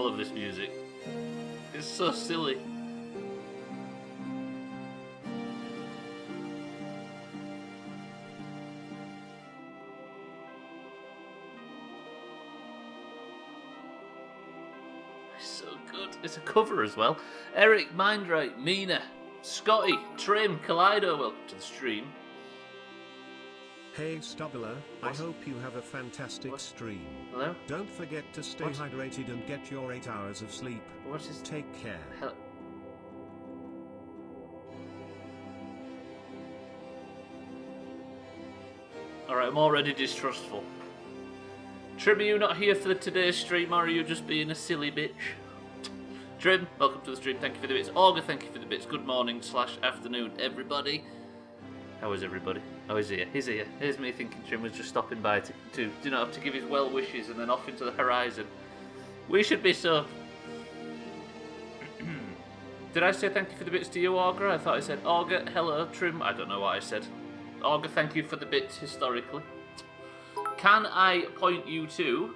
love this music. It's so silly. It's so good. It's a cover as well. Eric, Mindright, Mina, Scotty, Trim, Kaleido, welcome to the stream. Hey Stubbler, I hope you have a fantastic stream. Hello? Don't forget to stay hydrated and get your 8 hours of sleep. What is... Take care. Alright, I'm already distrustful. Trim, are you not here for today's stream, or are you just being a silly bitch? Trim, welcome to the stream, thank you for the bits. Augur, thank you for the bits. Good morning / afternoon, everybody. How is everybody? Oh, he's here. He's here. Here's me thinking Trim was just stopping by to give his well wishes and then off into the horizon. We should be so... Did I say thank you for the bits to you, Augur? I thought I said Augur, hello, Trim. I don't know what I said. Augur, thank you for the bits historically. Can I point you to...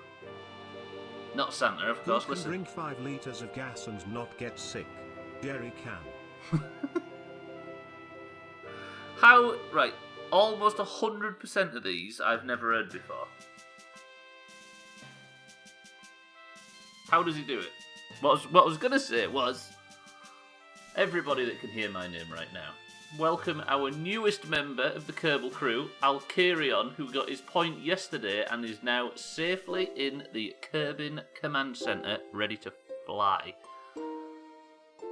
Not Santa, of course. Listen. Drink 5 litres of gas and not get sick. Jerry can. How... Right. Almost 100% of these I've never heard before. How does he do it? What I was going to say was... Everybody that can hear my name right now, welcome our newest member of the Kerbal crew, Alkarion, who got his point yesterday and is now safely in the Kerbin Command Centre, ready to fly.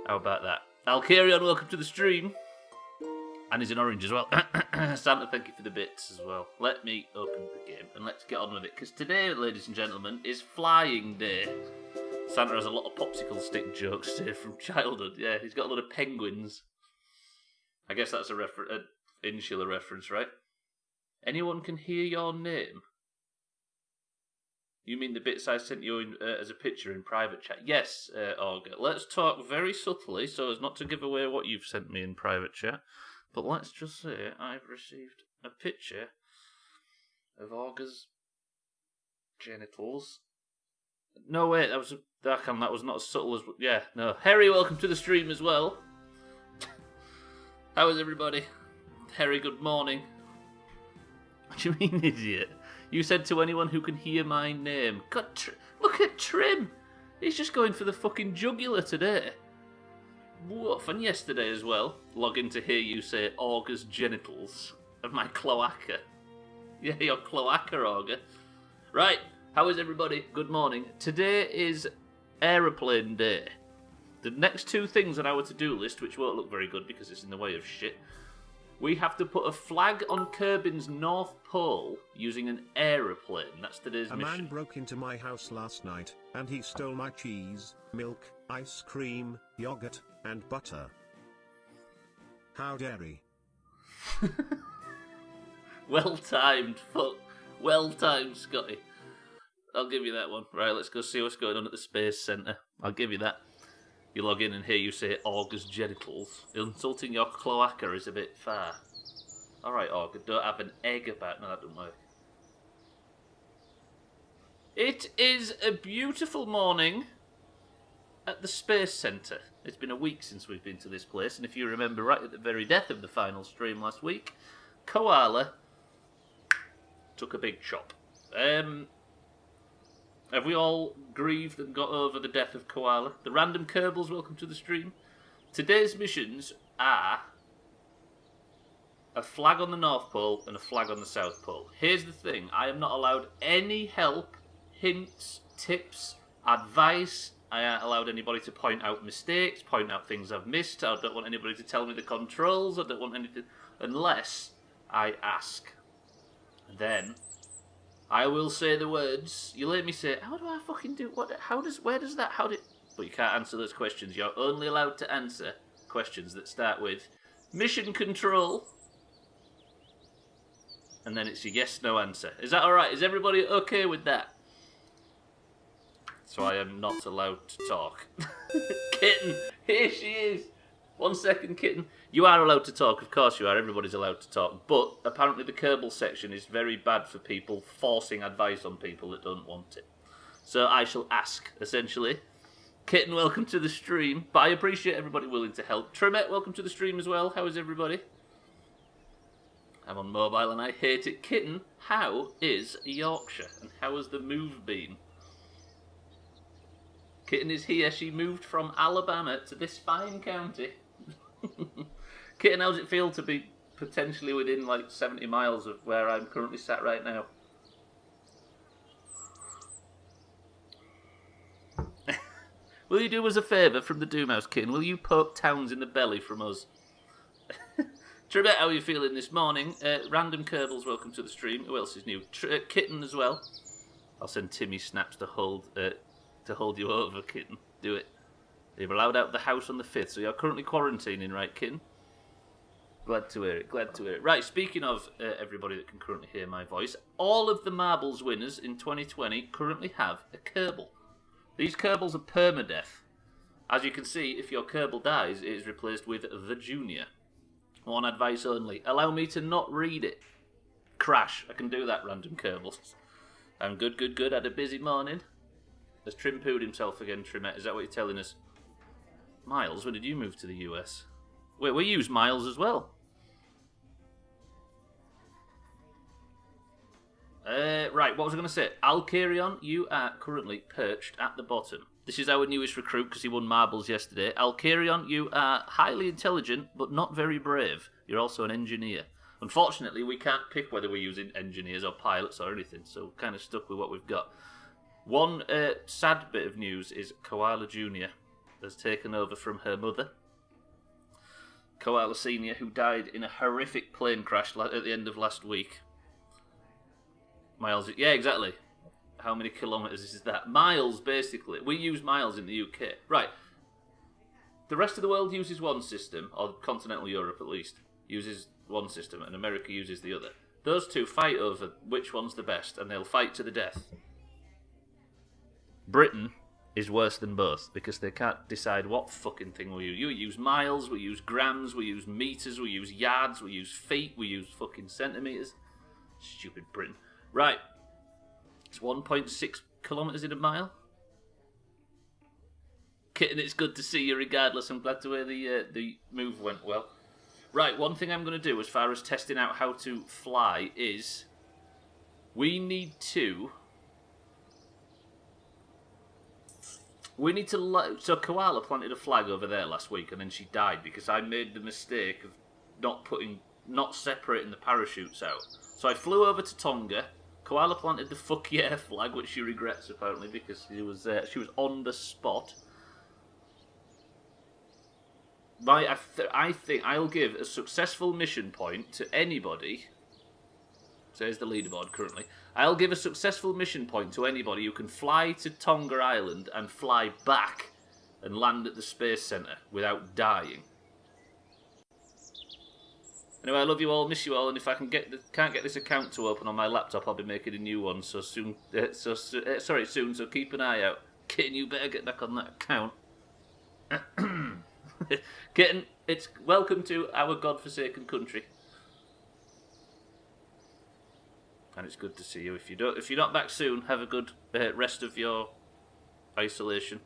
How about that? Alkarion, welcome to the stream. And he's in orange as well. Santa, thank you for the bits as well. Let me open the game and let's get on with it. Because today, ladies and gentlemen, is Flying Day. Santa has a lot of popsicle stick jokes here from childhood. Yeah, he's got a lot of penguins. I guess that's an insular reference, right? Anyone can hear your name? You mean the bits I sent you in, as a picture in private chat? Yes, Augur. Let's talk very subtly so as not to give away what you've sent me in private chat. But let's just say I've received a picture of Augur's genitals. No, wait, that was not as subtle as... Yeah, no. Harry, welcome to the stream as well. How is everybody? Harry, good morning. What do you mean, idiot? You said to anyone who can hear my name. God, look at Trim. He's just going for the fucking jugular today. Woof, and yesterday as well. Log in to hear you say Augur's genitals of my cloaca. Yeah, your cloaca, Augur. Right, how is everybody? Good morning. Today is Aeroplane Day. The next 2 things on our to-do list, which won't look very good because it's in the way of shit, we have to put a flag on Kerbin's North Pole using an aeroplane. That's today's mission. A man broke into my house last night, and he stole my cheese, milk, ice cream, yogurt, and butter. How dare he? Well timed, fuck. Well timed, Scotty. I'll give you that one. Right, let's go see what's going on at the Space Centre. I'll give you that. You log in and hear you say Augur's genitals. Insulting your cloaca is a bit far. Alright, Augur, don't have an egg about... No, that doesn't work. It is a beautiful morning at the Space Centre. It's been a week since we've been to this place, and if you remember right at the very death of the final stream last week, Koala took a big chop. Have we all grieved and got over the death of Koala? The random Kerbals, welcome to the stream. Today's missions are a flag on the North Pole and a flag on the South Pole. Here's the thing, I am not allowed any help, hints, tips, advice. I aren't allowed anybody to point out mistakes, point out things I've missed. I don't want anybody to tell me the controls. I don't want anything unless I ask. Then I will say the words. You let me say, how do I fucking do what? Where does that? But you can't answer those questions. You're only allowed to answer questions that start with mission control, and then it's a yes/no answer. Is that all right? Is everybody okay with that? So I am not allowed to talk. Kitten, here she is. 1 second, Kitten. You are allowed to talk, of course you are. Everybody's allowed to talk. But apparently the Kerbal section is very bad for people forcing advice on people that don't want it. So I shall ask, essentially. Kitten, welcome to the stream. But I appreciate everybody willing to help. Trimet, welcome to the stream as well. How is everybody? I'm on mobile and I hate it. Kitten, how is Yorkshire? And how has the move been? Kitten is here. She moved from Alabama to this fine county. Kitten, how's it feel to be potentially within like 70 miles of where I'm currently sat right now? Will you do us a favour from the Doomhaus, Kitten? Will you poke Towns in the belly from us? Trebet, how are you feeling this morning? Random Kerbals, welcome to the stream. Who else is new? Kitten as well. I'll send Timmy snaps to hold you over, Kitten. Do it. You're allowed out of the house on the 5th, so you're currently quarantining, right, Kitten? Glad to hear it, glad to hear it. Right, speaking of everybody that can currently hear my voice, all of the marbles winners in 2020 currently have a Kerbal. These Kerbals are permadeath. As you can see, if your Kerbal dies, it is replaced with the Junior. One advice only. Allow me to not read it. Crash. I can do that, random Kerbals. I'm good. Had a busy morning. Has Trim pooed himself again, Trimet? Is that what you're telling us? Miles, when did you move to the US? Wait, we use Miles as well. Right, what was I going to say? Alcarion, you are currently perched at the bottom. This is our newest recruit because he won marbles yesterday. Alcarion, you are highly intelligent but not very brave. You're also an engineer. Unfortunately, we can't pick whether we're using engineers or pilots or anything, so we're kind of stuck with what we've got. One sad bit of news is Koala Jr. has taken over from her mother. Koala Sr., who died in a horrific plane crash at the end of last week. Miles, yeah, exactly. How many kilometres is that? Miles, basically. We use miles in the UK. Right. The rest of the world uses one system, or continental Europe at least, uses one system, and America uses the other. Those two fight over which one's the best, and they'll fight to the death. Britain is worse than both, because they can't decide what fucking thing we use. You use miles, we use grams, we use metres, we use yards, we use feet, we use fucking centimetres. Stupid Britain. Right. It's 1.6 kilometres in a mile. Kitten, it's good to see you regardless. I'm glad to hear the move went well. Right, one thing I'm going to do as far as testing out how to fly is we need to so Koala planted a flag over there last week and then she died because I made the mistake of not separating the parachutes out. So I flew over to Tonga. Koala planted the fuck yeah flag, which she regrets apparently because she was on the spot. I think I'll give a successful mission point to anybody. So here's the leaderboard currently. I'll give a successful mission point to anybody who can fly to Tonga Island and fly back and land at the Space Centre without dying. Anyway, I love you all, miss you all, and if I can't get this account to open on my laptop, I'll be making a new one soon. So keep an eye out. Kitten, you better get back on that account. Kitten, it's welcome to our godforsaken country, and it's good to see you. If you're not back soon, have a good rest of your isolation.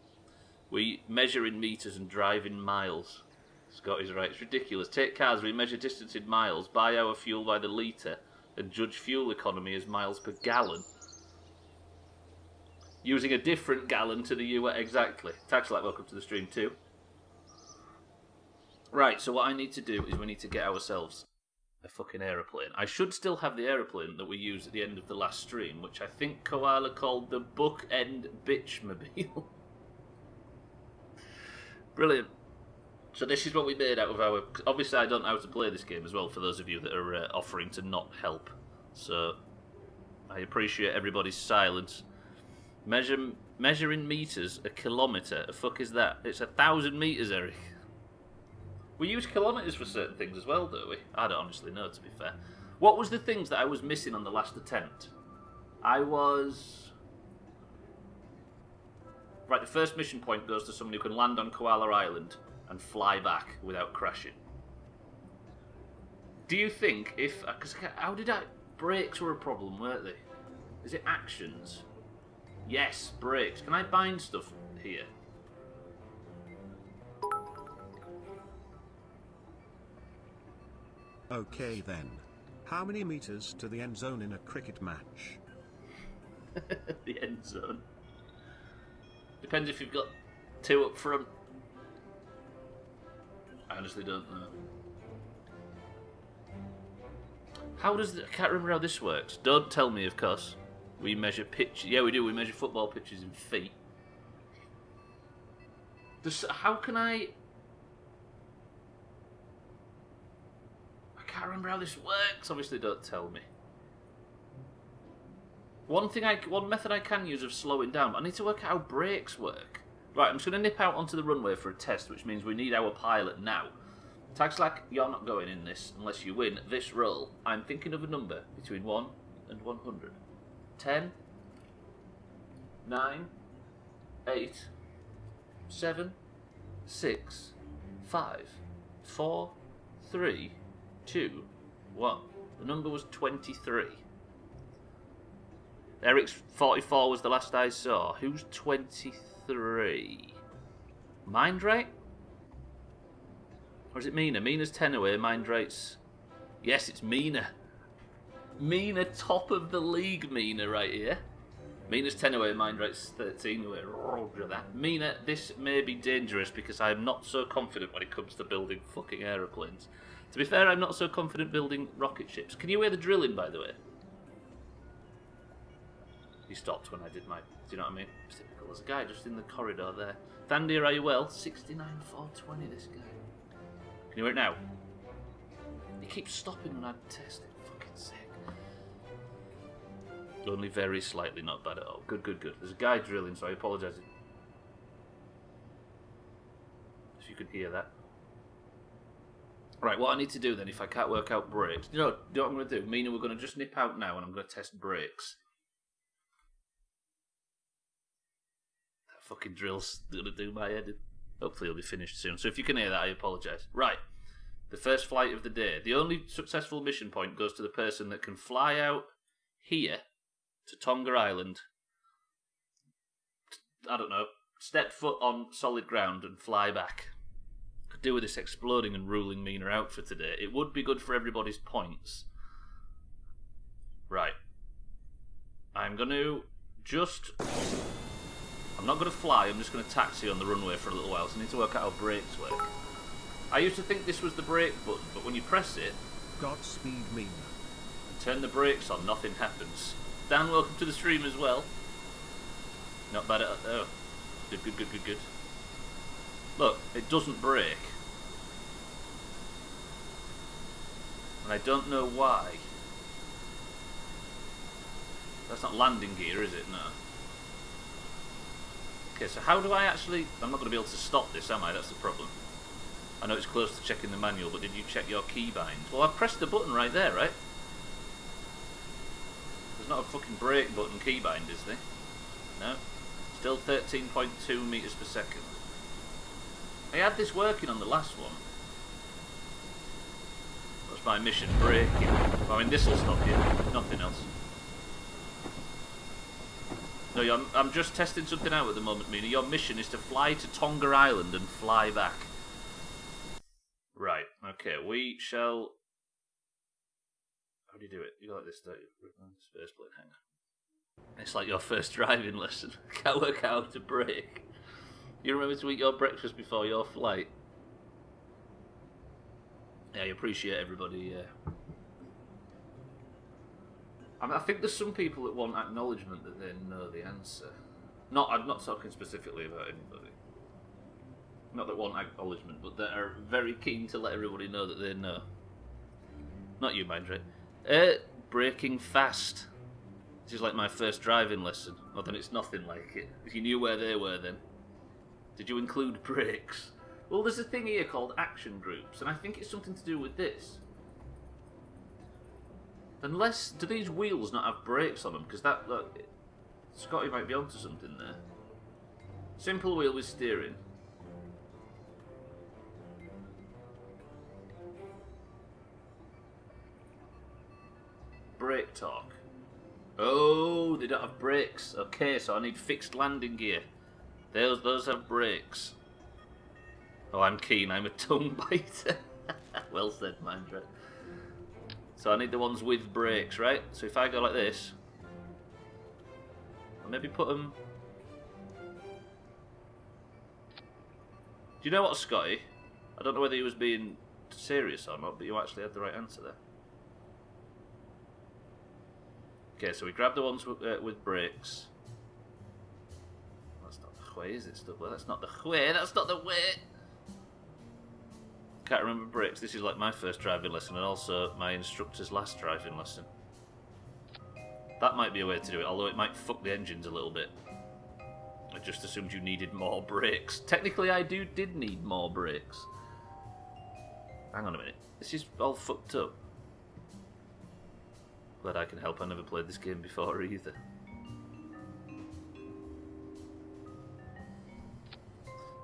We measure in meters and drive in miles. Scott is right. It's ridiculous. Take cars, we measure distance in miles, buy our fuel by the litre, and judge fuel economy as miles per gallon. Using a different gallon to the US. Exactly. Taxlight, welcome to the stream too. Right, so what I need to do is we need to get ourselves a fucking aeroplane. I should still have the aeroplane that we used at the end of the last stream, which I think Koala called the Bookend Bitchmobile. Brilliant. So this is what we made out of our... Obviously, I don't know how to play this game as well, for those of you that are offering to not help. So, I appreciate everybody's silence. Measure in metres, a kilometre. The fuck is that? It's 1,000 metres, Eric. We use kilometres for certain things as well, don't we? I don't honestly know, to be fair. What was the things that I was missing on the last attempt? Right, the first mission point goes to somebody who can land on Koala Island and fly back without crashing. Do you think if... Brakes were a problem, weren't they? Is it actions? Yes, brakes. Can I bind stuff here? Okay then. How many meters to the end zone in a cricket match? The end zone. Depends if you've got two up front. I honestly don't know. I can't remember how this works. Don't tell me, of course. We measure pitch. Yeah, we do. We measure football pitches in feet. How can I can't remember how this works. Obviously, don't tell me. One method I can use of slowing down, but I need to work out how brakes work. Right, I'm just going to nip out onto the runway for a test, which means we need our pilot now. Tagslack, you're not going in this unless you win this roll. I'm thinking of a number between 1 and 100. 10, 9, 8, 7, 6, 5, 4, 3, 2, 1. The number was 23. Eric's 44 was the last I saw. Who's 23? Mindrate? Or is it Mina? Mina's 10 away, Mindrate's... Yes, it's Mina. Mina, top of the league, Mina, right here. Mina's 10 away, Mindrate's 13 away. Roger that. Mina, this may be dangerous because I'm not so confident when it comes to building fucking aeroplanes. To be fair, I'm not so confident building rocket ships. Can you hear the drilling, by the way? He stopped when I did my... Do you know what I mean? It's typical. There's a guy just in the corridor there. Thandir, are you well? 69,420, this guy. Can you hear it now? He keeps stopping when I test it. Fucking sick. Only very slightly, not bad at all. Good, good, good. There's a guy drilling, so I apologise if you could hear that. Right, what I need to do then, if I can't work out brakes... You know what I'm going to do? Mina, we're going to just nip out now and I'm going to test brakes. That fucking drill's going to do my head in. Hopefully it'll be finished soon. So if you can hear that, I apologise. Right, the first flight of the day. The only successful mission point goes to the person that can fly out here to Tonga Island. I don't know, step foot on solid ground and fly back. Could do with this exploding and ruling Mina out for today. It would be good for everybody's points. Right. I'm going to just... I'm not going to fly, I'm just going to taxi on the runway for a little while, so I need to work out how brakes work. I used to think this was the brake button, but when you press it... Godspeed, Mina. Turn the brakes on, nothing happens. Dan, welcome to the stream as well. Not bad at... Oh. Good, good, good, good, good. Look, it doesn't brake. And I don't know why. That's not landing gear, is it? No. Okay, so how do I actually... I'm not going to be able to stop this, am I? That's the problem. I know it's close to checking the manual, but did you check your keybinds? Well, I've pressed the button right there, right? There's not a fucking brake button keybind, is there? No. Still 13.2 meters per second. I had this working on the last one. What's my mission? Braking. I mean, this will stop you. Nothing else. No, I'm just testing something out at the moment, Mina. Your mission is to fly to Tonga Island and fly back. Right, okay, we shall... How do you do it? You go like this, don't you? First plane, hang on. It's like your first driving lesson. Can't work out how to brake. You remember to eat your breakfast before your flight? Yeah, I appreciate everybody, yeah. I mean, I think there's some people that want acknowledgement that they know the answer. I'm not talking specifically about anybody. Not that want acknowledgement, but that are very keen to let everybody know that they know. Not you, Mindrate. Braking fast. This is like my first driving lesson. Well, then it's nothing like it. If you knew where they were, then. Did you include brakes? Well, there's a thing here called action groups, and I think it's something to do with this. Unless, do these wheels not have brakes on them? Because that, look, Scotty might be onto something there. Simple wheel with steering. Brake torque. Oh, they don't have brakes. Okay, so I need fixed landing gear. Those have brakes. Oh, I'm keen. I'm a tongue biter. Well said, Mindra. So I need the ones with brakes, right? So if I go like this, I'll maybe put them... Do you know what, Scotty? I don't know whether he was being serious or not, but you actually had the right answer there. Okay, so we grab the ones with brakes. That's not the way, is it, Stubbler? That's not the way, that's not the way! Can't remember brakes. This is like my first driving lesson and also my instructor's last driving lesson. That might be a way to do it, although it might fuck the engines a little bit. I just assumed you needed more brakes. Technically, I did need more brakes. Hang on a minute. This is all fucked up. Glad I can help. I never played this game before either.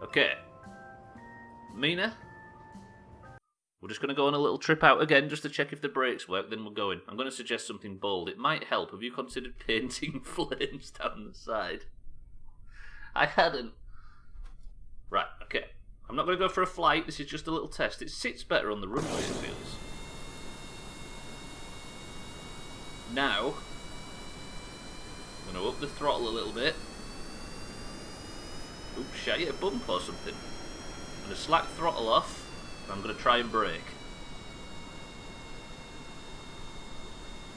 Okay. Mina? We're just going to go on a little trip out again just to check if the brakes work, then we're going. I'm going to suggest something bold. It might help. Have you considered painting flames down the side? I hadn't. Right, okay. I'm not going to go for a flight. This is just a little test. It sits better on the runway, it feels. Now, I'm going to up the throttle a little bit. Oops, shall I hit a bump or something? I'm going to slack throttle off. I'm going to try and brake.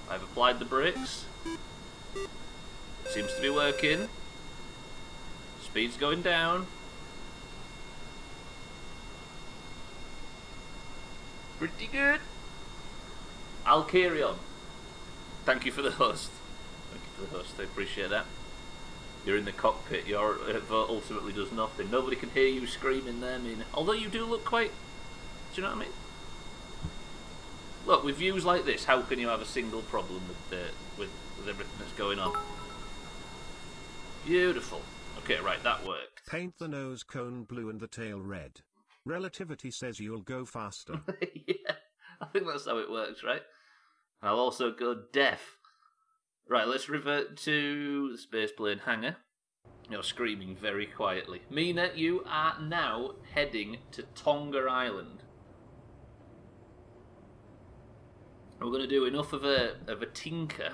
I've applied the brakes. Seems to be working. Speed's going down. Pretty good. I'll carry on. Thank you for the host. Thank you for the host. I appreciate that. You're in the cockpit. Your vote ultimately does nothing. Nobody can hear you screaming there, Mina. Although you do look quite... Do you know what I mean? Look, with views like this, how can you have a single problem with everything that's going on? Beautiful. Okay, right, that worked. Paint the nose cone blue and the tail red. Relativity says you'll go faster. Yeah, I think that's how it works, right? I'll also go deaf. Right, let's revert to the spaceplane hangar. You're screaming very quietly. Mina, you are now heading to Tonga Island. We're going to do enough of a tinker.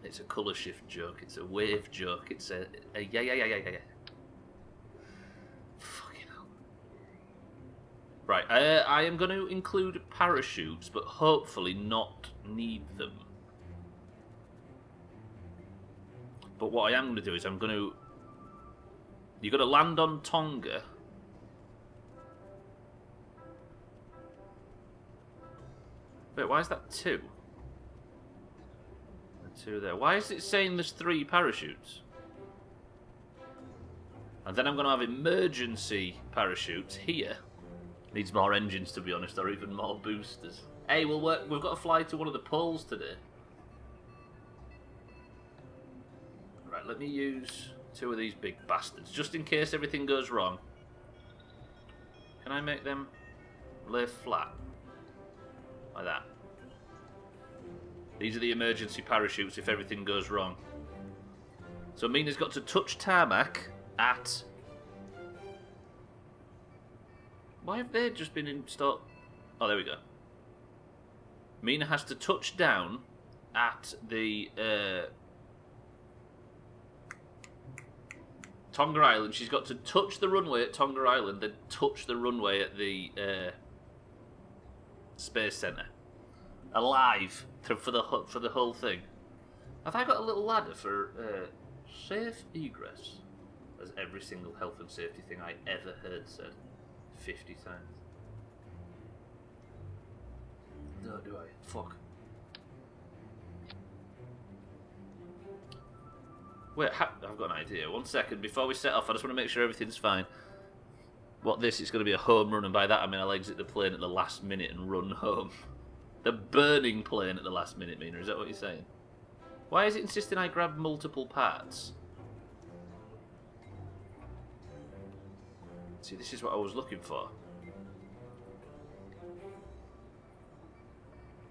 It's a colour shift joke. It's a wave joke. It's a yeah. Fucking hell. Right, I am going to include parachutes, but hopefully not need them. But what I am going to do is I'm going to... You've got to land on Tonga. Wait, why is that 2? And 2 there. Why is it saying there's 3 parachutes? And then I'm going to have emergency parachutes here. Needs more engines, to be honest, or even more boosters. Hey, we'll work. We've got to fly to one of the poles today. Right, let me use 2 of these big bastards, just in case everything goes wrong. Can I make them lay flat? Like that. These are the emergency parachutes if everything goes wrong. So Mina's got to touch tarmac at... Why have they just been installed? Oh, there we go. Mina has to touch down at the Tonga Island. She's got to touch the runway at Tonga Island, then touch the runway at the Space Centre. Alive for the whole thing. Have I got a little ladder for safe egress? As every single health and safety thing I ever heard said 50 times. No, do I? Fuck. Wait, I've got an idea. 1 second, before we set off, I just want to make sure everything's fine. What this is going to be a home run, and by that I mean I'll exit the plane at the last minute and run home. The burning plane at the last minute, Mina, is that what you're saying? Why is it insisting I grab multiple parts? See, this is what I was looking for.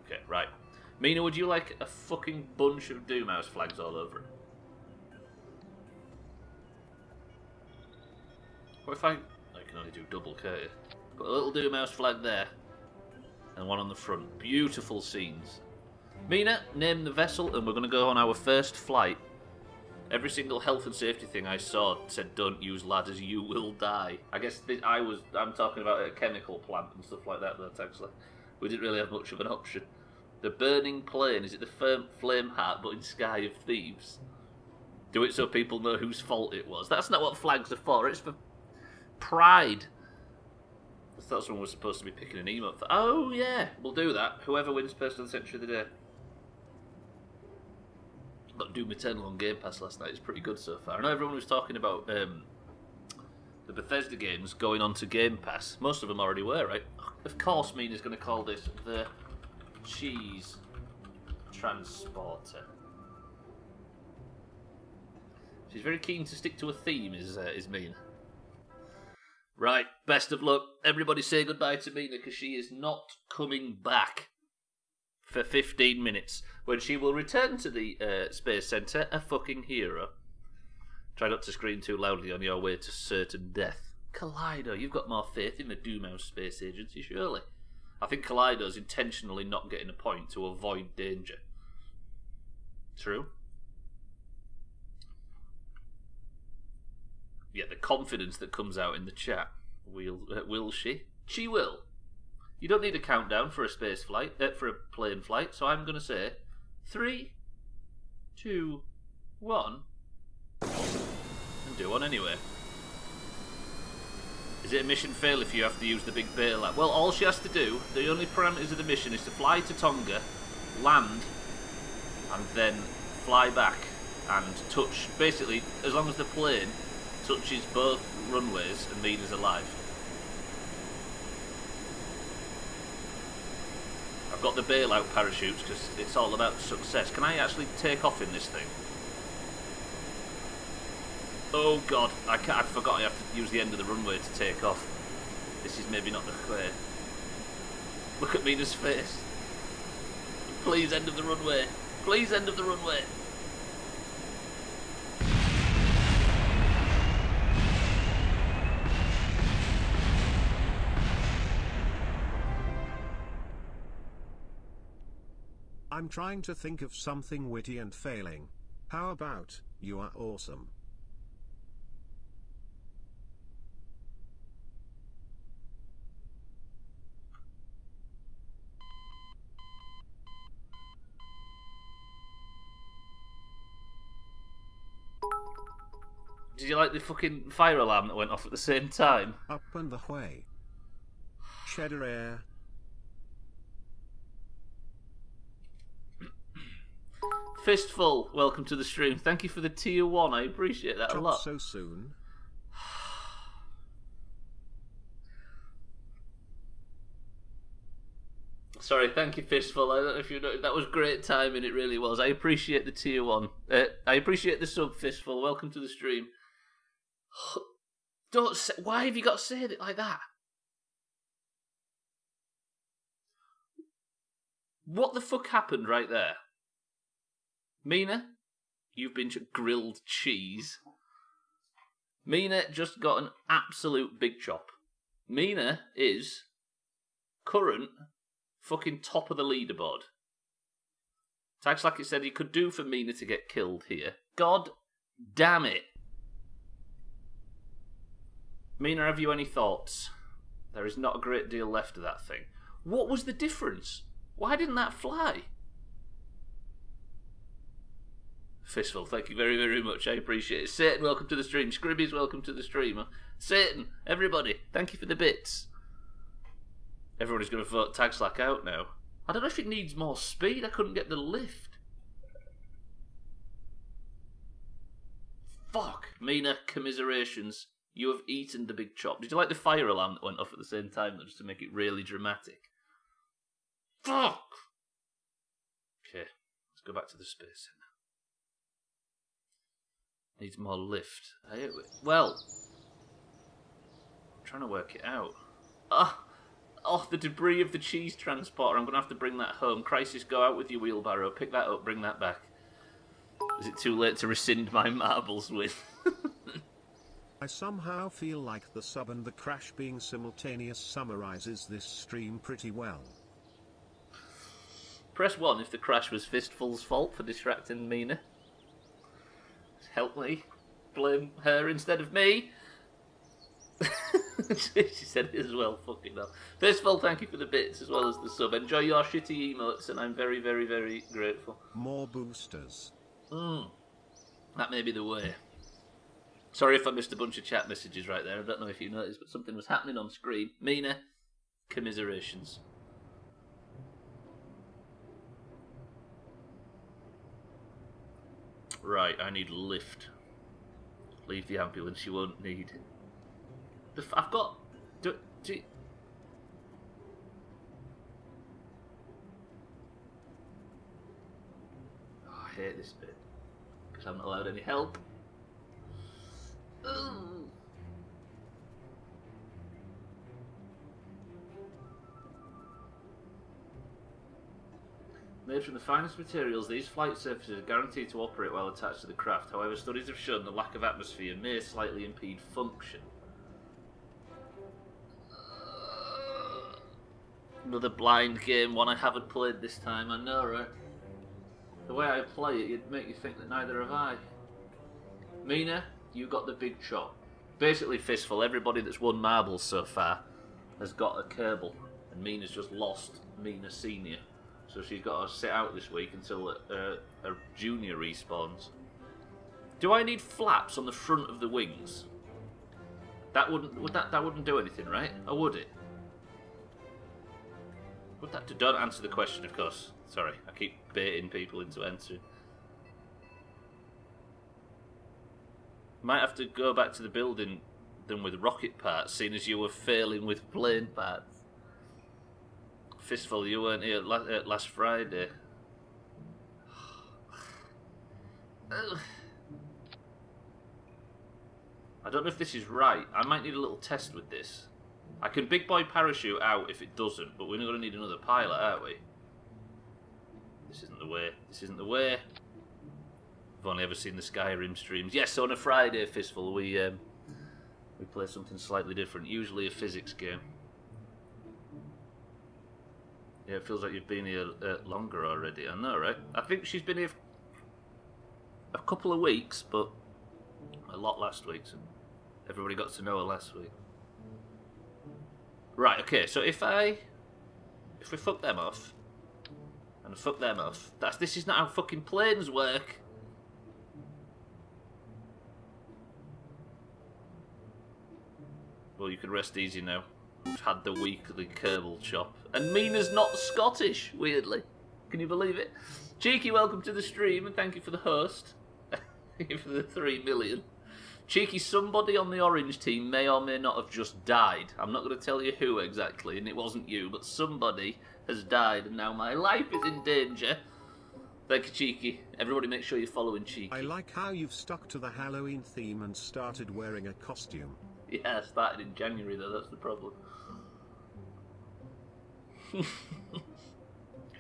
Okay, right. Mina, would you like a fucking bunch of Doomhaus flags all over it? What if I can only do double, can't you? Put a little Doomhaus flag there. and one on the front. Beautiful scenes. Mina, name the vessel, and we're going to go on our first flight. Every single health and safety thing I saw said, "Don't use ladders, you will die." I guess I'm talking about a chemical plant and stuff like that. Though actually, we didn't really have much of an option. The burning plane, is it the flame heart, but in Sky of Thieves? Do it so people know whose fault it was. That's not what flags are for. It's for pride. I thought someone was supposed to be picking an emote for. Oh yeah, we'll do that. Whoever wins Person of the Century of the Day. Got Doom Eternal on Game Pass last night. It's pretty good so far. I know everyone was talking about the Bethesda games going on to Game Pass. Most of them already were, right? Of course, Mina's going to call this the Cheese Transporter. She's very keen to stick to a theme, is Mina. Right, best of luck. Everybody say goodbye to Mina because she is not coming back for 15 minutes, when she will return to the Space Centre a fucking hero. Try not to scream too loudly on your way to certain death. Kaleido, you've got more faith in the Doomhaus Space Agency, surely. I think Kaleido's intentionally not getting a point to avoid danger. True? Yeah, the confidence that comes out in the chat. Will she? She will. You don't need a countdown for a space flight, for a plane flight, so I'm going to say 3, 2, 1, and do one anyway. Is it a mission fail if you have to use the big bailout? Well, all she has to do, the only parameters of the mission is to fly to Tonga, land, and then fly back and touch, basically, as long as the plane touches both runways and Mina's alive. I've got the bailout parachutes because it's all about success. Can I actually take off in this thing? Oh god, I forgot I have to use the end of the runway to take off. This is maybe not the way. Look at Mina's face. Please, end of the runway. Please, end of the runway. I'm trying to think of something witty and failing. How about, you are awesome? Did you like the fucking fire alarm that went off at the same time? Up and the way. Cheddar air. Fistful, welcome to the stream. Thank you for the tier 1. I appreciate that a lot. So soon. Sorry, thank you, Fistful. I don't know if you know, that was great timing. It really was. I appreciate the tier 1. I appreciate the sub, Fistful. Welcome to the stream. Don't say, why have you got to say it like that? What the fuck happened right there? Mina, you've been grilled cheese. Mina just got an absolute big chop. Mina is current fucking top of the leaderboard. Tags like it said he could do for Mina to get killed here. God damn it. Mina, have you any thoughts? There is not a great deal left of that thing. What was the difference? Why didn't that fly? Fistful, thank you very, very much. I appreciate it. Satan, welcome to the stream. Scribby's welcome to the stream. Satan, everybody, thank you for the bits. Everybody's going to vote Tag Slack out now. I don't know if it needs more speed. I couldn't get the lift. Fuck. Mina, commiserations. You have eaten the big chop. Did you like the fire alarm that went off at the same time, though, just to make it really dramatic? Fuck! Okay, let's go back to the Space Center. Needs more lift. Well, I'm trying to work it out. Oh, the debris of the cheese transporter. I'm going to have to bring that home. Crisis, go out with your wheelbarrow. Pick that up, bring that back. Is it too late to rescind my marbles with? I somehow feel like the sub and the crash being simultaneous summarizes this stream pretty well. Press 1 if the crash was Fistful's fault for distracting Mina. Help me. Blame her instead of me. She said it as well, fucking hell. Fistful, thank you for the bits as well as the sub. Enjoy your shitty emotes and I'm very, very, very grateful. More boosters. That may be the way. Sorry if I missed a bunch of chat messages right there. I don't know if you noticed, but something was happening on screen. Mina, commiserations. Right, I need lift. Leave the ambulance, you won't need. I've got... Oh, I hate this bit. Because I'm not allowed any help. Ooh. Made from the finest materials, these flight surfaces are guaranteed to operate while attached to the craft. However, studies have shown the lack of atmosphere may slightly impede function. Another blind game, one I haven't played this time, I know, right? The way I play it, it'd make you think that neither have I. Mina, you got the big chop. Basically, Fistful, everybody that's won marbles so far has got a Kerbal, and Mina's just lost Mina Senior. So she's got to sit out this week until a junior respawns. Do I need flaps on the front of the wings? That wouldn't do anything, right? Or would it? Would that don't answer the question, of course. Sorry, I keep baiting people into answering. Might have to go back to the building then with rocket parts, seeing as you were failing with plane parts. Fistful, you weren't here last Friday. I don't know if this is right. I might need a little test with this. I can big boy parachute out if it doesn't, but we're going to need another pilot, aren't we? This isn't the way. This isn't the way. I've only ever seen the Skyrim streams. Yes, on a Friday, Fistful, we play something slightly different. Usually a physics game. Yeah, it feels like you've been here longer already. I know, right? I think she's been here a couple of weeks, but a lot last week. So everybody got to know her last week. Right, okay, so if we fuck them off, and fuck them off, this is not how fucking planes work. Well, you can rest easy now. We've had the weekly Kerbal chop. And Mina's not Scottish, weirdly. Can you believe it? Cheeky, welcome to the stream, and thank you for the host. Thank you for the 3 million. Cheeky, somebody on the orange team may or may not have just died. I'm not going to tell you who exactly, and it wasn't you, but somebody has died, and now my life is in danger. Thank you, Cheeky. Everybody make sure you're following Cheeky. I like how you've stuck to the Halloween theme and started wearing a costume. Yeah, I started in January, though, that's the problem.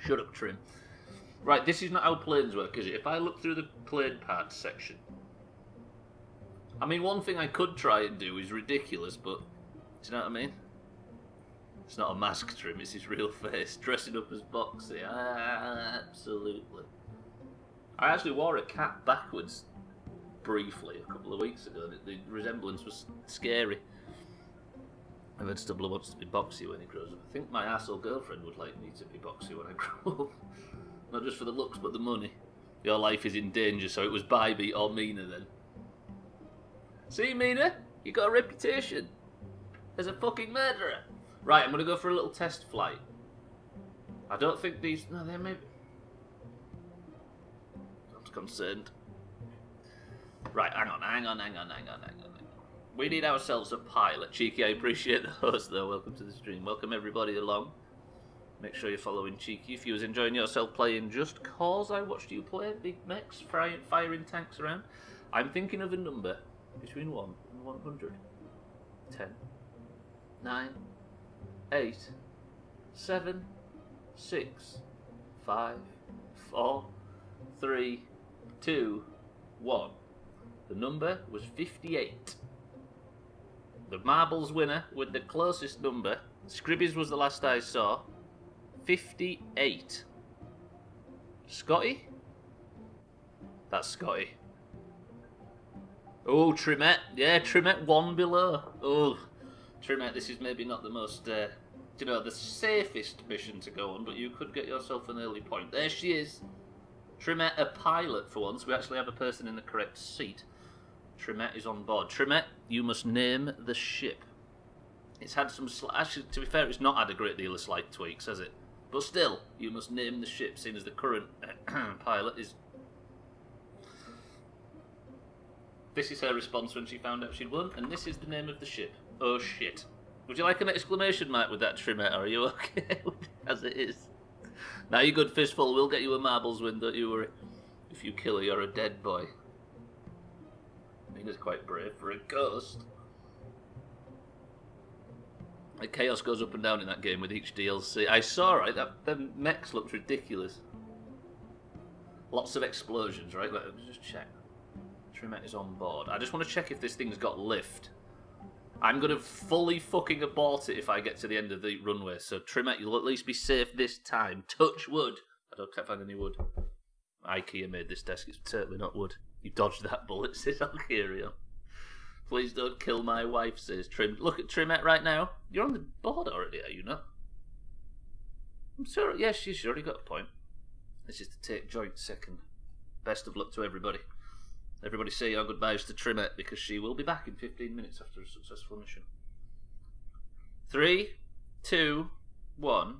Shut up, Trim. Right, this is not how planes work, is it? If I look through the plane parts section... I mean, one thing I could try and do is ridiculous, but... Do you know what I mean? It's not a mask, Trim, it's his real face. Dressing up as Boxy. Absolutely. I actually wore a cap backwards briefly a couple of weeks ago. The resemblance was scary. I've heard Stubbler wants to be Boxy when he grows up. I think my asshole girlfriend would like me to be Boxy when I grow up. Not just for the looks, but the money. Your life is in danger, so it was Bybee or Mina then. See, Mina? You got a reputation as a fucking murderer. Right, I'm going to go for a little test flight. I don't think these... No, they may be... I'm concerned. Right, hang on. We need ourselves a pilot. Cheeky, I appreciate the host, though. Welcome to the stream. Welcome everybody along. Make sure you're following Cheeky. If you was enjoying yourself playing Just Cause, I watched you play big mechs, firing tanks around. I'm thinking of a number between 1 and 100. 10, 9, 8, 7, 6, 5, 4, 3, 2, 1. The number was 58. The marbles winner with the closest number, Scribby's was the last I saw, 58. Scotty? That's Scotty. Oh, Trimette. Yeah, Trimette 1 below. Oh, Trimette, this is maybe not the most, the safest mission to go on, but you could get yourself an early point. There she is. Trimette, a pilot for once. We actually have a person in the correct seat. Trimette is on board. Trimette, you must name the ship. It's had some... Actually, to be fair, it's not had a great deal of slight tweaks, has it? But still, you must name the ship, seeing as the current pilot is... This is her response when she found out she'd won, and this is the name of the ship. Oh shit. Would you like an exclamation mark with that, Trimette, or are you okay with it as it is? Now you're good, Fistful. We'll get you a marbles win, don't you worry. If you kill her, you're a dead boy. Mina's quite brave for a ghost. The chaos goes up and down in that game with each DLC. I saw, right, that the mechs looked ridiculous. Lots of explosions, right? Let me just check. Trimette is on board. I just want to check if this thing's got lift. I'm going to fully fucking abort it if I get to the end of the runway. So, Trimette, you'll at least be safe this time. Touch wood. I can't find any wood. IKEA made this desk. It's certainly not wood. You dodged that bullet, says Algeria. Please don't kill my wife, says Trim. Look at Trimette right now. You're on the board already, are you not? I'm sorry. Yes, she's already got a point. This is to take joint second. Best of luck to everybody. Everybody say your goodbyes to Trimette because she will be back in 15 minutes after a successful mission. 3, 2, 1.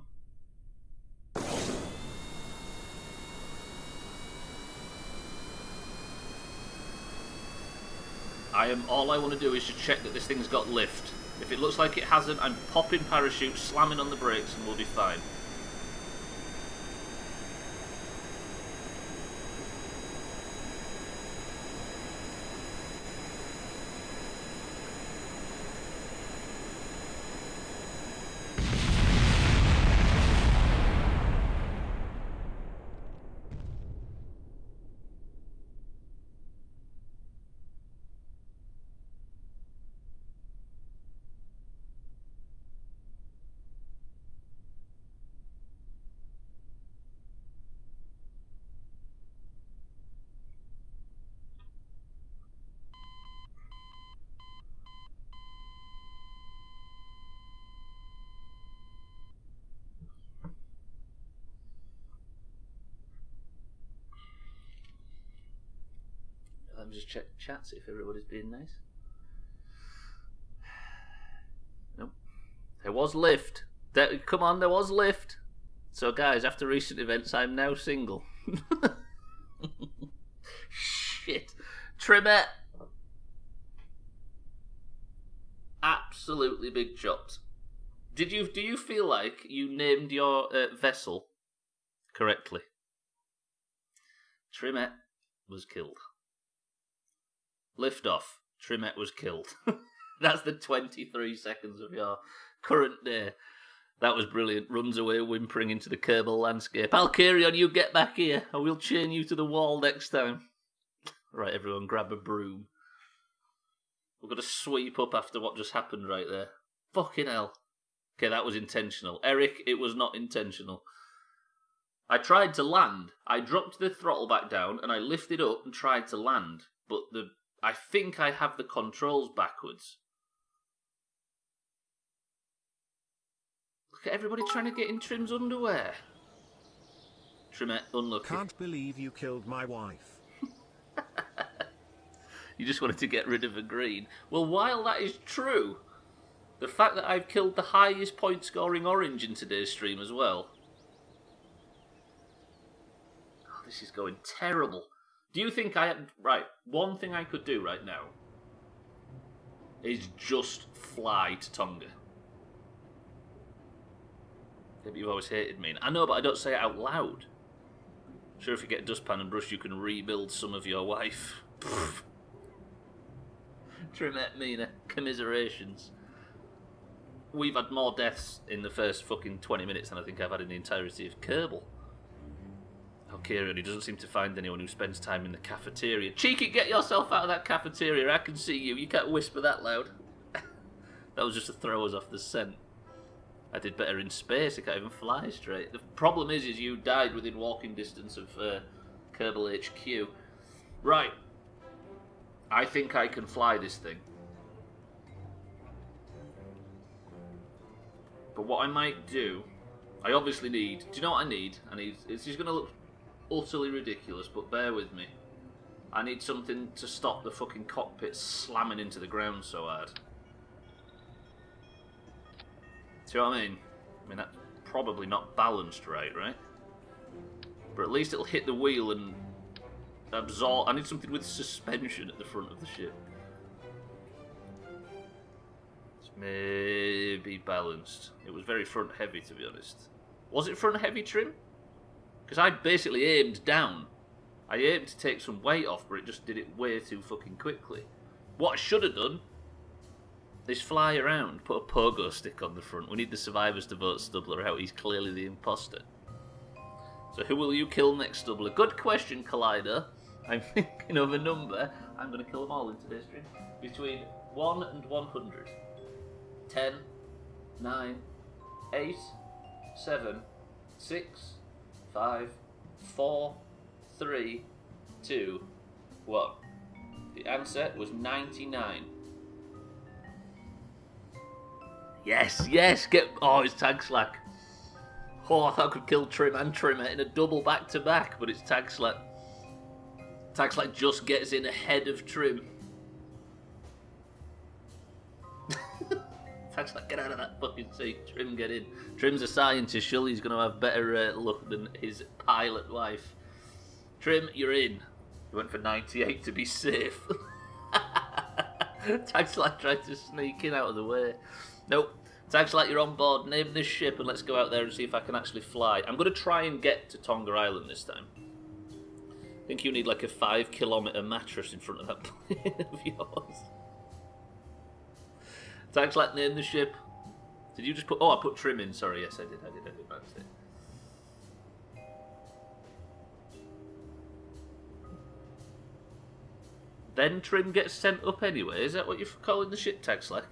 All I want to do is to check that this thing's got lift. If it looks like it hasn't, I'm popping parachute, slamming on the brakes, and we'll be fine. Let me just check the chat, see if everybody's being nice. Nope. There was lift. Come on, there was lift. So guys, after recent events, I'm now single. Shit. Trimette. Absolutely big chops. Do you feel like you named your vessel correctly? Trimette was killed. Lift off. Trimette was killed. That's the 23 seconds of your current day. That was brilliant. Runs away whimpering into the Kerbal landscape. Alkarion, you get back here. I will chain you to the wall next time. Right, everyone, grab a broom. We've got to sweep up after what just happened right there. Fucking hell. Okay, that was intentional. Eric, it was not intentional. I tried to land. I dropped the throttle back down and I lifted up and tried to land. But I think I have the controls backwards. Look at everybody trying to get in Trim's underwear. Trimette, unlucky. Can't believe you killed my wife. You just wanted to get rid of a green. Well, while that is true, the fact that I've killed the highest point scoring orange in today's stream as well. Oh, this is going terrible. Do you think right, one thing I could do right now is just fly to Tonga. Maybe you've always hated me. I know, but I don't say it out loud. Sure, if you get a dustpan and brush, you can rebuild some of your wife. Trimette Mina, commiserations. We've had more deaths in the first fucking 20 minutes than I think I've had in the entirety of Kerbal. Okay, and he doesn't seem to find anyone who spends time in the cafeteria. Cheeky, get yourself out of that cafeteria. I can see you. You can't whisper that loud. That was just to throw us off the scent. I did better in space. I can't even fly straight. The problem is you died within walking distance of Kerbal HQ. Right. I think I can fly this thing. But what I might do, I obviously need... Do you know what I need? It's just going to look utterly ridiculous, but bear with me. I need something to stop the fucking cockpit slamming into the ground so hard. See what I mean? I mean, that's probably not balanced right? But at least it'll hit the wheel and absorb... I need something with suspension at the front of the ship. It's maybe balanced. It was very front heavy, to be honest. Was it front heavy trim? Because I basically aimed down. I aimed to take some weight off, but it just did it way too fucking quickly. What I should have done is fly around, put a pogo stick on the front. We need the survivors to vote Stubbler out. He's clearly the imposter. So who will you kill next, Stubbler? Good question, Collider. I'm thinking of a number. I'm going to kill them all in today's stream. Between 1 and 100. 10, 9, 8, 7, 6, 5, 4, 3, 2, 1. The answer was 99. Yes, yes, get... Oh, it's Tag Slack. Oh, I thought I could kill Trim and Trimmer in a double back-to-back, but it's Tag Slack. Tag Slack just gets in ahead of Trim. Tag Slack, get out of that fucking seat. Trim, get in. Trim's a scientist, surely he's going to have better luck than his pilot wife. Trim, you're in. He went for 98 to be safe. Tag Slack tried to sneak in out of the way. Nope. Tag Slack, you're on board. Name this ship and let's go out there and see if I can actually fly. I'm going to try and get to Tonga Island this time. I think you need like a 5-kilometre mattress in front of that plane of yours. Tag Slack, name the ship. Did you just put... Oh, I put Trim in. Sorry, yes, I did. That's it. Then Trim gets sent up anyway. Is that what you're calling the ship, Tag Slack?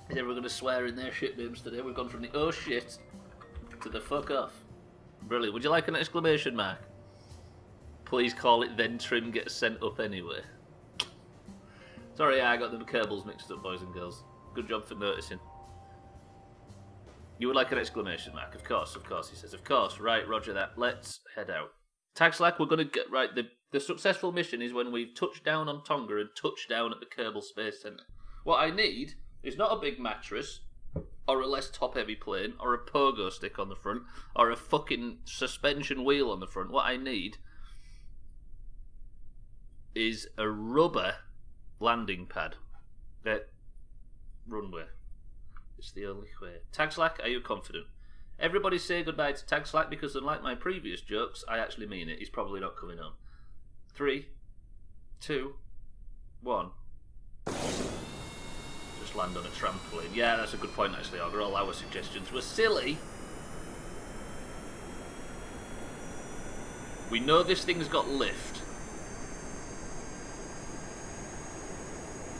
Is everyone going to swear in their ship names today? We've gone from the oh shit to the fuck off. Brilliant. Would you like an exclamation mark? Please call it then Trim gets sent up anyway. Sorry, I got the Kerbals mixed up, boys and girls. Good job for noticing. You would like an exclamation mark? Of course, he says. Of course, right, roger that. Let's head out. Tag Slack, we're going to get... Right, the successful mission is when we've touched down on Tonga and touched down at the Kerbal Space Centre. What I need is not a big mattress, or a less top-heavy plane, or a pogo stick on the front, or a fucking suspension wheel on the front. What I need is a rubber landing pad. Runway. It's the only way. Tag Slack, are you confident? Everybody say goodbye to Tag Slack because unlike my previous jokes, I actually mean it. He's probably not coming home. 3, 2, 1. Just land on a trampoline. Yeah, that's a good point actually, Ogre. All our suggestions were silly. We know this thing's got lift.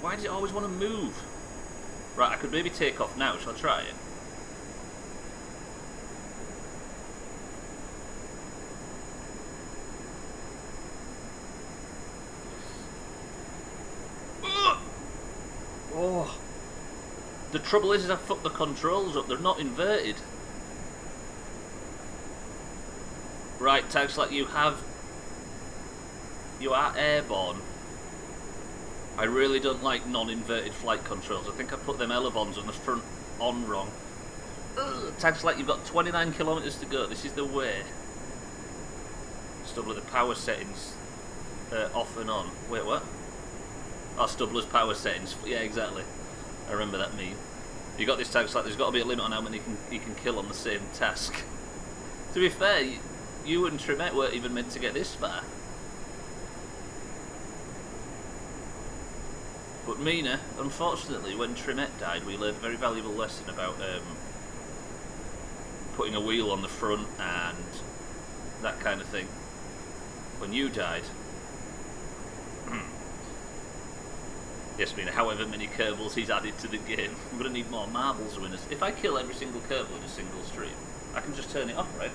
Why does it always want to move? Right, I could maybe take off now. Shall I try it? Oh. The trouble is I fucked the controls up. They're not inverted. Right, Tag Slack, you are airborne. I really don't like non-inverted flight controls. I think I put them elevons on the front on wrong. Tag Slack, you've got 29 kilometres to go. This is the way. Stubbler, the power settings off and on. Wait, what? Oh, Stubbler's power settings. Yeah, exactly. I remember that meme. You got this, Tag Slack. There's got to be a limit on how many you can kill on the same task. To be fair, you and Trimette weren't even meant to get this far. But Mina, unfortunately, when Trimette died, we learned a very valuable lesson about putting a wheel on the front and that kind of thing. When you died, Yes, Mina, however many Kerbals he's added to the game. I'm going to need more marbles winners. If I kill every single Kerbal in a single stream, I can just turn it off, right?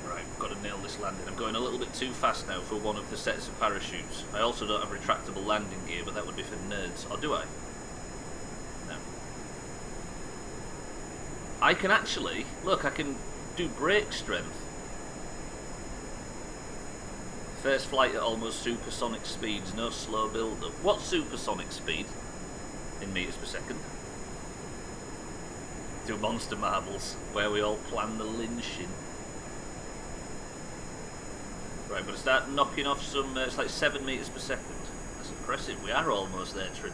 Right, got to nail this landing. I'm going a little bit too fast now for one of the sets of parachutes. I also don't have retractable landing gear, but that would be for nerds. Or do I? No. I can actually... Look, I can do brake strength. First flight at almost supersonic speeds, no slow build-up. What's supersonic speed? In meters per second. Do monster marbles, where we all plan the lynching. Right, I'm going to start knocking off some, it's like 7 meters per second. That's impressive, we are almost there, Trim.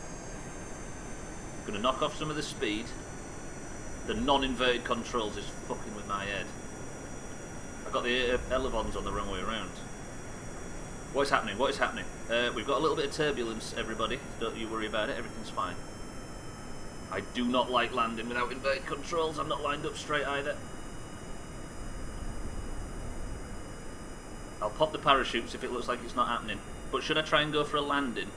Going to knock off some of the speed. The non-inverted controls is fucking with my head. I got the elevons on the wrong way around. What is happening? What is happening? We've got a little bit of turbulence, everybody. Don't you worry about it. Everything's fine. I do not like landing without inverted controls. I'm not lined up straight either. I'll pop the parachutes if it looks like it's not happening. But should I try and go for a landing?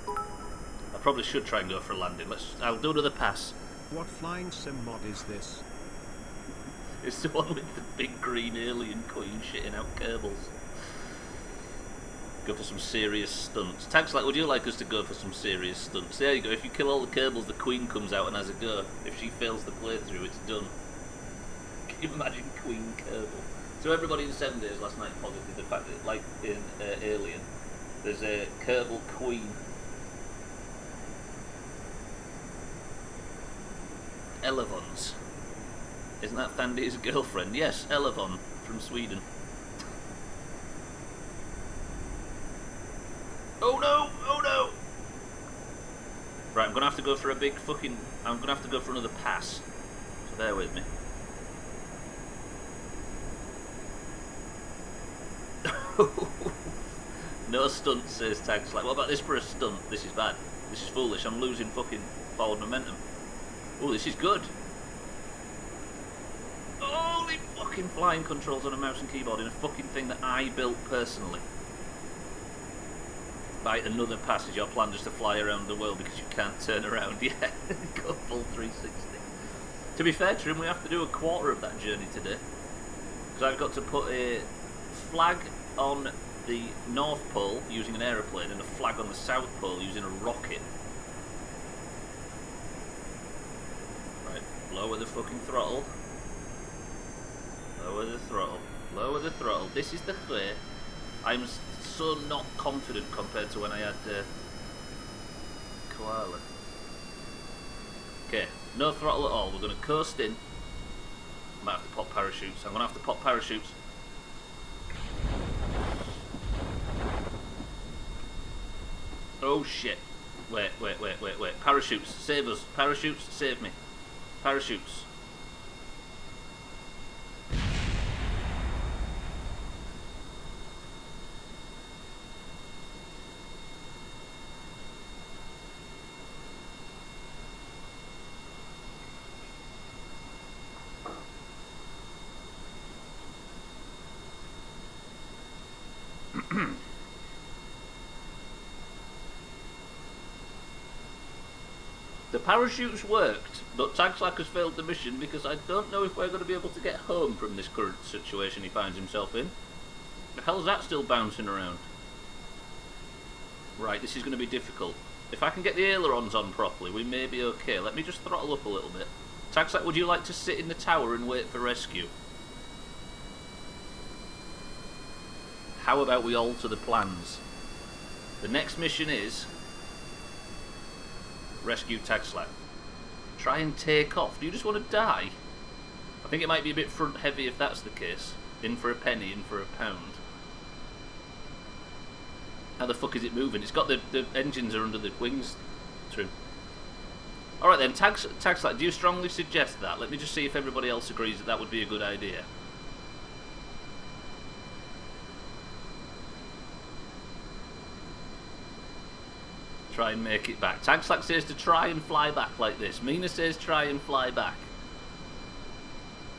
I probably should try and go for a landing. I'll do another pass. What flying sim mod is this? It's the one with the big green alien queen shitting out Kerbals. Go for some serious stunts. Tags like, would you like us to go for some serious stunts? There you go, if you kill all the Kerbals, the queen comes out and has a go. If she fails the playthrough, it's done. Can you imagine Queen Kerbal? So everybody in 7 days last night posited the fact that, like in Alien, there's a Kerbal queen. Elevons. Isn't that Thandy's girlfriend? Yes, Elevon from Sweden. Oh no! Oh no! Right, I'm gonna have to go for a big fucking... I'm gonna have to go for another pass. So bear with me. No stunt, says Tags. Like, what about this for a stunt? This is bad. This is foolish. I'm losing fucking forward momentum. Oh, this is good. Holy fucking flying controls on a mouse and keyboard in a fucking thing that I built personally. Right, another passage. Your plan just to fly around the world because you can't turn around. Yeah, go full 360. To be fair to him, we have to do a quarter of that journey today. Because I've got to put a flag on the North Pole using an aeroplane and a flag on the South Pole using a rocket. Right, lower the fucking throttle. Lower the throttle. Lower the throttle. This is the clear. I'm so not confident compared to when I had Koala. Okay, no throttle at all. We're going to coast in. I might have to pop parachutes. I'm going to have to pop parachutes. Oh shit. Wait. Parachutes, save us. Parachutes, save me. Parachutes. The parachutes worked, but Tagslack has failed the mission because I don't know if we're going to be able to get home from this current situation he finds himself in. The hell's that still bouncing around? Right, this is going to be difficult. If I can get the ailerons on properly, we may be okay. Let me just throttle up a little bit. Tagslack, would you like to sit in the tower and wait for rescue? How about we alter the plans? The next mission is... rescue Tagslack. Try and take off. Do you just want to die? I think it might be a bit front heavy if that's the case. In for a penny, in for a pound. How the fuck is it moving? It's got the engines are under the wings. True. Alright then, Tagslack, do you strongly suggest that? Let me just see if everybody else agrees that that would be a good idea. Try and make it back. Tagslack says to try and fly back like this. Mina says try and fly back.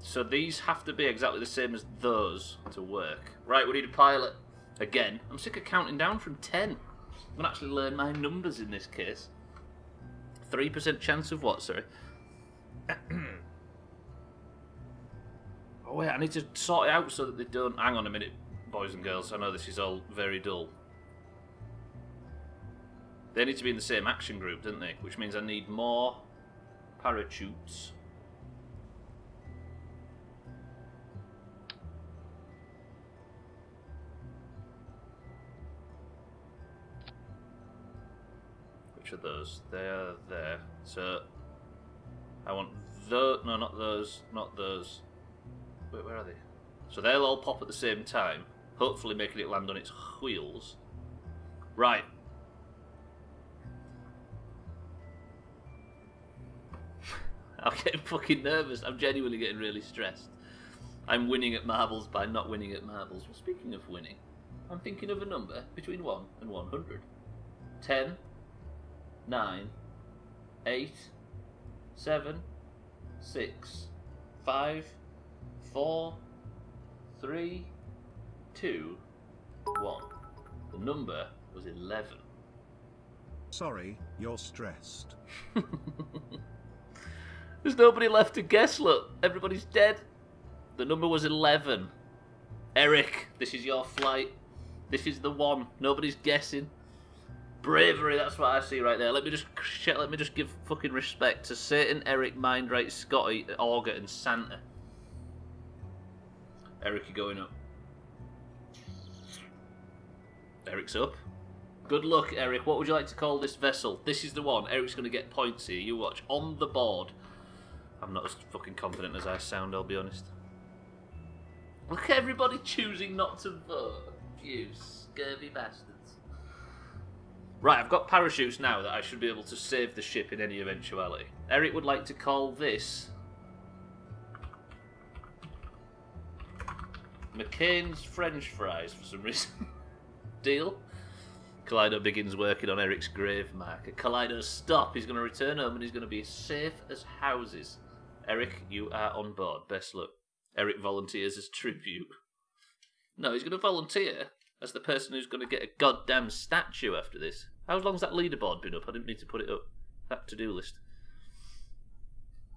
So these have to be exactly the same as those to work. Right, we need a pilot. Again, I'm sick of counting down from 10. I'm going to actually learn my numbers in this case. 3% chance of what, sorry? Oh wait, I need to sort it out so that they don't... Hang on a minute, boys and girls. I know this is all very dull. They need to be in the same action group, don't they? Which means I need more parachutes. Which are those? They're there. So I want those. No, not those. Not those. Wait, where are they? So they'll all pop at the same time, hopefully making it land on its wheels. Right. I'm getting fucking nervous. I'm genuinely getting really stressed. I'm winning at marbles by not winning at marbles. Well, speaking of winning, I'm thinking of a number between 1 and 100. 10, 9, 8, 7, 6, 5, 4, 3, 2, 1. The number was 11. Sorry, you're stressed. There's nobody left to guess, look. Everybody's dead. The number was 11. Eric, this is your flight. This is the one. Nobody's guessing. Bravery, that's what I see right there. Let me just give fucking respect to Satan, Eric, Mindright, Scotty, Auger, and Santa. Eric, you're going up. Eric's up. Good luck, Eric. What would you like to call this vessel? This is the one. Eric's going to get points here. You watch. On the board. I'm not as fucking confident as I sound, I'll be honest. Look at everybody choosing not to vote. You scurvy bastards. Right, I've got parachutes now that I should be able to save the ship in any eventuality. Eric would like to call this McCain's French fries for some reason. Deal? Kaleido begins working on Eric's grave marker. Kaleido, stop. He's going to return home and he's going to be as safe as houses. Eric, you are on board. Best luck. Eric volunteers as tribute. No, he's going to volunteer as the person who's going to get a goddamn statue after this. How long's that leaderboard been up? I didn't need to put it up. That to-do list.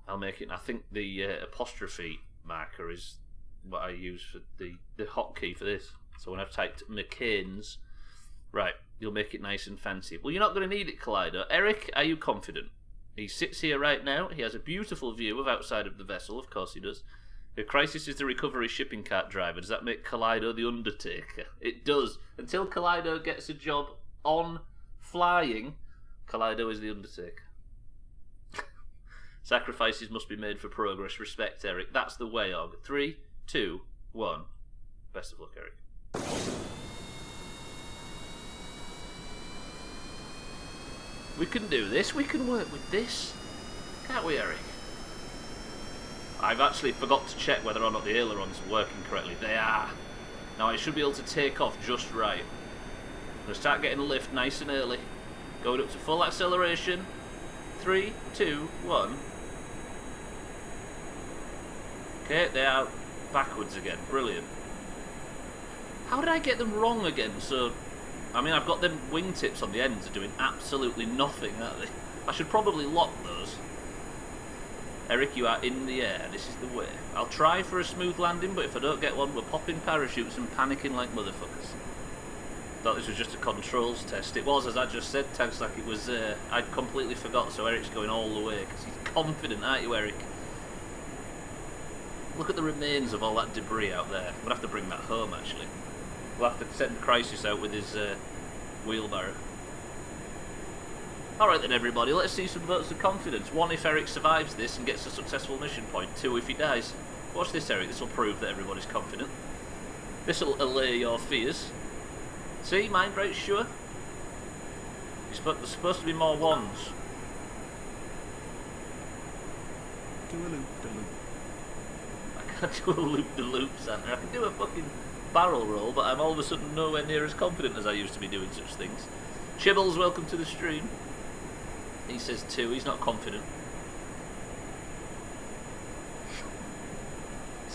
I'll make it. I think the apostrophe marker is what I use for the hotkey for this. So when I've typed McCain's, right, you'll make it nice and fancy. Well, you're not going to need it, Kaleido. Eric, are you confident? He sits here right now. He has a beautiful view of outside of the vessel. Of course he does. The Crisis is the recovery shipping cart driver. Does that make Kaleido the Undertaker? It does. Until Kaleido gets a job on flying, Kaleido is the Undertaker. Sacrifices must be made for progress. Respect, Eric. That's the way, Og. 3, 2, 1. Best of luck, Eric. We can do this. We can work with this. Can't we, Eric? I've actually forgot to check whether or not the ailerons are working correctly. They are. Now I should be able to take off just right. I'm going to start getting a lift nice and early. Going up to full acceleration. 3, 2, 1. Okay, they are backwards again. Brilliant. How did I get them wrong again? So, I mean, I've got them wingtips on the ends are doing absolutely nothing, aren't they? I should probably lock those. Eric, you are in the air. This is the way. I'll try for a smooth landing, but if I don't get one, we're popping parachutes and panicking like motherfuckers. Thought this was just a controls test. It was, as I just said, Tags, like it was, I'd completely forgot, so Eric's going all the way, because he's confident, aren't you, Eric? Look at the remains of all that debris out there. I'm going to have to bring that home, actually. We'll have to send Crisis out with his wheelbarrow. Alright then, everybody, let's see some votes of confidence. 1, if Eric survives this and gets a successful mission point. 2, if he dies. Watch this, Eric. This will prove that everybody's confident. This will allay your fears. See, Mindbreak's sure. There's supposed to be more 1s. Do a loop-de-loop. I can't do a loop-de-loop, Santa. I can do a fucking barrel roll, but I'm all of a sudden nowhere near as confident as I used to be doing such things. Chibbles, welcome to the stream. He says 2, he's not confident.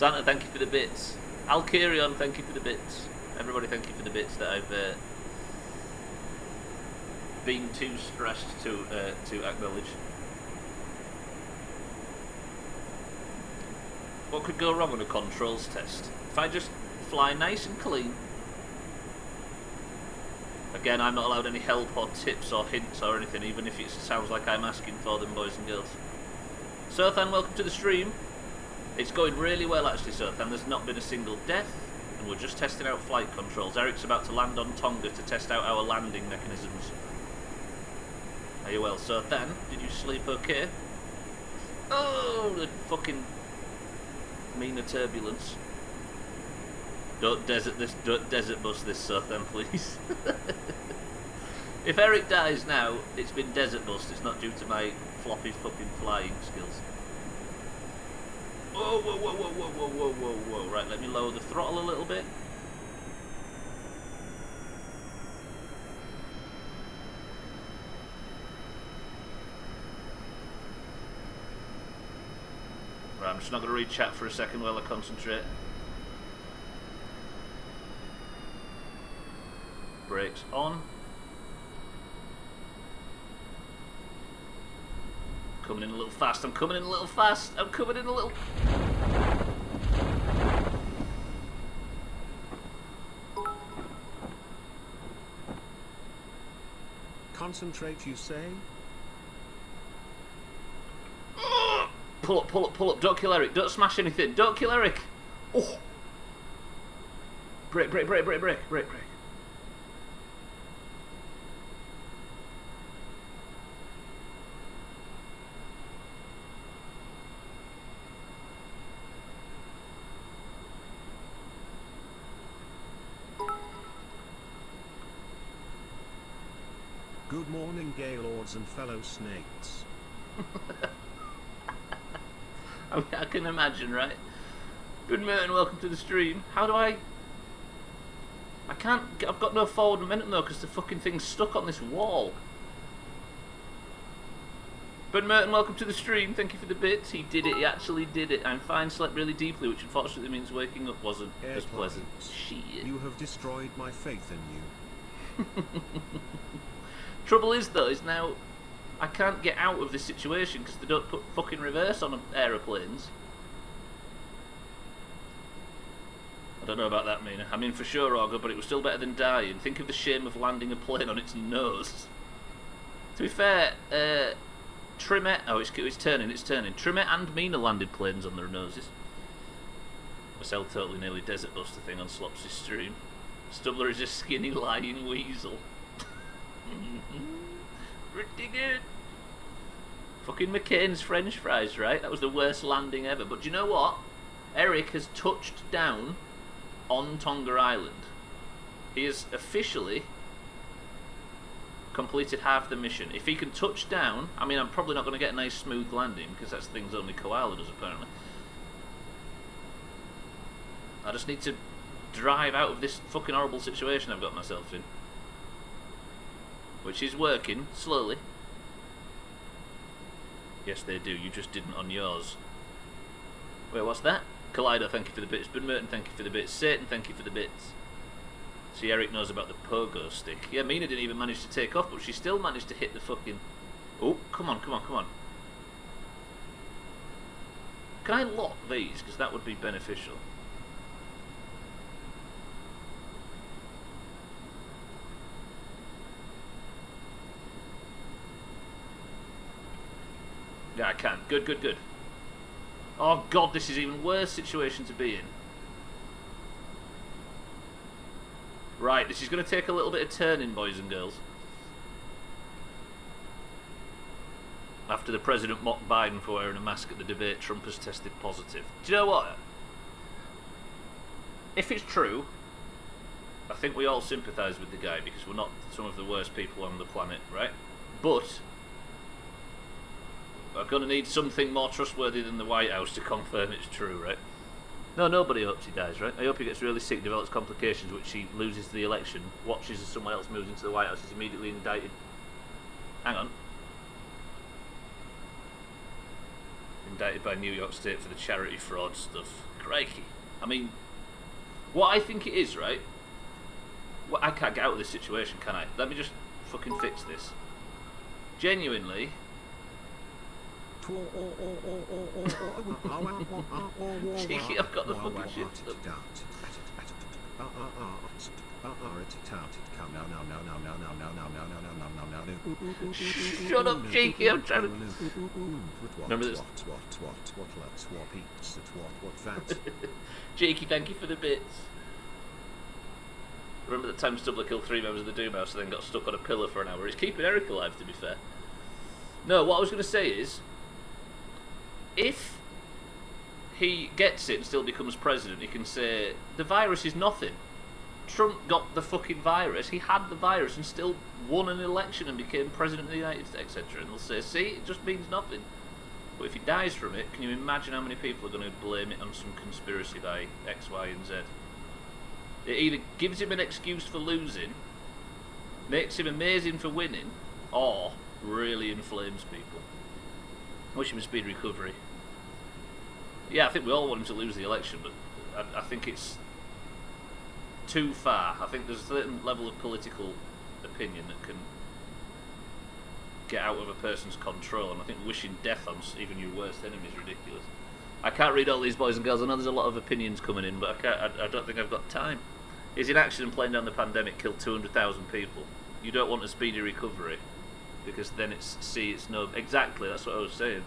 Santa, thank you for the bits. Alkirion, thank you for the bits. Everybody, thank you for the bits that I've been too stressed to acknowledge. What could go wrong on a controls test? If I just fly nice and clean. Again, I'm not allowed any help or tips or hints or anything, even if it sounds like I'm asking for them, boys and girls. Sothan, welcome to the stream. It's going really well, actually, Sothan. There's not been a single death, and we're just testing out flight controls. Eric's about to land on Tonga to test out our landing mechanisms. Are you well, Sothan? Did you sleep okay? Oh, the fucking meaner turbulence. Don't desert bus this, Sothan, please. If Eric dies now, it's been desert bust. It's not due to my floppy fucking flying skills. Whoa, whoa, whoa, whoa, whoa, whoa, whoa, whoa. Right, let me lower the throttle a little bit. Right, I'm just not going to read chat for a second while I concentrate. Brakes on. Coming in a little fast, I'm coming in a little fast, I'm coming in a little... Concentrate, you say? Pull up, pull up, pull up, don't kill Eric, don't smash anything, don't kill Eric! Oh! Brake, brake, brake, brake, brake, brake, brake. Good morning, Gaylords and fellow snakes. I can imagine, right? Good morning, welcome to the stream. How do I can't... I've got no forward momentum though, because the fucking thing's stuck on this wall. Good Merton, welcome to the stream. Thank you for the bits. He did it, he actually did it. I'm fine, slept really deeply, which unfortunately means waking up wasn't as pleasant. Shit. You have destroyed my faith in you. Trouble is though, is now I can't get out of this situation because they don't put fucking reverse on aeroplanes. I don't know about that, Mina. I mean, for sure, Augur, but it was still better than dying. Think of the shame of landing a plane on its nose. To be fair, Trimmet... Oh, it's turning, it's turning. Trimmet and Mina landed planes on their noses. Myself totally nearly desert bust the thing on Slopsy's stream. Stubbler is a skinny, lying weasel. Pretty good. Fucking McCain's French fries, right? That was the worst landing ever. But do you know what? Eric has touched down on Tonga Island. He has officially completed half the mission. If he can touch down, I mean, I'm probably not going to get a nice smooth landing because that's things only Koala does apparently. I just need to drive out of this fucking horrible situation I've got myself in. Which is working, slowly. Yes, they do. You just didn't on yours. Wait, what's that? Kaleido, thank you for the bits. Ben Merton, thank you for the bits. Satan, thank you for the bits. See, Eric knows about the pogo stick. Yeah, Mina didn't even manage to take off, but she still managed to hit the fucking... Oh, come on, come on, come on. Can I lock these? Because that would be beneficial. Yeah, I can. Good, good, good. Oh god, this is even worse situation to be in. Right, this is going to take a little bit of turning, boys and girls. After the president mocked Biden for wearing a mask at the debate, Trump has tested positive. Do you know what? If it's true, I think we all sympathise with the guy because we're not some of the worst people on the planet, right? But I'm going to need something more trustworthy than the White House to confirm it's true, right? No, nobody hopes he dies, right? I hope he gets really sick, develops complications, which he loses the election, watches as someone else moves into the White House, is immediately indicted. Hang on. indicted by New York State for the charity fraud stuff. Crikey. I mean, what I think it is, right? Well, I can't get out of this situation, can I? Let me just fucking fix this. Genuinely. Cheeky, I've got the fucking shit up. Shut up, Cheeky, I'm trying to... Remember this? Cheeky, thank you for the bits. Remember the time Stubbler killed 3 members of the Doomhaus and then got stuck on a pillar for an hour? He's keeping Eric alive, to be fair. No, what I was going to say is, if he gets it and still becomes president, he can say, the virus is nothing. Trump got the fucking virus, he had the virus and still won an election and became president of the United States, etc. And they'll say, see, it just means nothing. But if he dies from it, can you imagine how many people are going to blame it on some conspiracy by X, Y and Z? It either gives him an excuse for losing, makes him amazing for winning, or really inflames people. Wish him a speed recovery. Yeah, I think we all want him to lose the election, but I think it's too far. I think there's a certain level of political opinion that can get out of a person's control, and I think wishing death on even your worst enemy is ridiculous. I can't read all these boys and girls. I know there's a lot of opinions coming in, but I don't think I've got time. His inaction in playing down the pandemic killed 200,000 people. You don't want a speedy recovery, because then it's no... Exactly, that's what I was saying.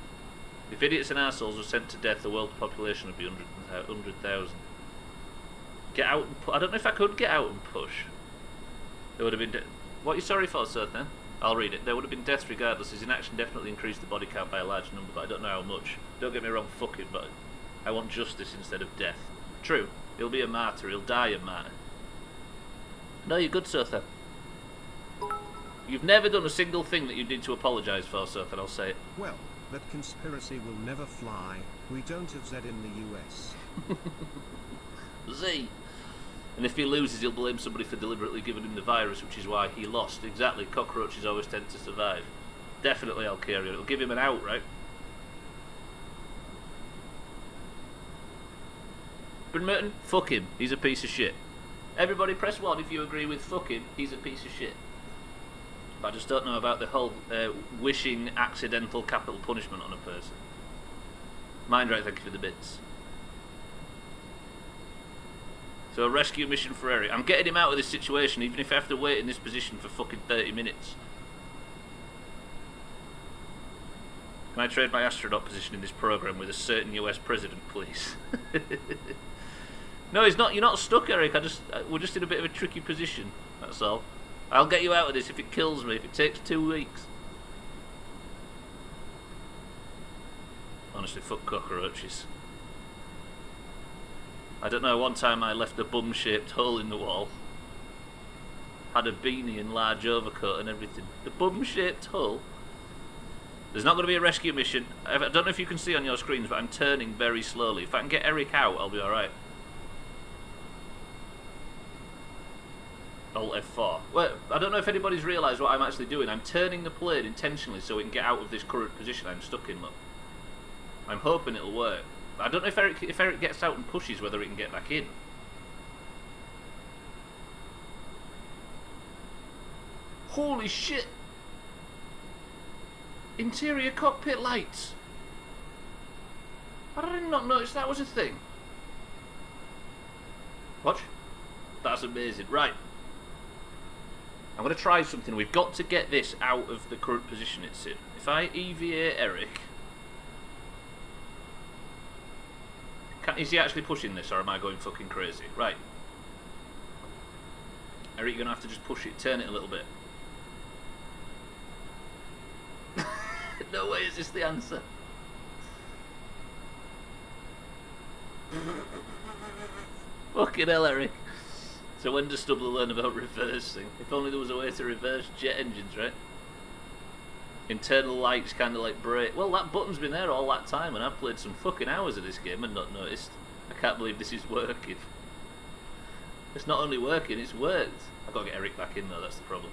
If idiots and assholes were sent to death, the world population would be 100,000. Get out and I don't know if I could get out and push. There would have been... What are you sorry for, sir, then? I'll read it. There would have been deaths regardless. His inaction definitely increased the body count by a large number, but I don't know how much. Don't get me wrong, fuck it, but I want justice instead of death. True. He'll be a martyr. He'll die a martyr. No, you're good, Sotha. You've never done a single thing that you did to apologise for, Sotha, I'll say it. Well, that conspiracy will never fly. We don't have Z in the US. Z. And if he loses, he'll blame somebody for deliberately giving him the virus, which is why he lost. Exactly. Cockroaches always tend to survive. Definitely I'll carry it. It'll give him an out, right? Bryn Merton, fuck him. He's a piece of shit. Everybody press 1 if you agree with fuck him. He's a piece of shit. But I just don't know about the whole wishing accidental capital punishment on a person. Mind right, thank you for the bits. So a rescue mission for Eric. I'm getting him out of this situation, even if I have to wait in this position for fucking 30 minutes. Can I trade my astronaut position in this program with a certain US president, please? No, he's not. You're not stuck, Eric. We're just in a bit of a tricky position. That's all. I'll get you out of this if it kills me. If it takes 2 weeks. Honestly, fuck cockroaches. I don't know, one time I left a bum-shaped hole in the wall. Had a beanie and large overcoat and everything. The bum-shaped hole. There's not going to be a rescue mission. I don't know if you can see on your screens, but I'm turning very slowly. If I can get Eric out, I'll be alright. Alt F4. Well, I don't know if anybody's realised what I'm actually doing. I'm turning the plane intentionally so we can get out of this current position I'm stuck in, look. I'm hoping it'll work. I don't know if Eric gets out and pushes, whether he can get back in. Holy shit! Interior cockpit lights! How did I not notice that was a thing? Watch. That's amazing. Right. I'm going to try something. We've got to get this out of the current position it's in. If I EVA Eric... Is he actually pushing this, or am I going fucking crazy? Right. Eric, you're going to have to just push it, turn it a little bit. No way is this the answer. Fucking hell, Eric. So when does Stubbler learn about reversing? If only there was a way to reverse jet engines, right? Internal lights kind of like brake. Well, that button's been there all that time, and I've played some fucking hours of this game and not noticed. I can't believe this is working. It's not only working, it's worked. I've got to get Eric back in though, that's the problem.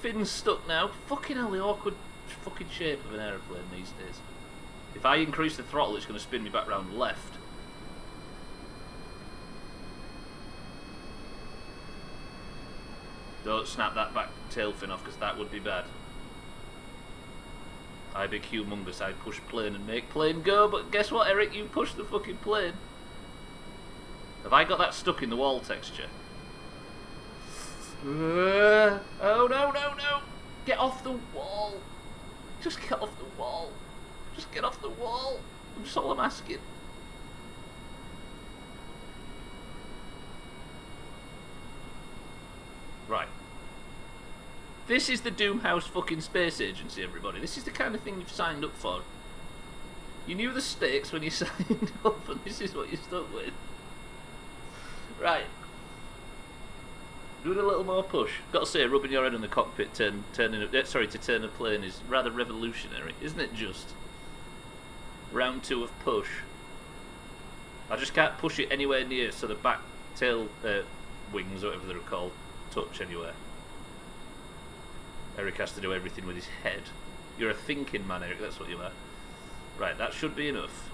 fin's stuck now. Fucking hell, the awkward fucking shape of an aeroplane these days. If I increase the throttle, it's going to spin me back round left. Don't snap that back tail fin off, because that would be bad. I big humongous, I push plane and make plane go, but guess what, Eric? You push the fucking plane. Have I got that stuck in the wall texture? Oh no, no, no! Get off the wall! Just get off the wall! Just get off the wall! That's all I'm asking. Right. This is the Doomhaus fucking space agency, everybody. This is the kind of thing you've signed up for. You knew the stakes when you signed up, and this is what you're stuck with. Right. Doing a little more push. Got to say, rubbing your head on the cockpit to turn a plane is rather revolutionary, isn't it? Just round 2 of push. I just can't push it anywhere near, so the back tail wings, or whatever they're called, touch anywhere. Eric has to do everything with his head. You're a thinking man, Eric. That's what you are. Right, that should be enough.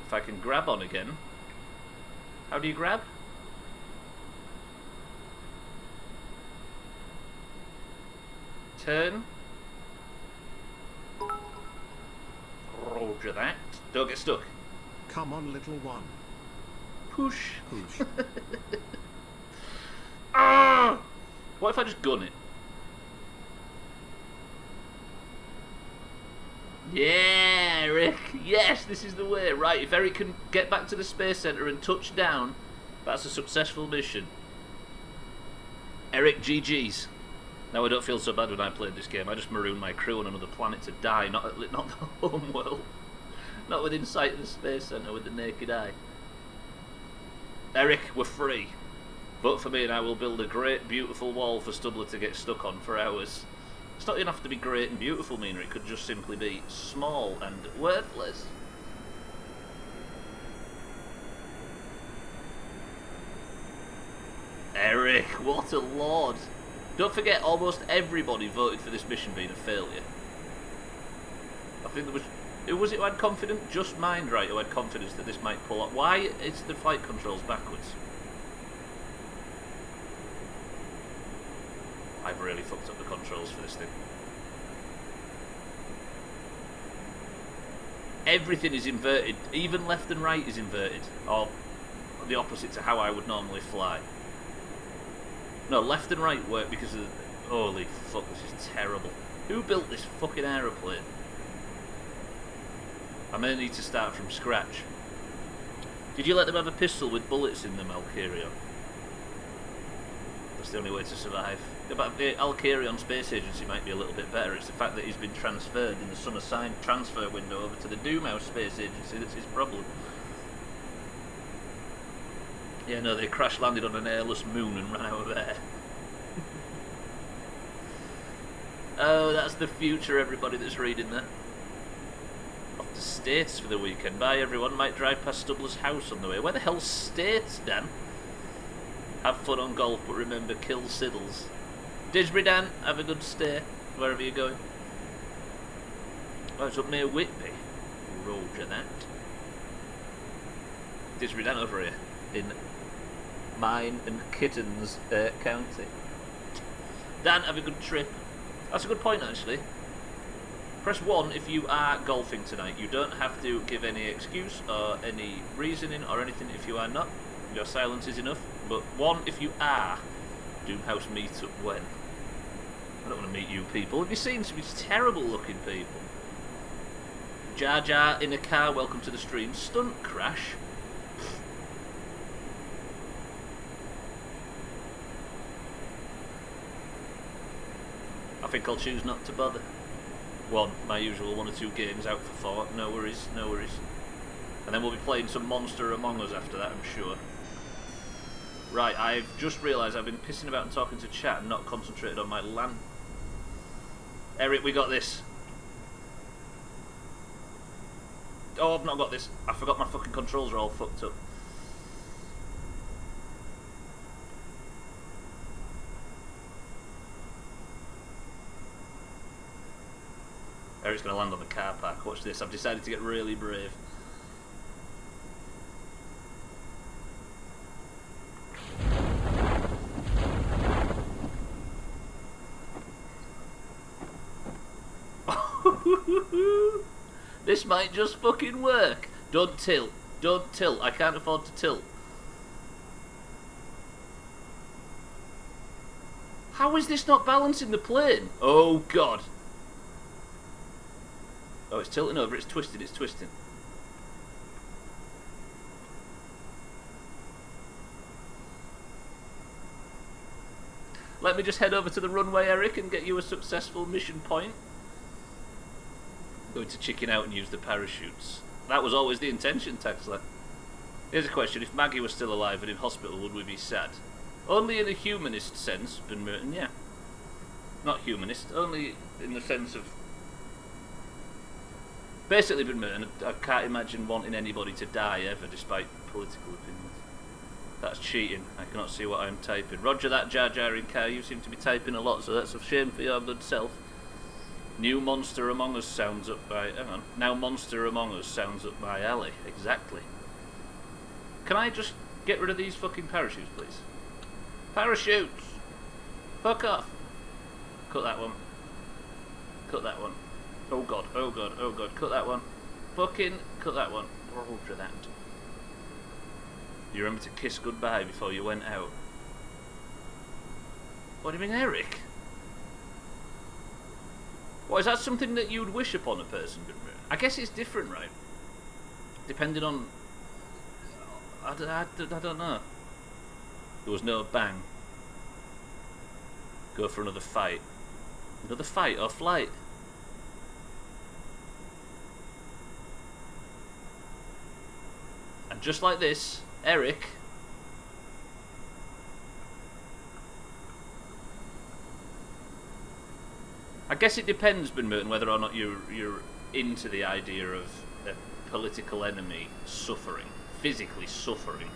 If I can grab on again. How do you grab? Turn. Roger that. Don't get stuck. Come on, little one. Push. Push. Ah! What if I just gun it? Yeah, Eric. Yes, this is the way. Right, if Eric can get back to the space center and touch down, that's a successful mission. Eric, GG's. Now I don't feel so bad when I played this game. I just marooned my crew on another planet to die, not the home world. Not within sight of the space center with the naked eye. Eric, we're free. Vote for me and I will build a great, beautiful wall for Stubbler to get stuck on for hours. It's not even have to be great and beautiful, Mina. It could just simply be small and worthless. Eric, what a lord. Don't forget, almost everybody voted for this mission being a failure. I think there was... Who was it who had confidence? Just Mind, right, who had confidence that this might pull up. Why is the flight controls backwards? I've really fucked up the controls for this thing. Everything is inverted. Even left and right is inverted. Or the opposite to how I would normally fly. No, left and right work because of... Holy fuck, this is terrible. Who built this fucking aeroplane? I may need to start from scratch. Did you let them have a pistol with bullets in them, Alcarion? That's the only way to survive. But the Alcarion Space Agency might be a little bit better. It's the fact that he's been transferred in the sun assigned transfer window over to the Doomhaus Space Agency that's his problem. Yeah, no, they crash landed on an airless moon and ran out of air. Oh, that's the future, everybody that's reading that. Off to States for the weekend. Bye, everyone. Might drive past Stubbler's house on the way. Where the hell's States, Dan? Have fun on golf, but remember, kill Siddles. Disbury, Dan, have a good stay, wherever you're going. Oh, it's up near Whitby. Roger that. Disbury, Dan, over here, in Mine and Kittens County. Dan, have a good trip. That's a good point, actually. Press 1 if you are golfing tonight. You don't have to give any excuse or any reasoning or anything if you are not. Your silence is enough. But 1 if you are. Doomhaus meetup when? I don't want to meet you people. Have you seen some terrible looking people? Jar Jar in a car, welcome to the stream. Stunt crash. I think I'll choose not to bother. My usual 1 or 2 games out for 4. No worries, no worries. And then we'll be playing some Monster Among Us after that, I'm sure. Right, I've just realised I've been pissing about and talking to chat and not concentrated on my LAN. Eric, we got this. Oh, I've not got this. I forgot my fucking controls are all fucked up. Eric's going to land on the car park. Watch this. I've decided to get really brave. This might just fucking work. Don't tilt. Don't tilt. I can't afford to tilt. How is this not balancing the plane? Oh, God. Oh, it's tilting over. It's twisted. It's twisting. Let me just head over to the runway, Eric, and get you a successful mission point. Going to chicken out and use the parachutes. That was always the intention, Taxler. Here's a question. If Maggie was still alive and in hospital, would we be sad? Only in a humanist sense, Ben Merton, yeah. Not humanist, only in the sense of... Basically, Ben Merton, I can't imagine wanting anybody to die ever, despite political opinions. That's cheating. I cannot see what I'm typing. Roger that, Jar Jar in car. You seem to be typing a lot, so that's a shame for your good self. New Monster Among Us sounds up by... Hang on. Now Monster Among Us sounds up my alley. Exactly. Can I just get rid of these fucking parachutes, please? Parachutes! Fuck off! Cut that one. Cut that one. Oh god, oh god, oh god. Cut that one. Fucking cut that one. Roger that. You remember to kiss goodbye before you went out. What do you mean, Eric? What, is that something that you'd wish upon a person? I guess it's different, right? Depending on... I don't know. There was no bang. Go for another fight. Another fight or flight? And just like this, Eric... I guess it depends, Ben Merton, whether or not you're into the idea of a political enemy suffering, physically suffering,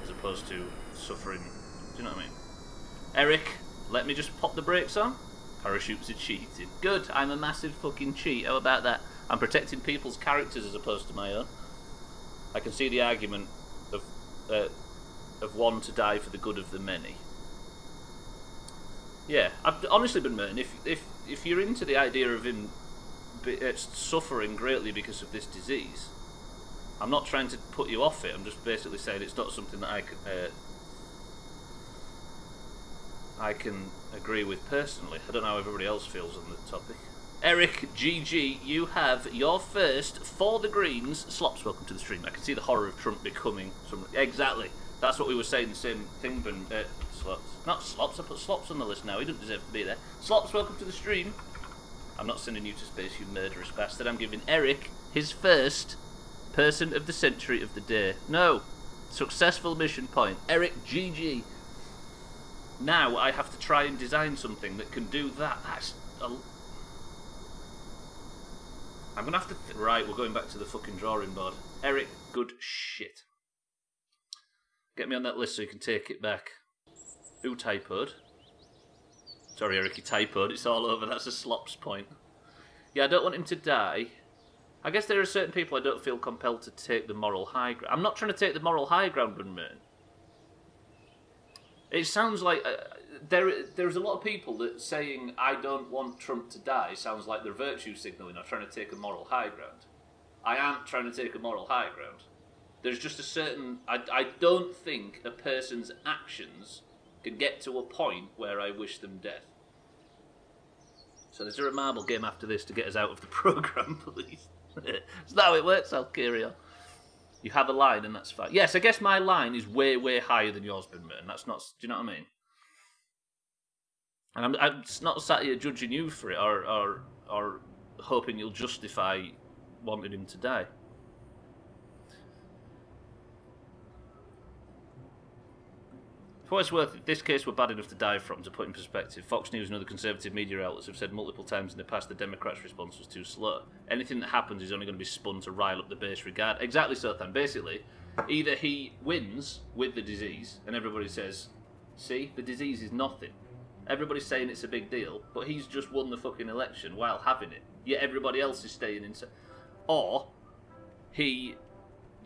as opposed to suffering. Do you know what I mean? Eric, let me just pop the brakes on. Parachutes are cheating. Good, I'm a massive fucking cheat. How about that? I'm protecting people's characters as opposed to my own. I can see the argument of one to die for the good of the many. Yeah, I've honestly been Merton. If you're into the idea of him suffering greatly because of this disease, I'm not trying to put you off it. I'm just basically saying it's not something that I can agree with personally. I don't know how everybody else feels on the topic. Eric, GG, you have your first for the Greens. Slops, welcome to the stream. I can see the horror of Trump becoming some... Exactly. That's what we were saying, the same thing, but Slops. Not Slops, I put Slops on the list now, he doesn't deserve to be there. Slops, welcome to the stream. I'm not sending you to space, you murderous bastard. I'm giving Eric his first person of the century of the day. No! Successful mission point. Eric, GG. Now I have to try and design something that can do that. That's... I'm gonna have to... Right, we're going back to the fucking drawing board. Eric, good shit. Get me on that list so you can take it back. Who typoed? Sorry, Eric, you typoed. It's all over. That's a Slops point. Yeah, I don't want him to die. I guess there are certain people I don't feel compelled to take the moral high ground. I'm not trying to take the moral high ground, man. It sounds like... there's a lot of people that saying, I don't want Trump to die, sounds like they're virtue signalling or trying to take a moral high ground. I am trying to take a moral high ground. There's just a certain... I don't think a person's actions can get to a point where I wish them death. So is there a marble game after this to get us out of the programme, please? Is that how it works, Alkirio? You have a line and that's fine. Yes, I guess my line is way, way higher than yours, Ben Merton. That's not... Do you know what I mean? And I'm not sat here judging you for it or hoping you'll justify wanting him to die. For what it's worth, if this case were bad enough to die from, to put in perspective, Fox News and other conservative media outlets have said multiple times in the past the Democrats' response was too slow. Anything that happens is only going to be spun to rile up the base regard. Exactly so, Than. Basically, either he wins with the disease, and everybody says, see, the disease is nothing. Everybody's saying it's a big deal, but he's just won the fucking election while having it. yet everybody else is staying inside. Or he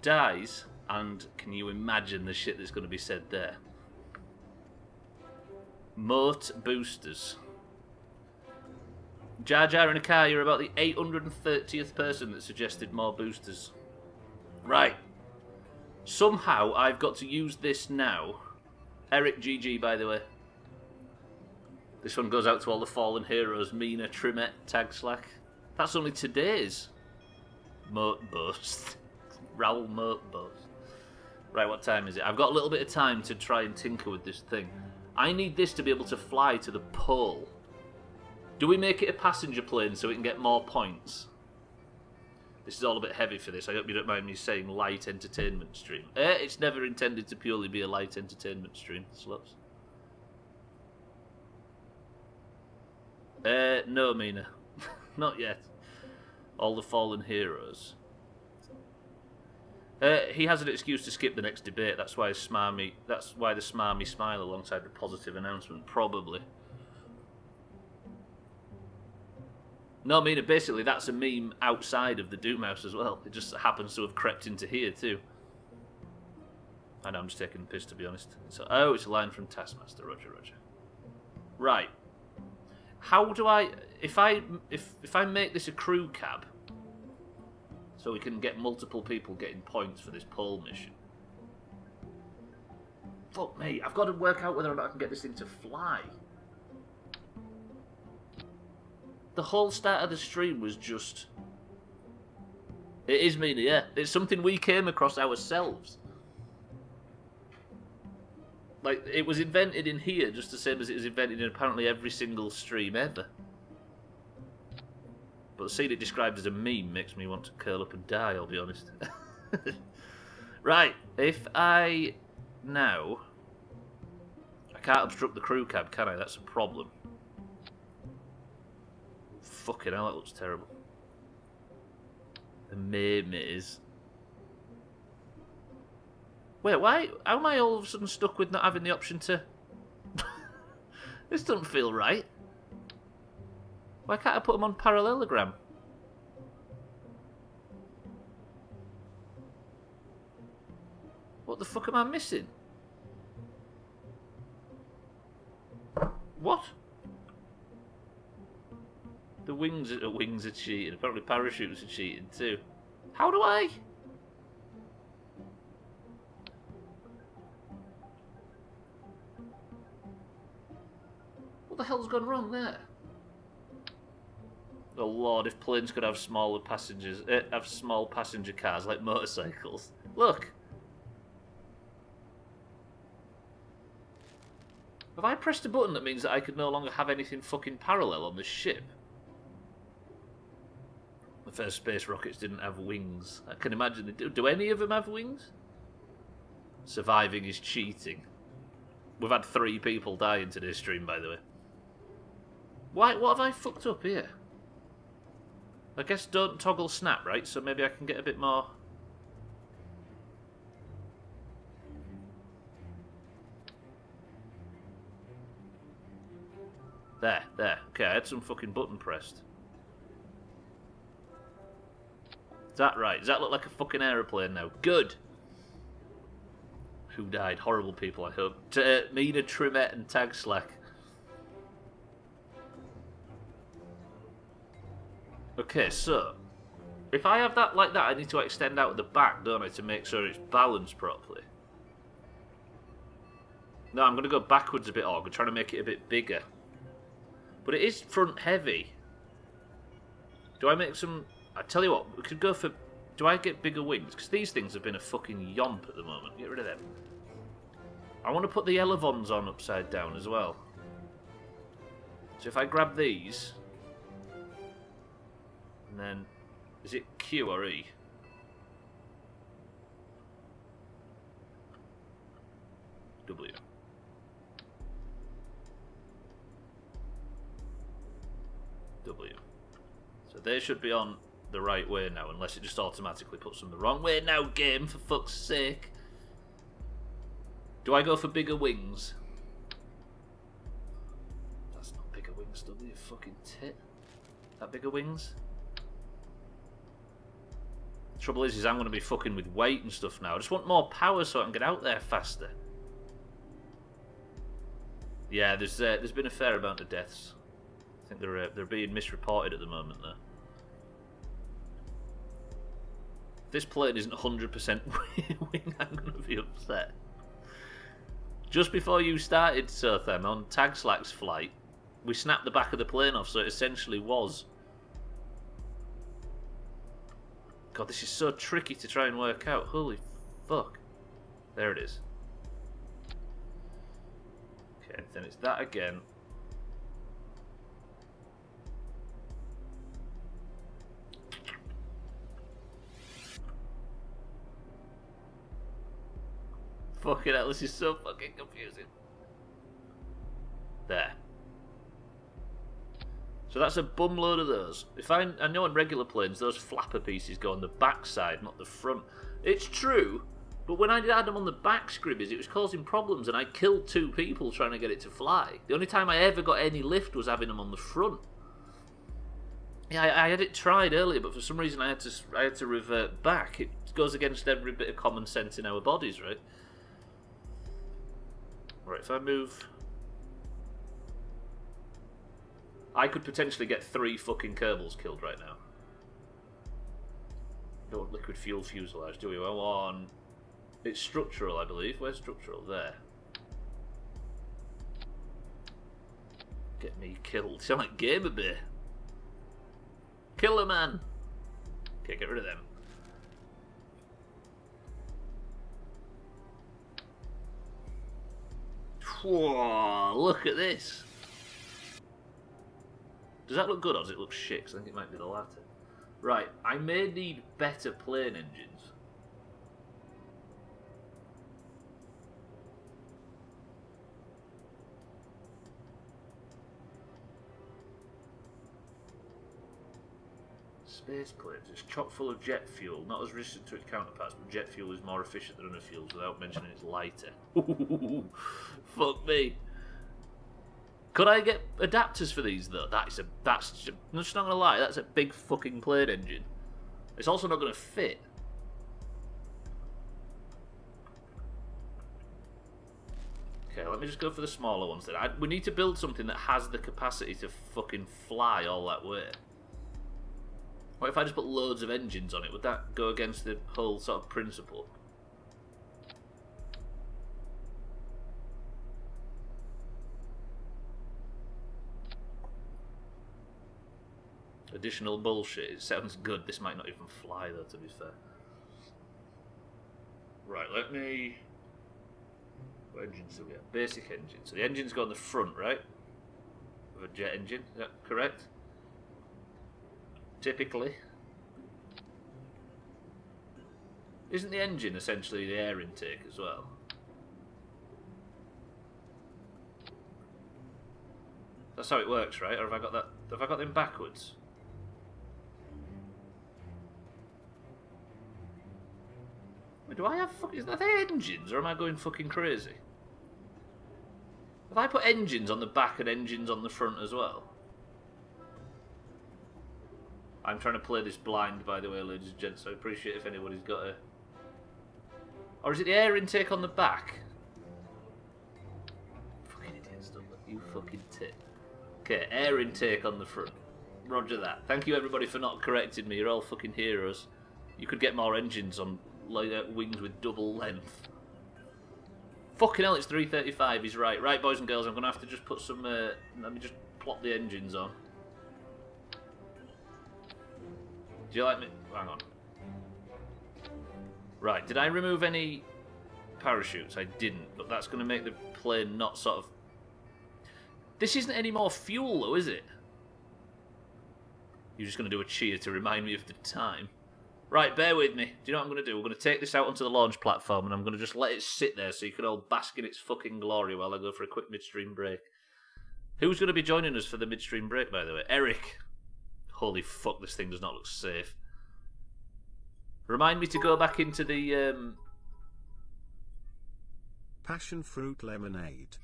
dies, and can you imagine the shit that's going to be said there? Moat boosters. Jar Jar and Akai, you're about the 830th person that suggested more boosters. Right. Somehow I've got to use this now. Eric GG, by the way. This one goes out to all the fallen heroes. Mina, Trimet, Tag Slack. That's only today's Moat Boast. Raoul Moat Boast. Right, what time is it? I've got a little bit of time to try and tinker with this thing. I need this to be able to fly to the pole. Do we make it a passenger plane so we can get more points? This is all a bit heavy for this. I hope you don't mind me saying light entertainment stream. It's never intended to purely be a light entertainment stream, Sluts. No, Mina. Not yet. All the fallen heroes. He has an excuse to skip the next debate. That's why the smarmy smile alongside the positive announcement, probably. No, I mean, basically that's a meme outside of the Doomhaus as well. It just happens to have crept into here too. I know, I'm just taking the piss, to be honest. So, oh, it's a line from Taskmaster. Roger. Right. How do I... If I make this a crew cab, so we can get multiple people getting points for this pole mission. Fuck me, I've got to work out whether or not I can get this thing to fly. The whole start of the stream was just... It is Mina, yeah. It's something we came across ourselves. Like, it was invented in here just the same as it was invented in apparently every single stream ever. But seeing it described as a meme makes me want to curl up and die, I'll be honest. Right, if I... Now... I can't obstruct the crew cab, can I? That's a problem. Fucking hell, that looks terrible. The maze. Wait, why? How am I all of a sudden stuck with not having the option to... This doesn't feel right. Why can't I put them on parallelogram? What the fuck am I missing? What? The wings are cheating. Apparently parachutes are cheating too. How do I... What the hell's gone wrong there? Oh lord, if planes could have smaller passengers, have small passenger cars like motorcycles. Look. Have I pressed a button that means that I could no longer have anything fucking parallel on this ship? The first space rockets didn't have wings. I can imagine they do. Do any of them have wings? Surviving is cheating. We've had 3 people die in today's stream, by the way. Why? What have I fucked up here? I guess don't toggle snap, right? So maybe I can get a bit more... There. Okay, I had some fucking button pressed. Is that right? Does that look like a fucking aeroplane now? Good! Who died? Horrible people, I hope. Mina, Trimet and Tag Slack. Okay, so... If I have that like that, I need to extend out at the back, don't I, to make sure it's balanced properly. No, I'm going to go backwards a bit, Org. I'm trying to make it a bit bigger. But it is front heavy. Do I make some... I tell you what, we could go for... Do I get bigger wings? Because these things have been a fucking yomp at the moment. Get rid of them. I want to put the elevons on upside down as well. So if I grab these... And then... Is it Q or E? W. W. So they should be on the right way now, unless it just automatically puts them the wrong way now, game, for fuck's sake. Do I go for bigger wings? That's not bigger wings, W, you fucking tit. Is that bigger wings? Trouble is I'm going to be fucking with weight and stuff now. I just want more power so I can get out there faster. Yeah, there's been a fair amount of deaths. I think they're being misreported at the moment though. If this plane isn't 100% wing, I'm going to be upset. Just before you started, Sothem, on Tag Slack's flight, we snapped the back of the plane off, so it essentially was. God, this is so tricky to try and work out. Holy fuck. There it is. Okay, then it's that again. Fucking hell, this is so fucking confusing. There. So that's a bumload of those. I know on regular planes, those flapper pieces go on the back side, not the front. It's true, but when I had them on the back scribbies, it was causing problems, and I killed 2 people trying to get it to fly. The only time I ever got any lift was having them on the front. Yeah, I had it tried earlier, but for some reason I had to revert back. It goes against every bit of common sense in our bodies, right? Right, if I move... I could potentially get 3 fucking Kerbals killed right now. Don't want liquid fuel fuselage, do we? I want... It's structural, I believe. Where's structural? There. Get me killed. Sound like Gamer Bear. Kill a man. Okay, get rid of them. Whoa, look at this. Does that look good or does it look shit? 'Cause I think it might be the latter. Right, I may need better plane engines. Space planes. It's chock full of jet fuel, not as resistant to its counterparts, but jet fuel is more efficient than other fuels without mentioning it's lighter. Fuck me. Could I get adapters for these though? I'm just not gonna lie, that's a big fucking plane engine. It's also not gonna fit. Okay, let me just go for the smaller ones then. We need to build something that has the capacity to fucking fly all that way. What if I just put loads of engines on it? Would that go against the whole sort of principle? Additional bullshit. It sounds good. This might not even fly though, to be fair. Right, let me... What engines do we have? Basic engine. So the engines go on the front, right? Of a jet engine. Is that correct? Typically. Isn't the engine essentially the air intake as well? That's how it works, right? Or have I got that? Have I got them backwards? Wait, do I have is that the engines, or am I going fucking crazy? Have I put engines on the back and engines on the front as well? I'm trying to play this blind, by the way, ladies and gents, so I appreciate if anybody's got a... Or is it the air intake on the back? Fucking idiot, Stubbler. You fucking tit. Okay, air intake on the front. Roger that. Thank you, everybody, for not correcting me. You're all fucking heroes. You could get more engines on wings with double length. Fucking hell, it's 3:35. He's right. Right, boys and girls, I'm going to have to just put some... let me just plop the engines on. Do you like me? Hang on. Right, did I remove any parachutes? I didn't, but that's going to make the plane not sort of... This isn't any more fuel, though, is it? You're just going to do a cheer to remind me of the time. Right, bear with me. Do you know what I'm going to do? We're going to take this out onto the launch platform, and I'm going to just let it sit there so you can all bask in its fucking glory while I go for a quick midstream break. Who's going to be joining us for the midstream break, by the way? Eric. Holy fuck, this thing does not look safe. Remind me to go back into the... Passion fruit lemonade.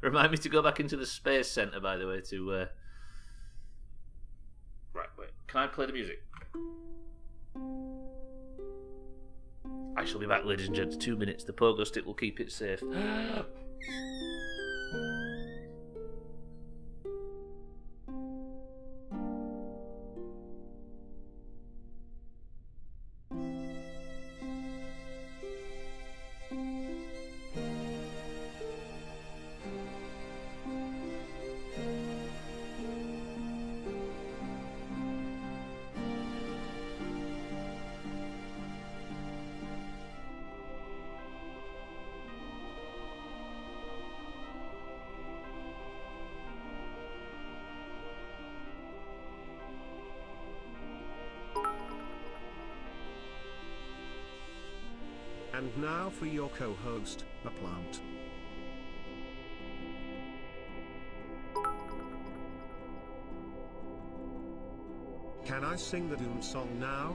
Remind me to go back into the Space Centre, by the way, to... Right, wait. Can I play the music? I shall be back, ladies and gents. 2 minutes. The pogo stick will keep it safe. And now for your co-host, a plant. Can I sing the Doom song now?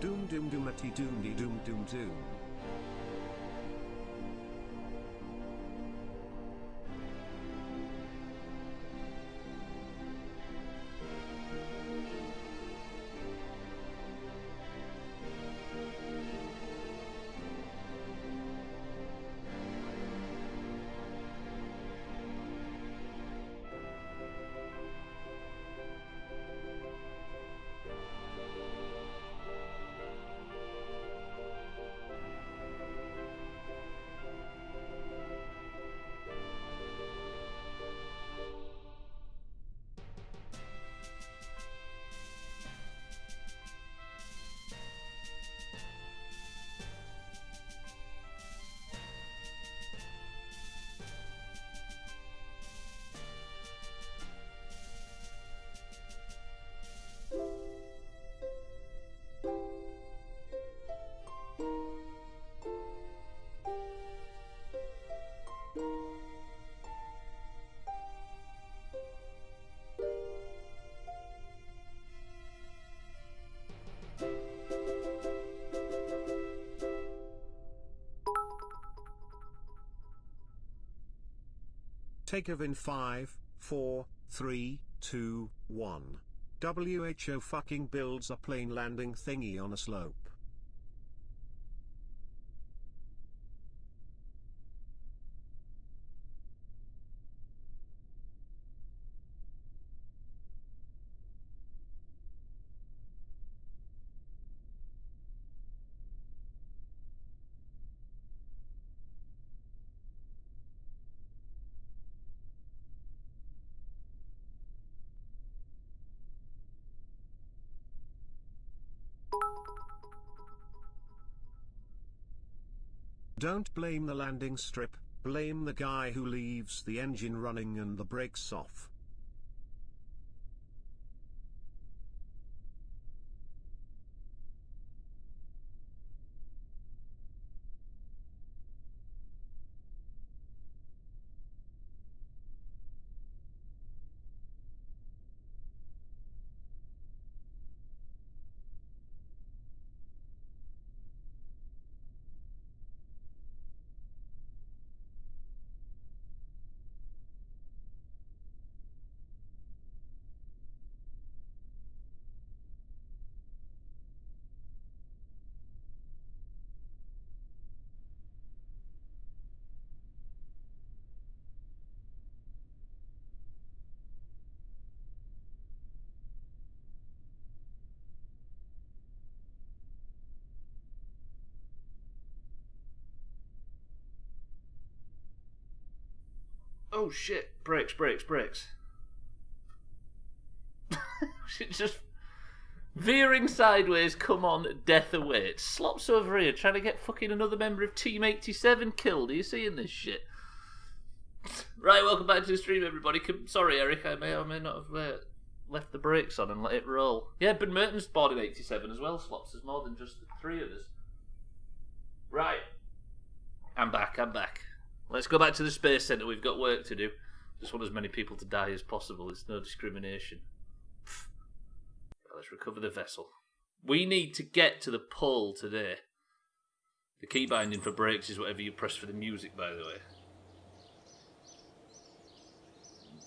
Doom doom doomity doom dee doom doom doom. Take of in 5, 4, 3, 2, 1. WHO fucking builds a plane landing thingy on a slope. Don't blame the landing strip, blame the guy who leaves the engine running and the brakes off. Oh shit, brakes. It's just veering sideways, come on, death awaits. Slops over here trying to get fucking another member of Team 87 killed. Are you seeing this shit? Right, welcome back to the stream, everybody. Sorry, Eric, I may or may not have left the brakes on and let it roll. Yeah, Ben Merton's bored in 87 as well, Slops. There's more than just the three of us. Right. I'm back. Let's go back to the Space Centre. We've got work to do. Just want as many people to die as possible. There's no discrimination. Let's recover the vessel. We need to get to the pole today. The key binding for brakes is whatever you press for the music, by the way.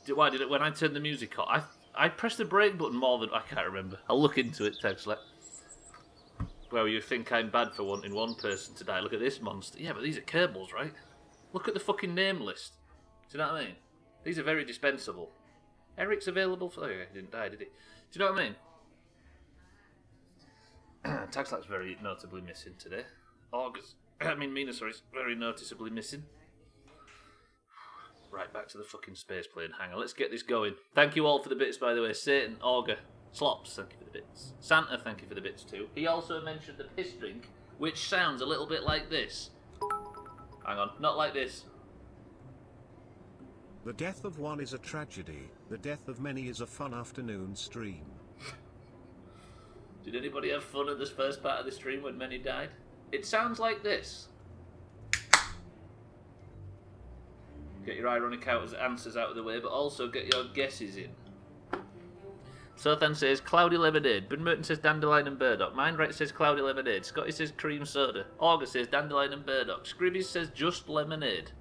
Why did it when I turned the music on? I pressed the brake button more than I can't remember. I'll look into it. Text like, well, you think I'm bad for wanting one person to die? Look at this monster. Yeah, but these are Kerbals, right? Look at the fucking name list. Do you know what I mean? These are very dispensable. Eric's available for. Oh, yeah, he didn't die, did he? Do you know what I mean? Taxlack's very notably missing today. Mina, sorry, is very noticeably missing. Right, back to the fucking space plane hangar. Let's get this going. Thank you all for the bits, by the way. Satan, Augur, Slops, thank you for the bits. Santa, thank you for the bits too. He also mentioned the piss drink, which sounds a little bit like this. Hang on, not like this. The death of one is a tragedy. The death of many is a fun afternoon stream. Did anybody have fun at this first part of the stream when many died? It sounds like this. Get your ironic answers out of the way, but also get your guesses in. Sothan says cloudy lemonade. Ben Merton says dandelion and burdock. Mindright says cloudy lemonade. Scotty says cream soda. Augur says dandelion and burdock. Scribby says just lemonade.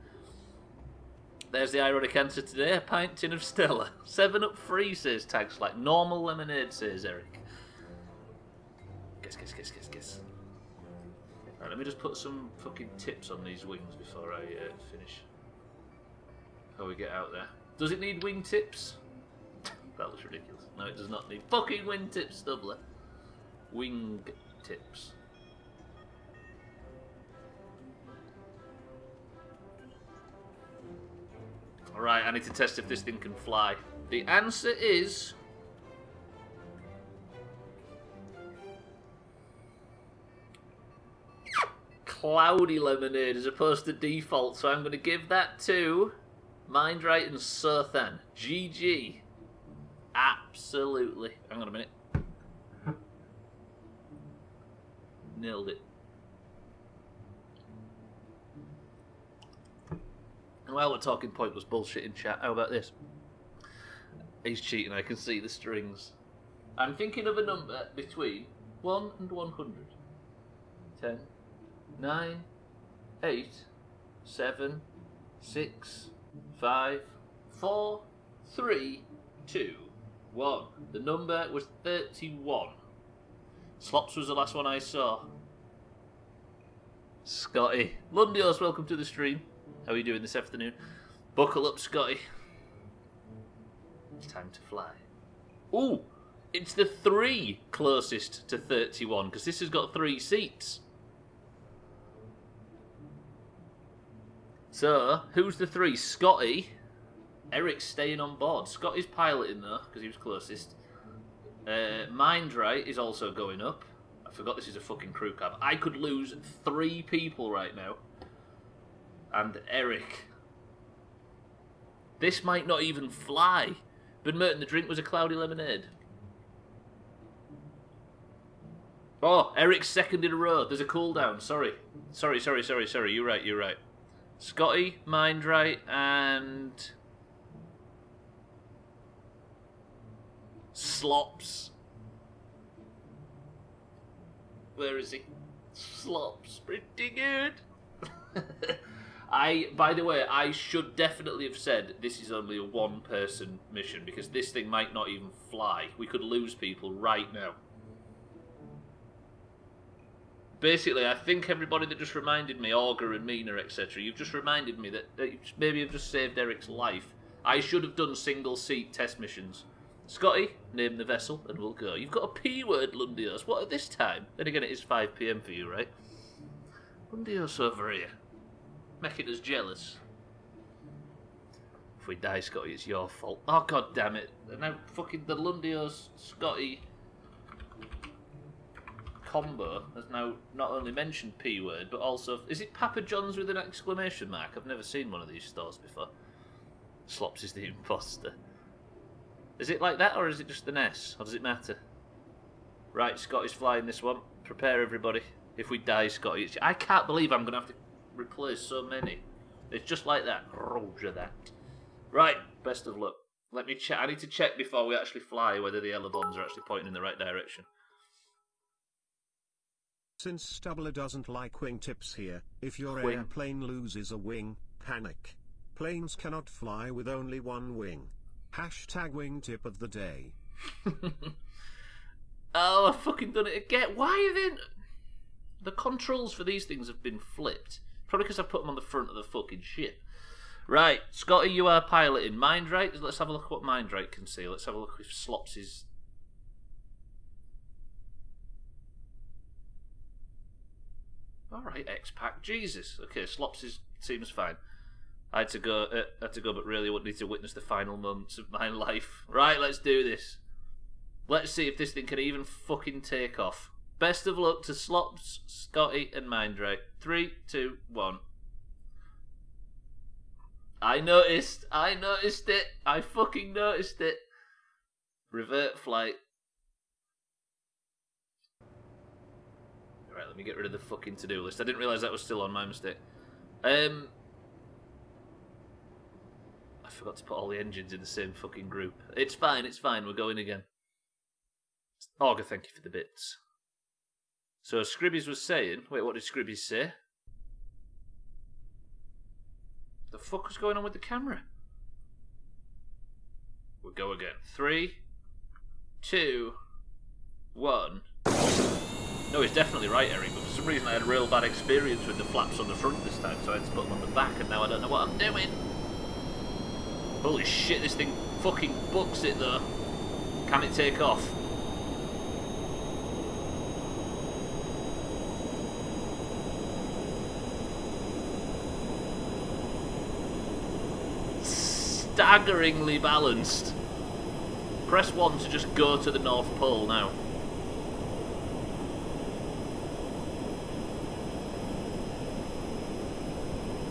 There's the ironic answer today. A pint tin of Stella. 7-Up free, says Tagslack. Normal lemonade, says Eric. Guess. Right, let me just put some fucking tips on these wings before I finish. Before we get out there. Does it need wing tips? That was ridiculous. No, it does not need fucking wing tips, Stubbler. Wing tips. Alright, I need to test if this thing can fly. The answer is... cloudy lemonade as opposed to default, so I'm going to give that to Mindright and Sothan. GG. Absolutely. Hang on a minute. Nailed it. Well, we're talking pointless bullshit in chat. How about this? He's cheating, I can see the strings. I'm thinking of a number between 1 and 100. 10, 9, 8, 7, 6, 5, 4, 3, 2, 1. The number was 31. Slops was the last one I saw. Scotty. Lundios, welcome to the stream. How are you doing this afternoon? Buckle up, Scotty. It's time to fly. Ooh, it's the 3 closest to 31, because this has got 3 seats. So, who's the 3? Scotty. Eric's staying on board. Scotty's piloting though, because he was closest. Mindright is also going up. I forgot this is a fucking crew cab. I could lose 3 people right now. And Eric. This might not even fly. Ben Merton, the drink was a cloudy lemonade. Oh, Eric's second in a row. There's a cooldown. Sorry. You're right. Scotty, Mindright, and... Slops. Where is he? Slops. Pretty good. By the way, I should definitely have said this is only a 1-person mission, because this thing might not even fly. We could lose people right now. Basically, I think everybody that just reminded me, Augur and Mina, etc., you've just reminded me that maybe you've just saved Eric's life. I should have done single-seat test missions. Scotty, name the vessel and we'll go. You've got a P-word, Lundios. What, at this time? Then again, it is 5 PM for you, right? Lundios over here. Making us jealous. If we die, Scotty, it's your fault. Oh, god damn it. Now, fucking the Lundios, Scotty combo has now not only mentioned P-word, but also... Is it Papa John's with an exclamation mark? I've never seen one of these stores before. Slops is the imposter. Is it like that, or is it just an S? Or does it matter? Right, Scotty's flying this one. Prepare, everybody. If we die, Scotty... I can't believe I'm going to have to replace so many. It's just like that. Roger that. Right, best of luck. Let me check. I need to check before we actually fly whether the elevons are actually pointing in the right direction. Since Stubbler doesn't like wingtips here, if your Wing. airplane loses a wing, panic. Planes cannot fly with only one wing. Hashtag wingtip of the day. Oh, I've fucking done it again. Why are they... The controls for these things have been flipped. Probably because I've put them on the front of the fucking ship. Right, Scotty, you are piloting. Mindrite, let's have a look at what Mindrite can see. Let's have a look if Slops is... Alright, X-Pack. Jesus. Okay, Slops seems fine. I had to go, but really I would need to witness the final moments of my life. Right, let's do this. Let's see if this thing can even fucking take off. Best of luck to Slops, Scotty, and Mindrite. 3, 2, 1. I noticed it. I fucking noticed it. Revert flight. Right, let me get rid of the fucking to-do list. I didn't realise that was still on, my mistake. I forgot to put all the engines in the same fucking group. It's fine, we're going again. Augur, thank you for the bits. So Scribbies was saying... Wait, what did Scribbies say? The fuck was going on with the camera? We'll go again. 3, 2, 1. No, he's definitely right, Eric, but for some reason I had a real bad experience with the flaps on the front this time, so I had to put them on the back, and now I don't know what I'm doing. Holy shit, this thing fucking books it, though. Can it take off? Staggeringly balanced. Press 1 to just go to the North Pole now.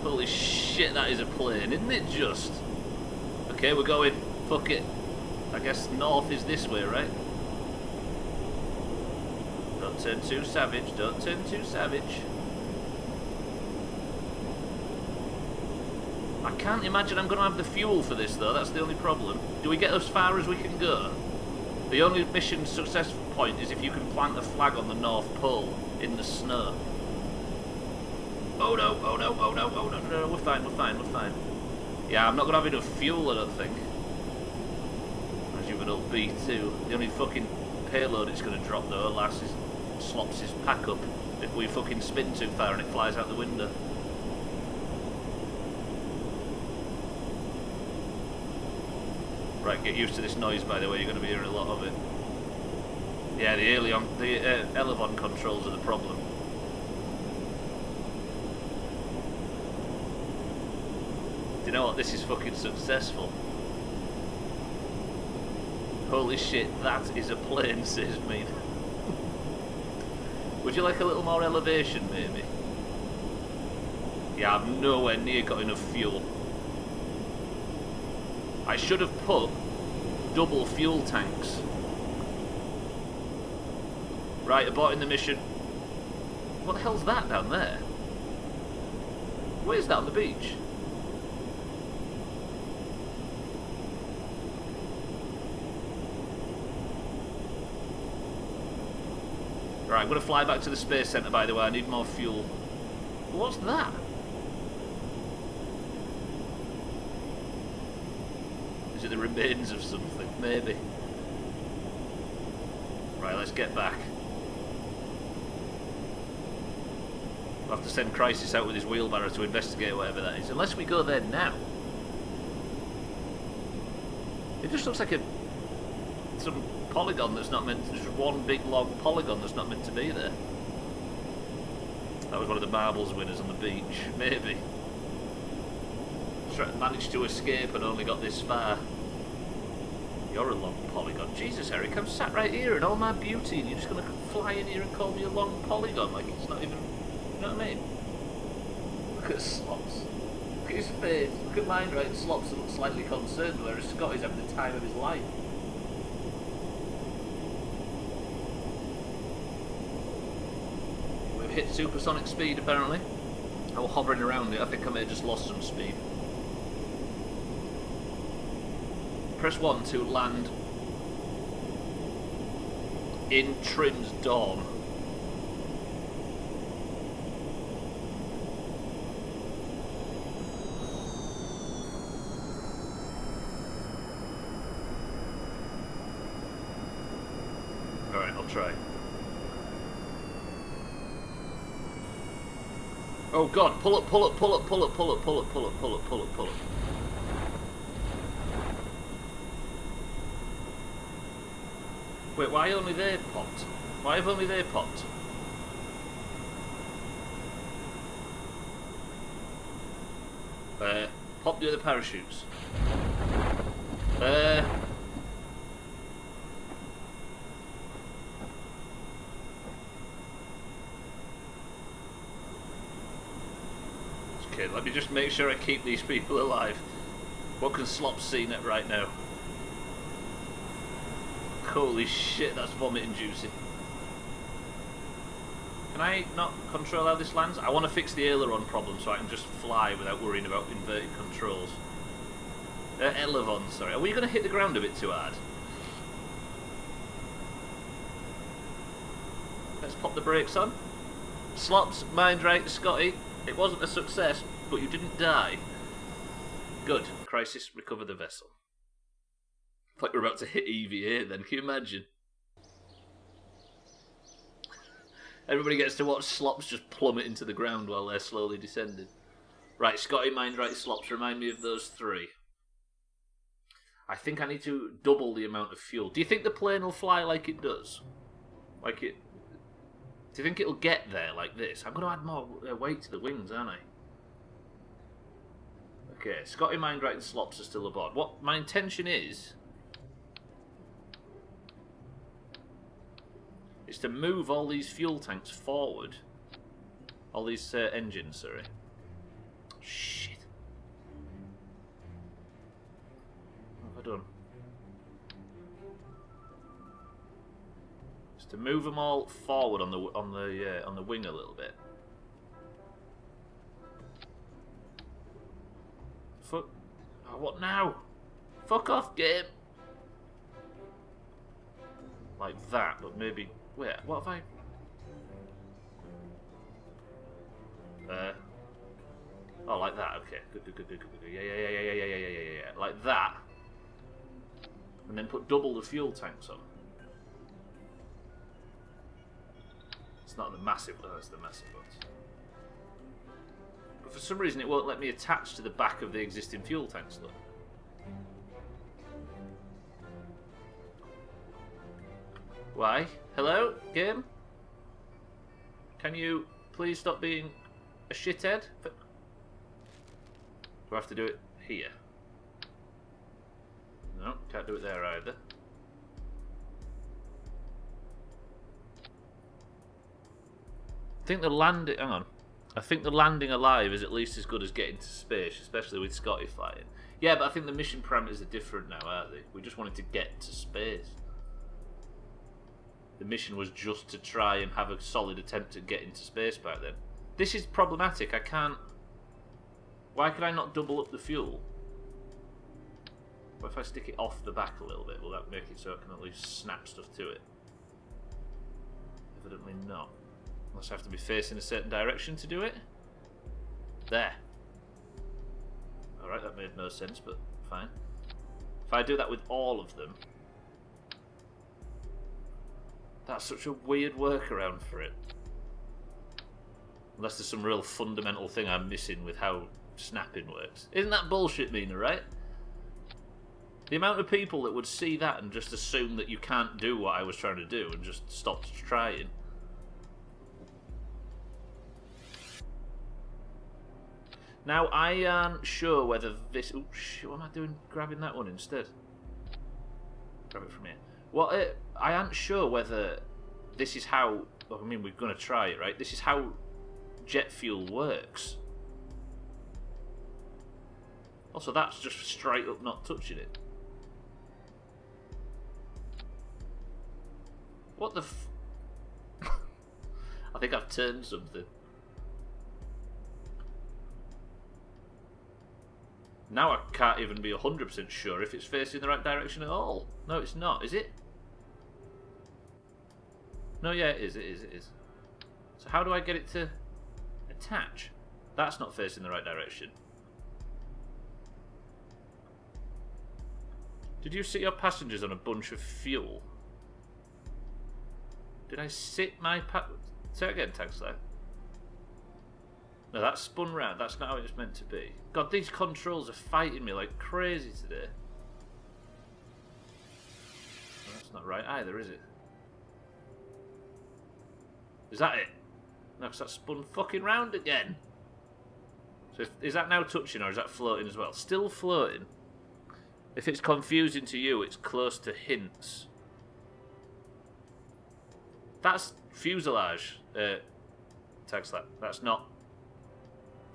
Holy shit, that is a plane, isn't it just? Okay, we're going. Fuck it. I guess north is this way, right? Don't turn too savage, don't turn too savage. I can't imagine I'm going to have the fuel for this, though. That's the only problem. Do we get as far as we can go? The only mission success point is if you can plant a flag on the North Pole in the snow. Oh no, oh no, oh no, oh no, no, we're fine, we're fine, we're fine. Yeah, I'm not going to have enough fuel, I don't think. As you would all be, too. The only fucking payload it's going to drop, though, alas, is Slops his pack up if we fucking spin too far and it flies out the window. Right, get used to this noise, by the way, you're going to be hearing a lot of it. Yeah, the Elevon controls are the problem. Do you know what? This is fucking successful. Holy shit, that is a plane, says me. Would you like a little more elevation, maybe? Yeah, I've nowhere near got enough fuel. I should have put double fuel tanks. Right, aborting the mission. What the hell's that down there? Where's that on the beach? Right, I'm going to fly back to the Space Centre, by the way. I need more fuel. What's that? Is it the remains of something? Maybe. Right, let's get back. We'll have to send Crisis out with his wheelbarrow to investigate whatever that is. Unless we go there now. It just looks like some polygon that's not meant to... Just one big long polygon that's not meant to be there. That was one of the marbles winners on the beach. Maybe. Managed to escape and only got this far. You're a long polygon. Jesus, Eric, I'm sat right here in all my beauty and you're just going to fly in here and call me a long polygon like it's not even... You know what I mean? Look at Slops. Look at his face. Look at mine, right? Slops looks slightly concerned, whereas Scott is having the time of his life. We've hit supersonic speed, apparently. I was hovering around it. I think I may have just lost some speed. Press 1 to land in Trim's Dawn. try. Oh god, pull up, pull up, pull up, pull up, pull up, pull up, pull up, pull up, pull up, pull up. Wait, why only they popped? Why have only they popped? Pop the other parachutes. Okay, let me just make sure I keep these people alive. What can Slops see net right now? Holy shit, that's vomiting juicy. Can I not control how this lands? I want to fix the aileron problem so I can just fly without worrying about inverted controls. Elevon, sorry. Are we going to hit the ground a bit too hard? Let's pop the brakes on. Slops, mind right, Scotty. It wasn't a success, but you didn't die. Good. Crisis, recover the vessel. Like we're about to hit EVA then, can you imagine? Everybody gets to watch Slops just plummet into the ground while they're slowly descending. Right, Scotty, mind right, Slops, remind me of those three. I think I need to double the amount of fuel. Do you think the plane will fly like it does? Like it... Do you think it'll get there like this? I'm going to add more weight to the wings, aren't I? Okay, Scotty, mind right, and Slops are still aboard. What my intention is to move all these fuel tanks forward. All these engines, sorry. Shit. What have I done? Just to move them all forward on the wing a little bit. Fuck. Oh, what now? Fuck off, game. Like that, but maybe. Wait, what have I... Oh, like that, okay. Good. Yeah. Like that. And then put double the fuel tanks on. It's not the massive one, it's the massive ones. But for some reason it won't let me attach to the back of the existing fuel tanks, look. Why? Hello, game? Can you please stop being a shithead? Do I have to do it here? No, can't do it there either. I think the landing... Hang on. I think the landing alive is at least as good as getting to space, especially with Scotty flying. Yeah, but I think the mission parameters are different now, aren't they? We just wanted to get to space. The mission was just to try and have a solid attempt at getting to space back then. This is problematic. I can't... Why can I not double up the fuel? What if I stick it off the back a little bit? Will that make it so I can at least snap stuff to it? Evidently not. Unless I have to be facing a certain direction to do it. There. Alright, that made no sense, but fine. If I do that with all of them... That's such a weird workaround for it. Unless there's some real fundamental thing I'm missing with how snapping works. Isn't that bullshit, Mina, right? The amount of people that would see that and just assume that you can't do what I was trying to do and just stop trying. Now, I aren't sure whether this... Oh, shit, what am I doing grabbing that one instead? Grab it from here. Well, I aren't sure whether this is how... I mean, we're going to try it, right? This is how jet fuel works. Also, that's just straight up not touching it. What the f... I think I've turned something. Now I can't even be 100% sure if it's facing the right direction at all. No, it's not, is it? No, yeah, it is. So how do I get it to attach? That's not facing the right direction. Did you sit your passengers on a bunch of fuel? Did I sit my say it again, Tag Slayer. No, that's spun round. That's not how it's meant to be. God, these controls are fighting me like crazy today. Well, that's not right either, is it? Is that it? No, because that's spun fucking round again. So is that now touching or is that floating as well? Still floating. If it's confusing to you, it's close to hints. That's fuselage, Tag Slap. That's not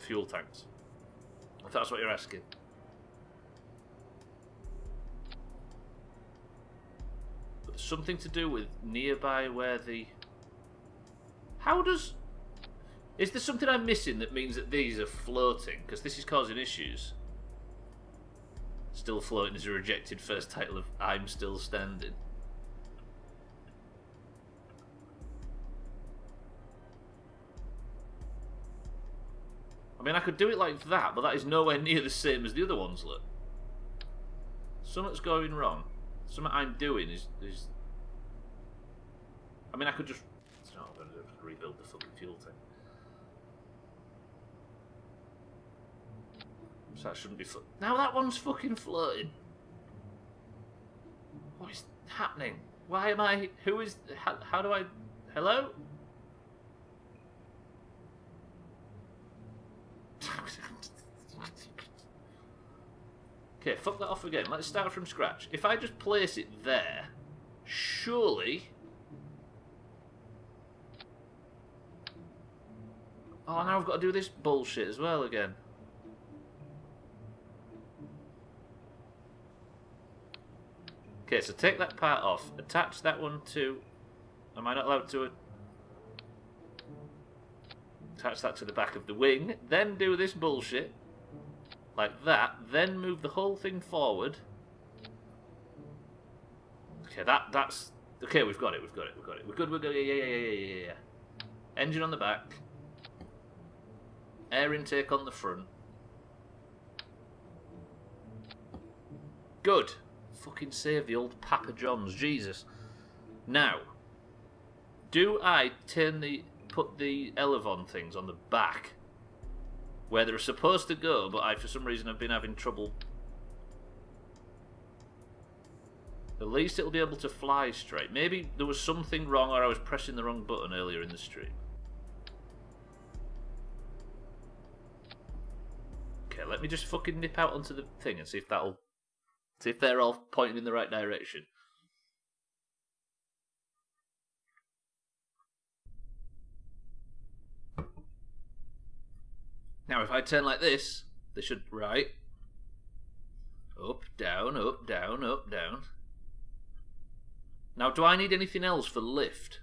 fuel tanks. If that's what you're asking. But something to do with nearby where the... How does... Is there something I'm missing that means that these are floating? Because this is causing issues. Still floating is a rejected first title of I'm Still Standing. I mean, I could do it like that, but that is nowhere near the same as the other ones, look. Something's going wrong. Something I'm doing is... I mean, I could just... No, I'm going to rebuild the fucking fuel tank. So that shouldn't be... Now that one's fucking floating. What is happening? Why am I... Who is... How do I... Hello? Okay, fuck that off again. Let's start from scratch. If I just place it there, surely... Oh, now I've got to do this bullshit as well again. Okay, so take that part off. Attach that one to... Am I not allowed to... Attach that to the back of the wing. Then do this bullshit. Like that. Then move the whole thing forward. Okay, that's... Okay, we've got it. We're good, we're good. Yeah. Engine on the back. Air intake on the front. Good. Fucking save the old Papa John's, Jesus. Now, do I put the Elevon things on the back where they're supposed to go, but I, for some reason, have been having trouble. At least it'll be able to fly straight. Maybe there was something wrong or I was pressing the wrong button earlier in the stream. Okay, let me just fucking nip out onto the thing and see if that'll... See if they're all pointing in the right direction. Now, if I turn like this, they should... Right. Up, down, up, down, up, down. Now, do I need anything else for lift?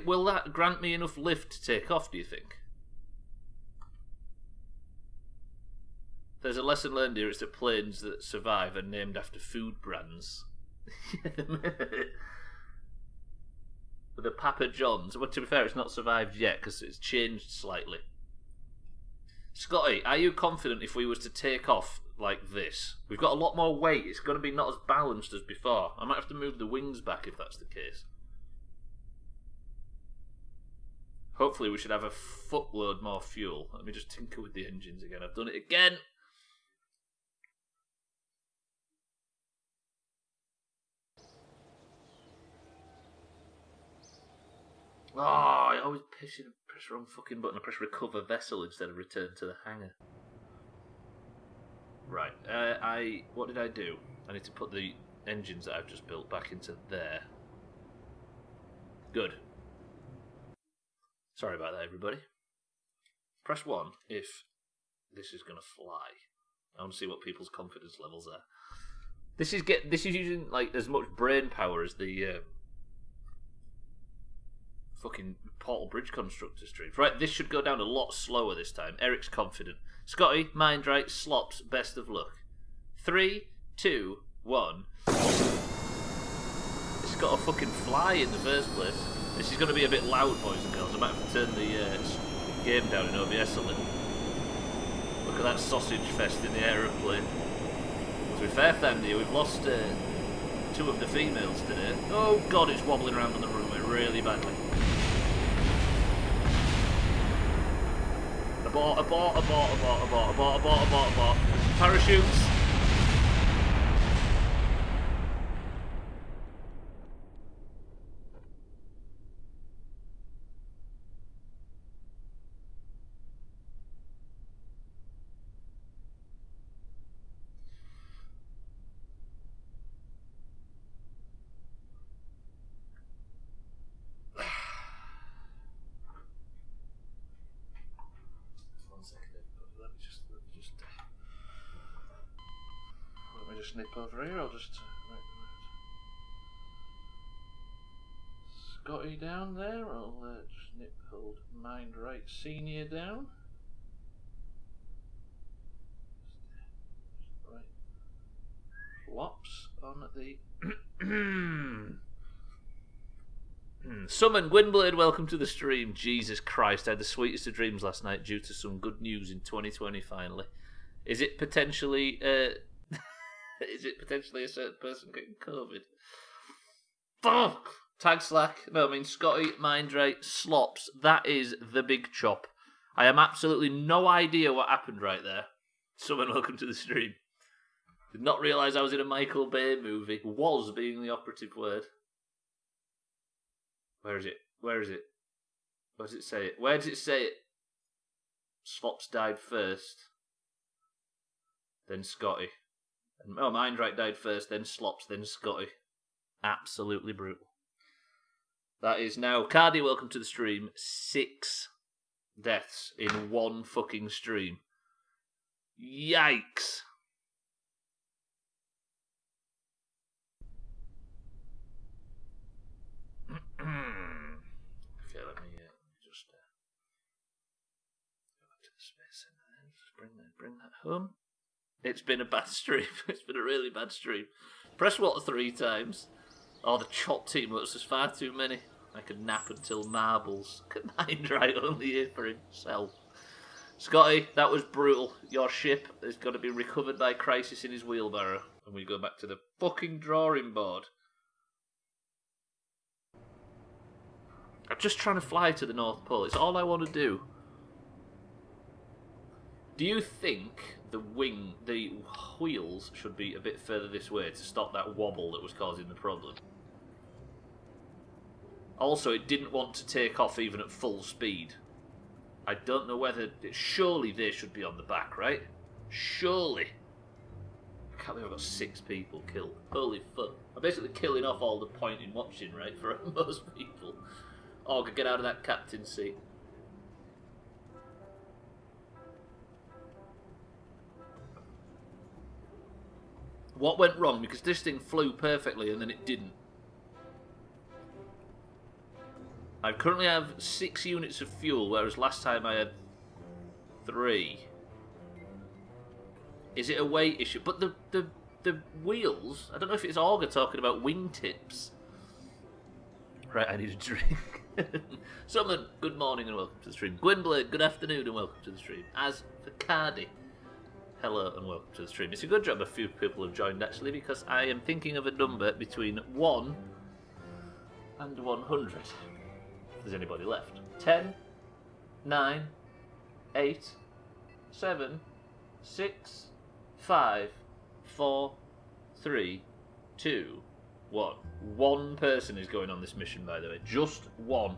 Will that grant me enough lift to take off, do you think? There's a lesson learned here, it's that planes that survive are named after food brands. The Papa John's, well, to be fair, it's not survived yet because it's changed slightly. Scotty, are you confident if we was to take off like this? We've got a lot more weight, it's going to be not as balanced as before. I might have to move the wings back if that's the case. Hopefully we should have a fuckload more fuel. Let me just tinker with the engines again. I've done it again. Oh, I always press the wrong fucking button. I press recover vessel instead of return to the hangar. Right, what did I do? I need to put the engines that I've just built back into there. Good. Sorry about that, everybody. Press 1 if this is going to fly. I want to see what people's confidence levels are. This is using like as much brain power as the fucking Portal Bridge Constructor streams. Right, this should go down a lot slower this time. Eric's confident. Scotty, mind right, slops, best of luck. 3, 2, 1. It's got to fucking fly in the first place. This is going to be a bit loud, boys and girls. I might have to turn the game down in OBS a little. Look at that sausage fest in the aeroplane. To be fair, Thandy, we've lost two of the females today. Oh god, it's wobbling around on the runway really badly. Abort, abort, abort, abort, abort, abort, abort, abort, abort. Parachutes. Let me just nip over here. I'll just Scotty down there. I'll just nip hold Mind Right Senior down. Right. Flops on the Summon Gwynblade, welcome to the stream. Jesus Christ, I had the sweetest of dreams last night due to some good news in 2020 finally. Is it potentially is it potentially a certain person getting COVID? Fuck! Tag Slack, no, I mean Scotty, Mindrate, Slops, that is the big chop. I have absolutely no idea what happened right there. Summon, welcome to the stream. Did not realise I was in a Michael Bay movie. Was being the operative word. Where is it? Where is it? Where does it say it? Where does it say it? Slops died first. Then Scotty. Oh, Mindright died first, then Slops, then Scotty. Absolutely brutal. That is now... Cardi, welcome to the stream. 6 deaths in one fucking stream. Yikes. Okay, let me just go back to the space center. Just bring that home. It's been a bad stream. It's been a really bad stream. Press water 3 times. Oh, the chop team was just far too many. I could nap until marbles. Mind right, only here for himself. Scotty, that was brutal. Your ship is going to be recovered by Crisis in his wheelbarrow. And we go back to the fucking drawing board. I'm just trying to fly to the North Pole. It's all I want to do. Do you think the wheels should be a bit further this way to stop that wobble that was causing the problem? Also, it didn't want to take off even at full speed. I don't know whether... Surely they should be on the back, right? Surely. I can't believe I've got 6 people killed. Holy fuck. I'm basically killing off all the point in watching, right, for most people. Oh, get out of that captain's seat. What went wrong? Because this thing flew perfectly and then it didn't. I currently have 6 units of fuel, whereas last time I had 3. Is it a weight issue? But the wheels, I don't know if it's Augur talking about wingtips. Right, I need a drink. Summon, good morning and welcome to the stream. Gwynblade, good afternoon and welcome to the stream. As for Cardi, hello and welcome to the stream. It's a good job a few people have joined actually, because I am thinking of a number between 1 and 100. If there's anybody left. 10, 9, 8, 7, 6, 5, 4, 3, 2, 1. One person is going on this mission, by the way. Just one.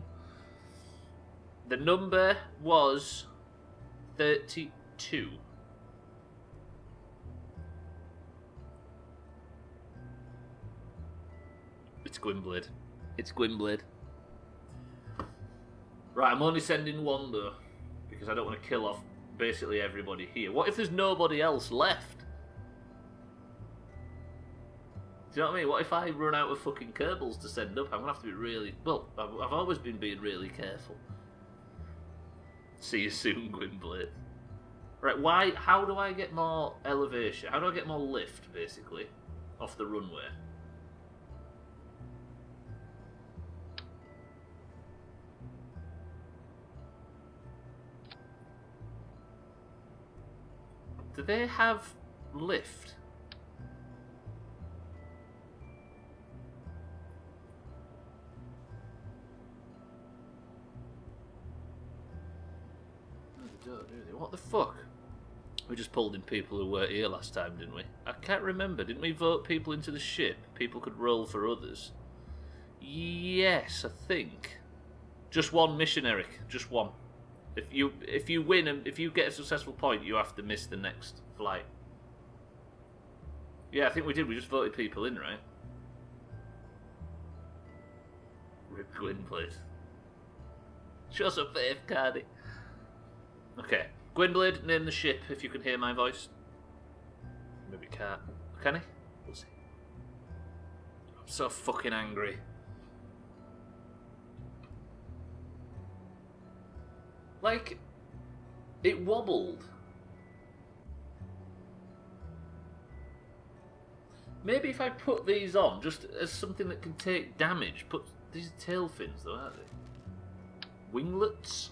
The number was 32. It's Gwynblade. It's Gwynblade. Right, I'm only sending one though, because I don't want to kill off basically everybody here. What if there's nobody else left? Do you know what I mean? What if I run out of fucking Kerbals to send up? I'm going to have to be really... Well, I've always been being really careful. See you soon, Gwynblade. Right, why... How do I get more elevation? How do I get more lift, basically, off the runway? Do they have lift? What the fuck? We just pulled in people who weren't here last time, didn't we? I can't remember. Didn't we vote people into the ship? People could roll for others. Yes, I think. Just one mission, Eric. Just one. If you win and if you get a successful point, you have to miss the next flight. Yeah, I think we did. We just voted people in, right? Rip Gwynblade. Show some faith, Cardi. Okay. Gwynblade, name the ship if you can hear my voice. Maybe can't. Can he? We'll see. I'm so fucking angry. Like, it wobbled. Maybe if I put these on, just as something that can take damage, put these tail fins though, aren't they? Winglets?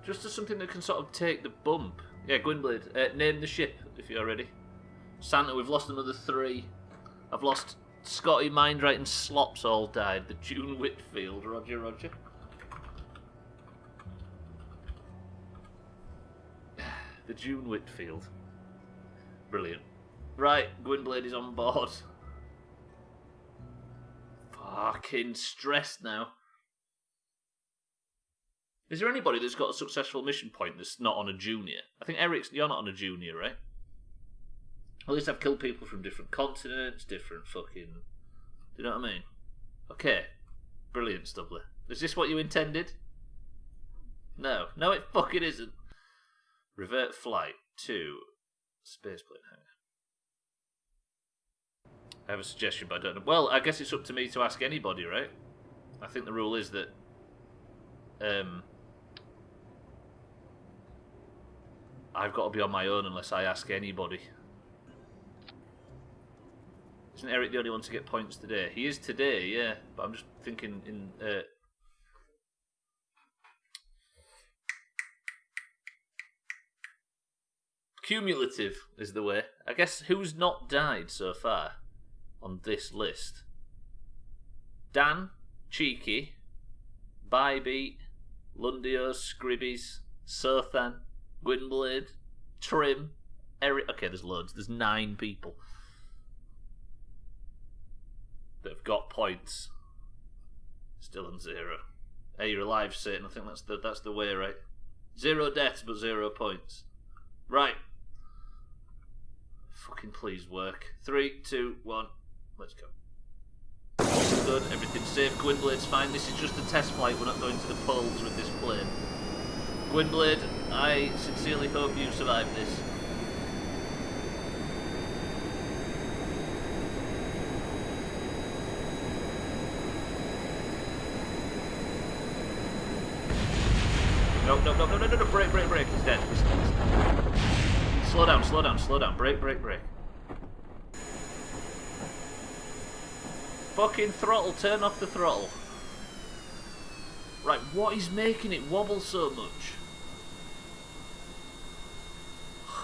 Just as something that can sort of take the bump. Yeah, Gwynblade, name the ship if you're ready. Santa, we've lost another 3. I've lost Scotty, Mindright and Slops all died. The June Whitfield, Roger, Roger. The June Whitfield. Brilliant. Right, Gwynblade is on board. Fucking stressed now. Is there anybody that's got a successful mission point that's not on a junior? I think Eric's, you're not on a junior, right? At least I've killed people from different continents, different fucking... Do you know what I mean? Okay. Brilliant, Stubbler. Is this what you intended? No. No, it fucking isn't. Revert flight to spaceplane hangar. I have a suggestion, but I don't know. Well, I guess it's up to me to ask anybody, right? I think the rule is that... I've got to be on my own unless I ask anybody. Isn't Eric the only one to get points today? He is today, yeah. But I'm just thinking in... cumulative is the way. I guess who's not died so far on this list? Dan, Cheeky, Bybeat, Lundio, Scribbies, Sothan, Gwynblade, Trim, Eric. Okay, there's loads. There's 9 people that have got points. Still on 0. Hey, you're alive, Satan. I think that's the way, right? 0 deaths, but 0 points. Right. Fucking please work. 3, 2, 1. Let's go. All's good. Everything's safe. Gwynblade's fine. This is just a test flight. We're not going to the poles with this plane. Gwynblade, I sincerely hope you survive this. No, break, he's dead. He's dead. Slow down, break. Fucking throttle, turn off the throttle. Right, what is making it wobble so much?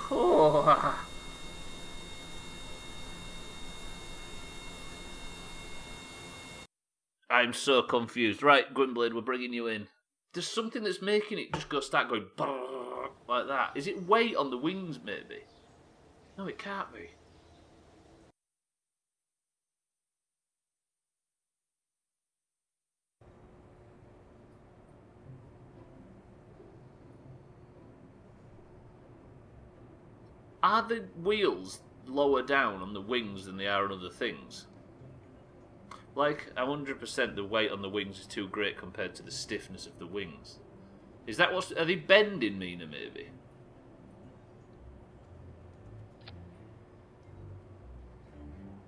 Oh. I'm so confused. Right, Gwynblade, we're bringing you in. There's something that's making it just start going like that. Is it weight on the wings, maybe? No, it can't be. Are the wheels lower down on the wings than they are on other things? Like, 100% the weight on the wings is too great compared to the stiffness of the wings. Is that what's... Are they bending, Mina, maybe?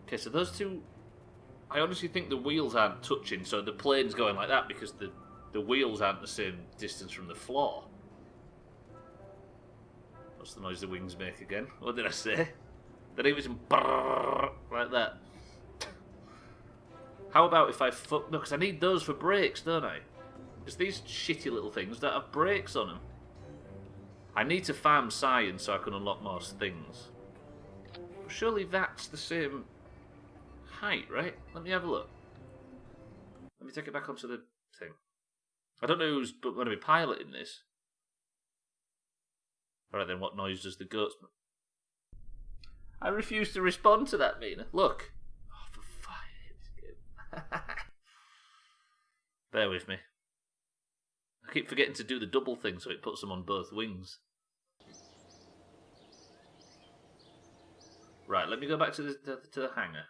Okay, so those two... I honestly think the wheels aren't touching, so the plane's going like that because the wheels aren't the same distance from the floor. What's the noise the wings make again? What did I say? That it was like that. How about if I fuck... No, because I need those for brakes, don't I? Because these shitty little things don't have brakes on them. I need to farm science so I can unlock more things. Surely that's the same height, right? Let me have a look. Let me take it back onto the thing. I don't know who's going to be piloting this. Alright then, what noise does the goats make? I refuse to respond to that, Mina. Look. Oh, for fuck's sake. Bear with me. I keep forgetting to do the double thing so it puts them on both wings. Right, let me go back to the hangar.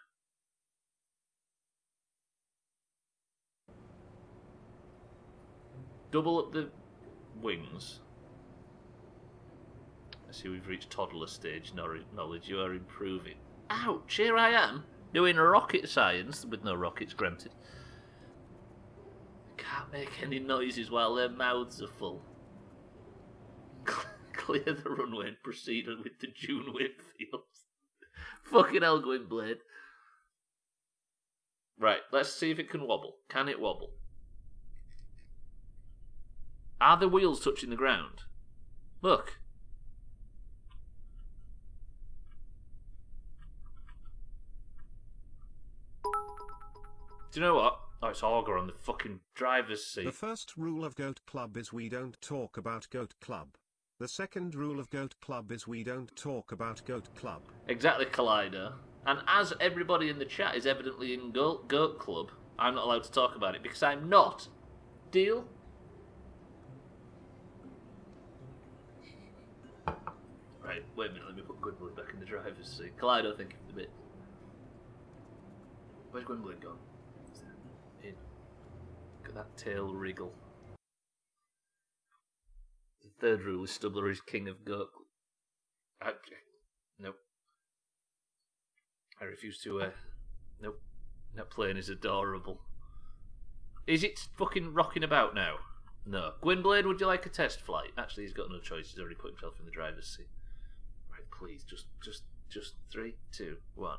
Double up the wings. I see we've reached toddler stage knowledge. You are improving. Ouch, here I am, doing rocket science with no rockets granted. Can't make any noises while their mouths are full. Clear the runway and proceed with the June Whitfields. Fucking hell, Gwynblade. Right, let's see if it can wobble. Can it wobble? Are the wheels touching the ground? Look. Do you know what? Oh, it's Augur on the fucking driver's seat. The first rule of Goat Club is we don't talk about Goat Club. The second rule of Goat Club is we don't talk about Goat Club. Exactly, Collider. And as everybody in the chat is evidently in Goat Club, I'm not allowed to talk about it because I'm not. Deal? Right, wait a minute, let me put Gwynblade back in the driver's seat. Collider, think of the bit. Where's Gwynblade gone? In. Look at that tail wriggle. The third rule is Stubbler is king of Goat. Nope. I refuse to, nope. That plane is adorable. Is it fucking rocking about now? No. Gwynblade, would you like a test flight? Actually, he's got no choice. He's already put himself in the driver's seat. Right, please, just 3, 2, 1.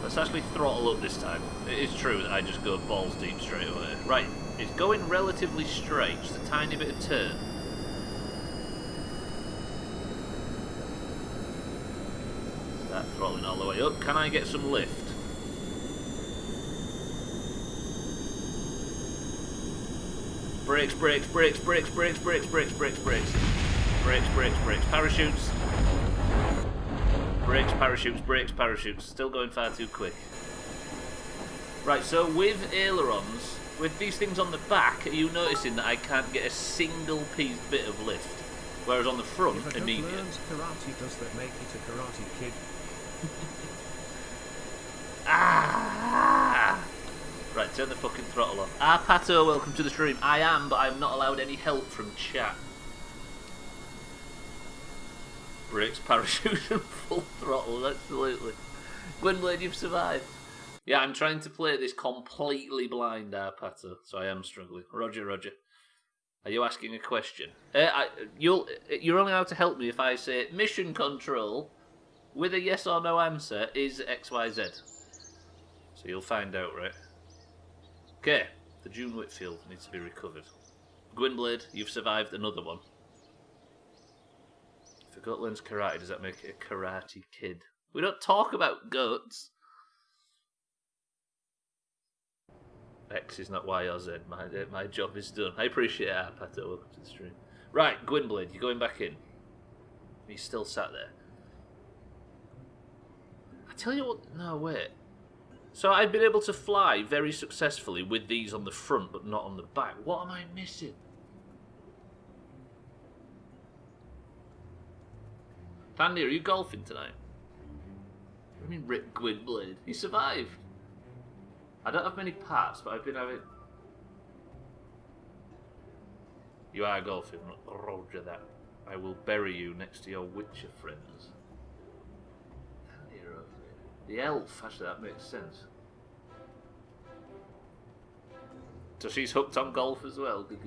Let's actually throttle up this time. It is true that I just go balls deep straight away. Right, it's going relatively straight, just a tiny bit of turn. Start throttling all the way up. Can I get some lift? Brakes, brakes, brakes, brakes, brakes, brakes, brakes, brakes, brakes. Brakes, brakes, brakes. Parachutes. Brakes, parachutes, brakes, parachutes. Still going far too quick. Right, so with ailerons, with these things on the back, are you noticing that I can't get a single piece bit of lift? Whereas on the front, if immediate. Learns karate, does that make it a Karate Kid? Ah! Right, turn the fucking throttle off. Pato, welcome to the stream. I am, but I'm not allowed any help from chat. Brakes, parachute, and full throttle, absolutely. Gwynblade, you've survived. Yeah, I'm trying to play this completely blind, Pato, so I am struggling. Roger. Are you asking a question? You're only allowed to help me if I say mission control with a yes or no answer is XYZ. So you'll find out, right? Okay, the June Whitfield needs to be recovered. Gwynblade, you've survived another one. If a goat learns karate, does that make it a Karate Kid? We don't talk about goats. X is not Y or Z. My job is done. I appreciate it, Pato. Welcome to the stream. Right, Gwynblade, you're going back in. He's still sat there. I tell you what... No, wait. So I've been able to fly very successfully with these on the front, but not on the back. What am I missing? Tandy, are you golfing tonight? What do you mean, Rip Gwynblade? He survived. I don't have many parts, but I've been having... You are golfing, roger that. I will bury you next to your Witcher friends. The elf, actually that makes sense. So she's hooked on golf as well. Good.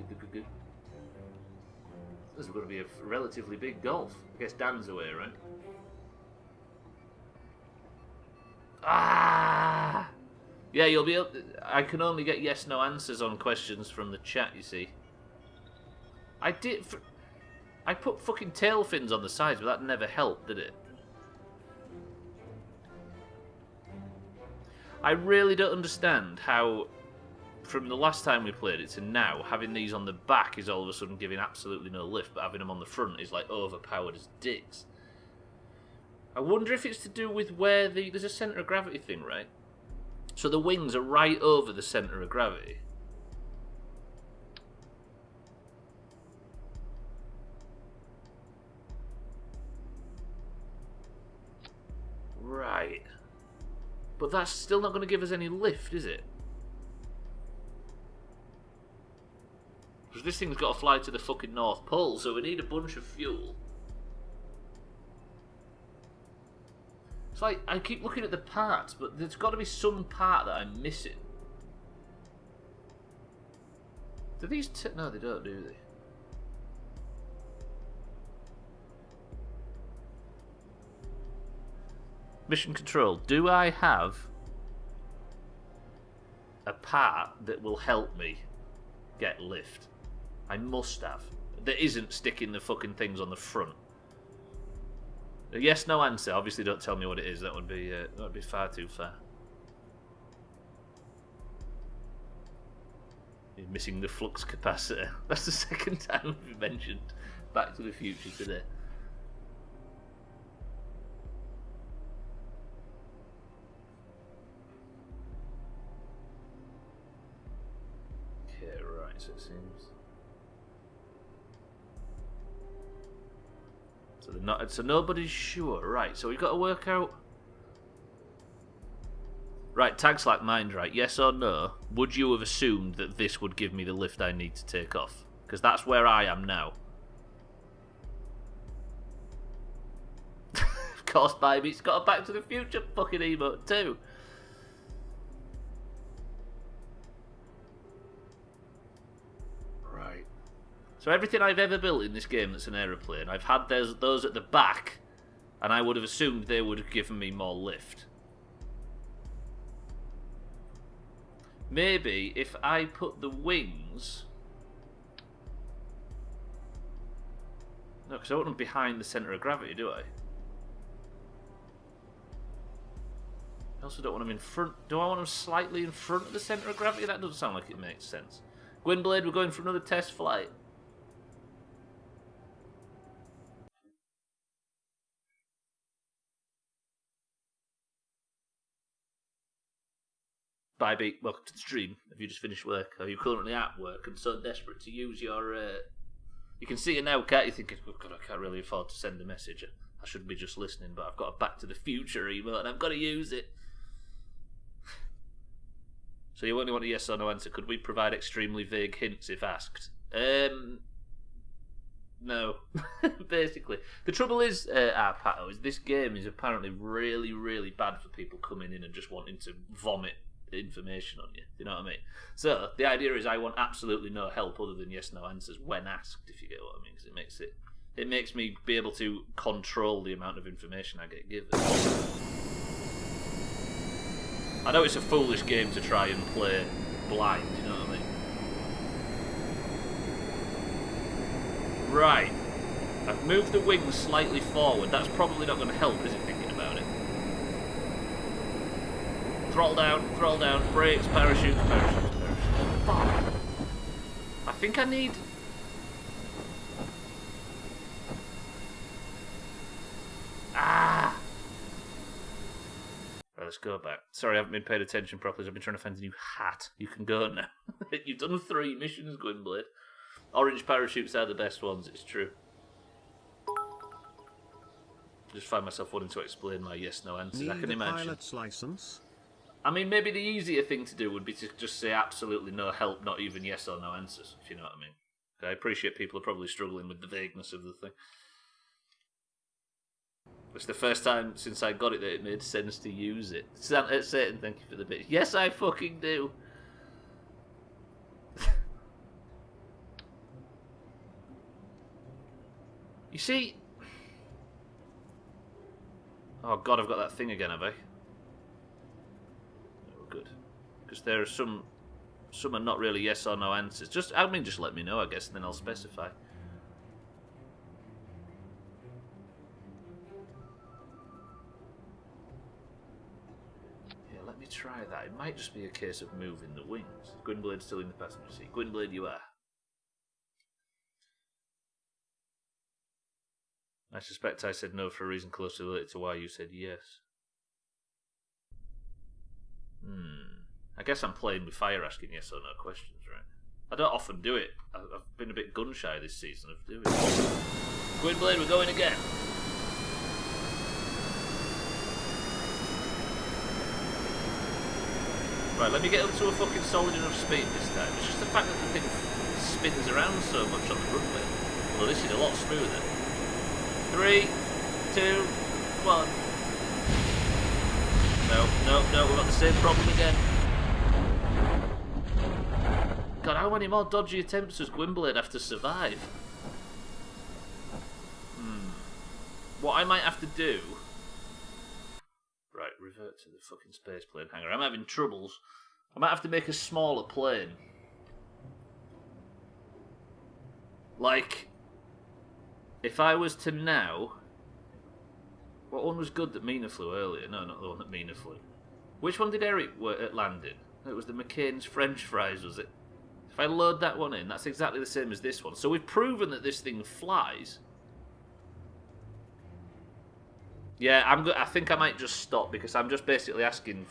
This is going to be a relatively big golf. I guess Dan's away, right? Ah! Yeah, you'll be able to, I can only get yes/no answers on questions from the chat, you see. I put fucking tail fins on the sides, but that never helped, did it? I really don't understand how, from the last time we played it to now, having these on the back is all of a sudden giving absolutely no lift, but having them on the front is like overpowered as dicks. I wonder if it's to do with where there's a centre of gravity thing, right? So the wings are right over the centre of gravity. Right. But that's still not going to give us any lift, is it? Because this thing's got to fly to the fucking North Pole, so we need a bunch of fuel. It's like, I keep looking at the parts, but there's got to be some part that I'm missing. Do these... No, they don't, do they? Mission control. Do I have a part that will help me get lift? I must have. That isn't sticking the fucking things on the front. A yes, no answer. Obviously, don't tell me what it is. That would be far too far. You're missing the flux capacitor. That's the second time we've mentioned Back to the Future today. Okay, right. So it seems. So they're not. So nobody's sure, right? So we've got to work out. Right, tags like mine, right? Yes or no? Would you have assumed that this would give me the lift I need to take off? Because that's where I am now. Of course, baby, it's got a Back to the Future fucking emote too. Right. So everything I've ever built in this game that's an aeroplane, I've had those at the back, and I would have assumed they would have given me more lift. Maybe if I put the wings... No, because I want them behind the centre of gravity, do I? I also don't want them in front. Do I want them slightly in front of the centre of gravity? That doesn't sound like it makes sense. Gwynblade, we're going for another test flight. Bye, Beat. Welcome to the stream. Have you just finished work? Are you currently at work and so desperate to use your... You can see it now, can't you? Thinking, oh God, I can't really afford to send a message. I should be just listening, but I've got a Back to the Future emote and I've got to use it. So you only want a yes or no answer. Could we provide extremely vague hints if asked? No. Basically. The trouble is, Pato, is this game is apparently really, really bad for people coming in and just wanting to vomit information on you. You know what I mean? So the idea is I want absolutely no help other than yes no answers when asked, if you get what I mean, because it makes me be able to control the amount of information I get given. I know it's a foolish game to try and play blind, you know what I mean? Right. I've moved the wings slightly forward. That's probably not going to help, is it, thinking about it? Throttle down, brakes, parachutes. Fuck. I think I need... Right, let's go back. Sorry, I haven't been paying attention properly. I've been trying to find a new hat. You can go now. You've done 3 missions, Gwynblade. Orange parachutes are the best ones, it's true. Just find myself wanting to explain my yes-no answers. I can imagine. Pilot's license? I mean, maybe the easier thing to do would be to just say absolutely no help, not even yes or no answers, if you know what I mean. I appreciate people are probably struggling with the vagueness of the thing. It's the first time since I got it that it made sense to use it. Satan, thank you for the bit. Yes, I fucking do. You see... Oh god, I've got that thing again, have I? Oh, good. Because there are some are not really yes or no answers. Just let me know, I guess, and then I'll specify. let me try that. It might just be a case of moving the wings. Gwynblade's still in the passenger seat. Gwynblade, you are. I suspect I said no for a reason closely related to why you said yes. I guess I'm playing with fire asking yes or no questions, right? I don't often do it. I've been a bit gun-shy this season of doing it. Gwynblade, we're going again. Right, let me get up to a fucking solid enough speed this time. It's just the fact that the thing spins around so much on the runway. Well, this is a lot smoother. 3, 2, 1. No, we've got the same problem again. God, how many more dodgy attempts does Gwynblade have to survive? What I might have to do... Right, revert to the fucking space plane hangar. I'm having troubles. I might have to make a smaller plane. Like, if I was to now... What one was good that Mina flew earlier? No, not the one that Mina flew. Which one did Eric land in? It was the McCain's French fries, was it? If I load that one in, that's exactly the same as this one. So we've proven that this thing flies. Yeah, I think I might just stop because I'm just basically asking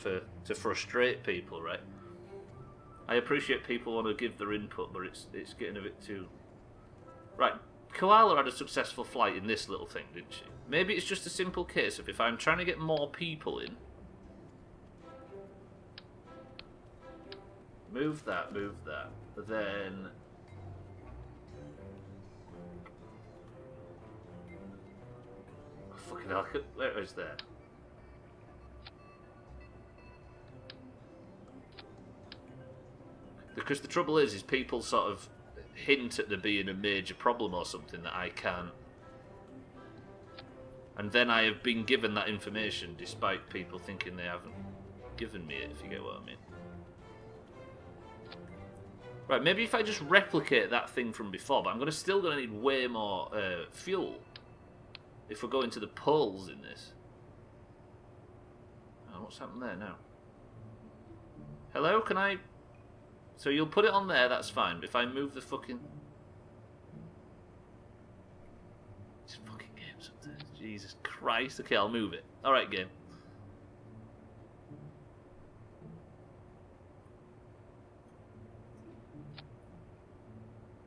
to frustrate people, right? I appreciate people want to give their input, but it's getting a bit too... Right, Koala had a successful flight in this little thing, didn't she? Maybe it's just a simple case of if I'm trying to get more people in... Move that, then... Fucking hell, where is that? Because the trouble is people sort of hint at there being a major problem or something that I can't. And then I have been given that information despite people thinking they haven't given me it, if you get what I mean. Right, maybe if I just replicate that thing from before, but I'm still going to need way more fuel if we're going to the poles in this. Oh, what's happened there now? Hello, can I... So you'll put it on there, that's fine, but if I move the fucking... This fucking game sometimes. Jesus Christ. Okay, I'll move it. Alright, game.